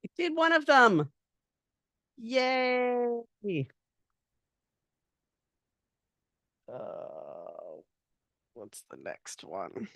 I did one of them. Yay. What's the next one?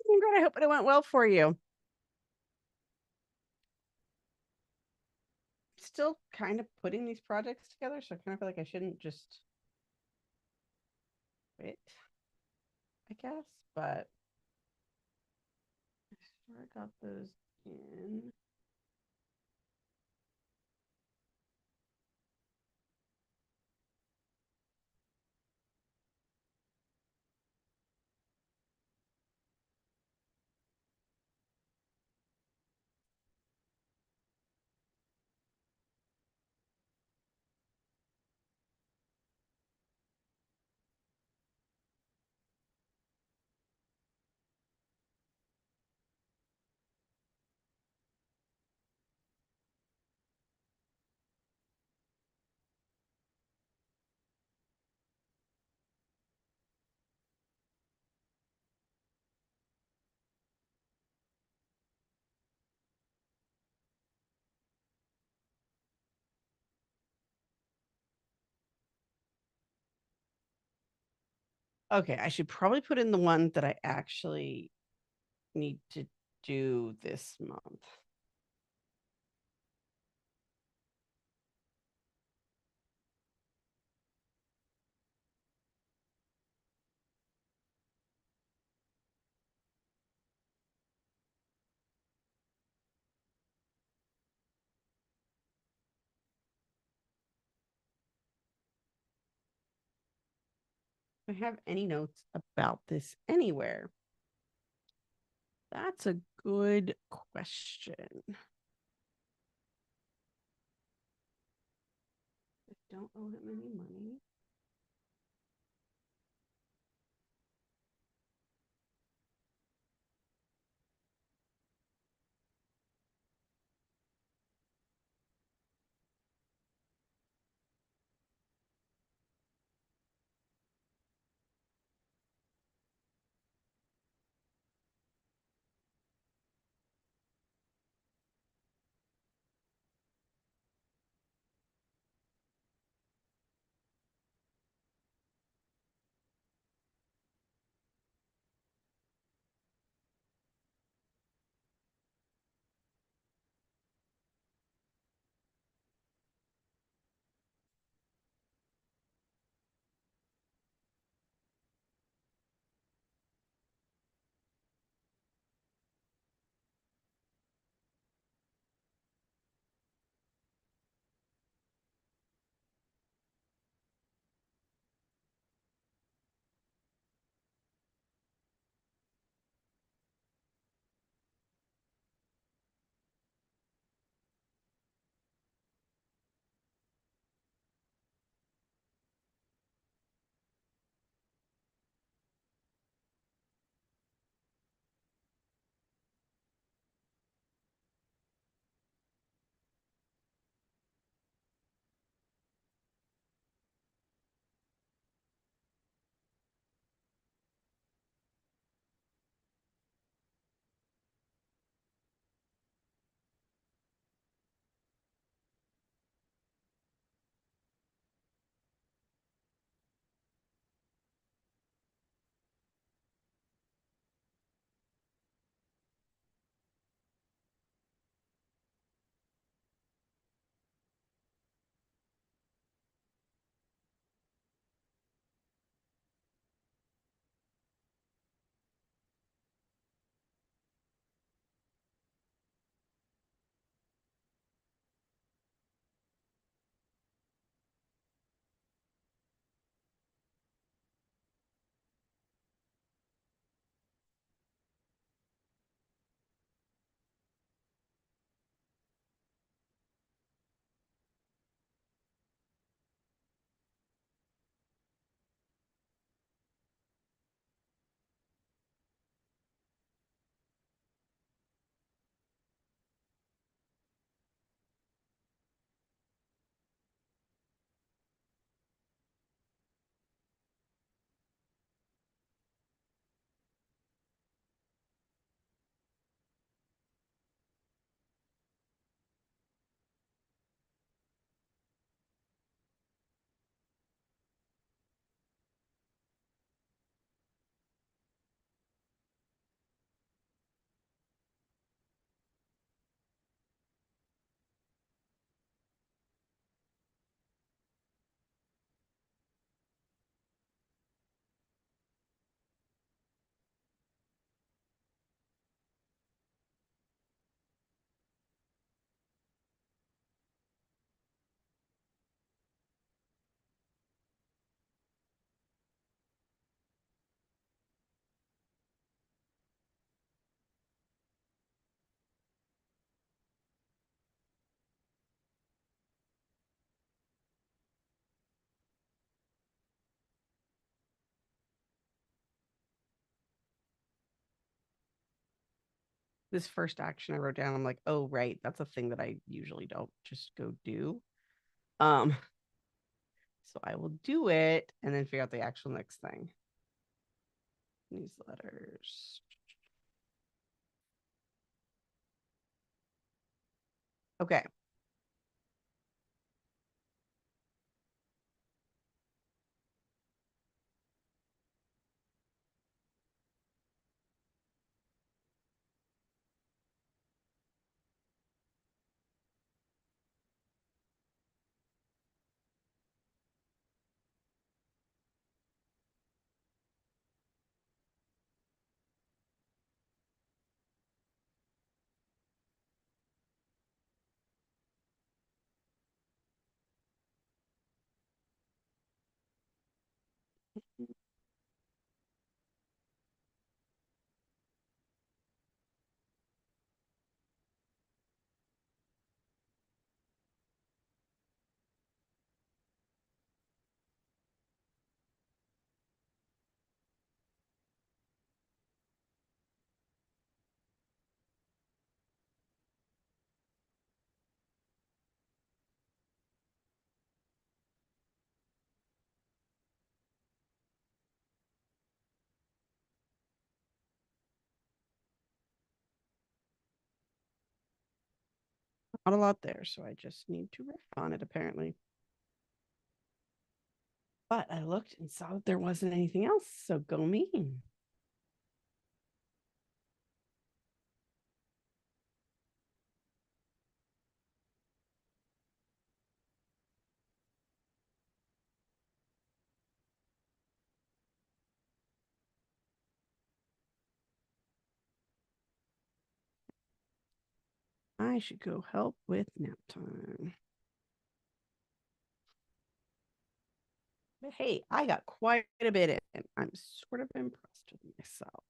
Ingrid, I hope it went well for you. Still kind of putting these projects together, so I kind of feel like I shouldn't just quit, I guess, but I sure I got those in. Okay, I should probably put in the one that I actually need to do this month. Do I have any notes about this anywhere? That's a good question. I don't owe him any money. this first action I wrote down, I'm like, oh, right. That's a thing that I usually don't just go do. So I will do it and then figure out the actual next thing. Newsletters. Okay. Not a lot there, so I just need to riff on it, apparently. But I looked and saw that there wasn't anything else, so go me. I should go help with nap time. But hey, I got quite a bit in. I'm sort of impressed with myself.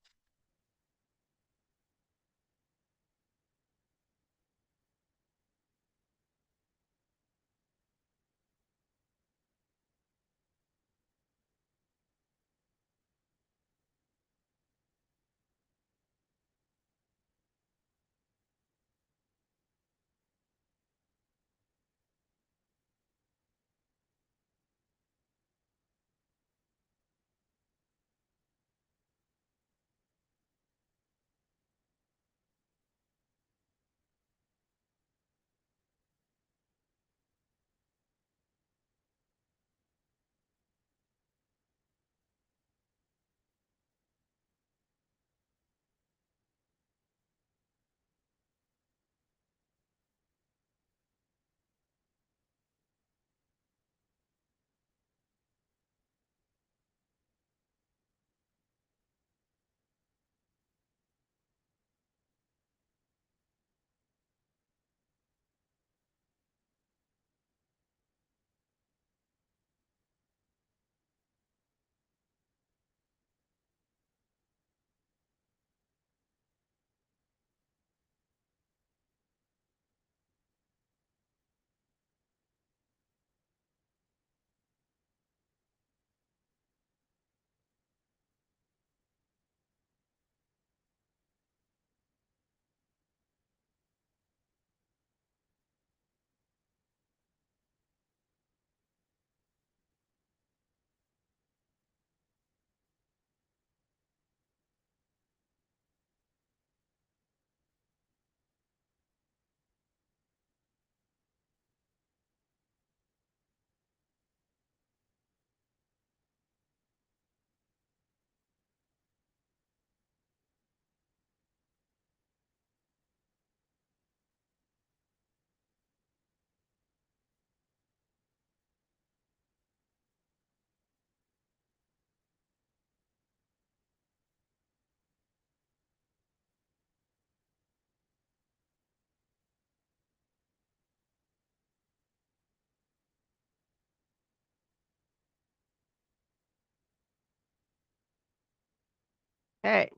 Hey.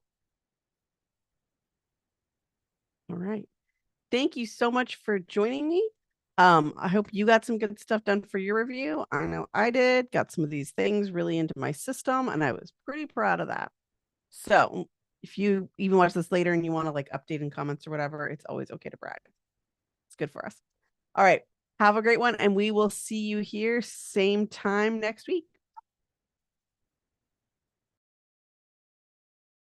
All right. Thank you so much for joining me. I hope you got some good stuff done for your review. I know I did, got some of these things really into my system, and I was pretty proud of that. So if you even watch this later and you want to like update in comments or whatever, it's always okay to brag. It's good for us. All right. Have a great one. And we will see you here same time next week.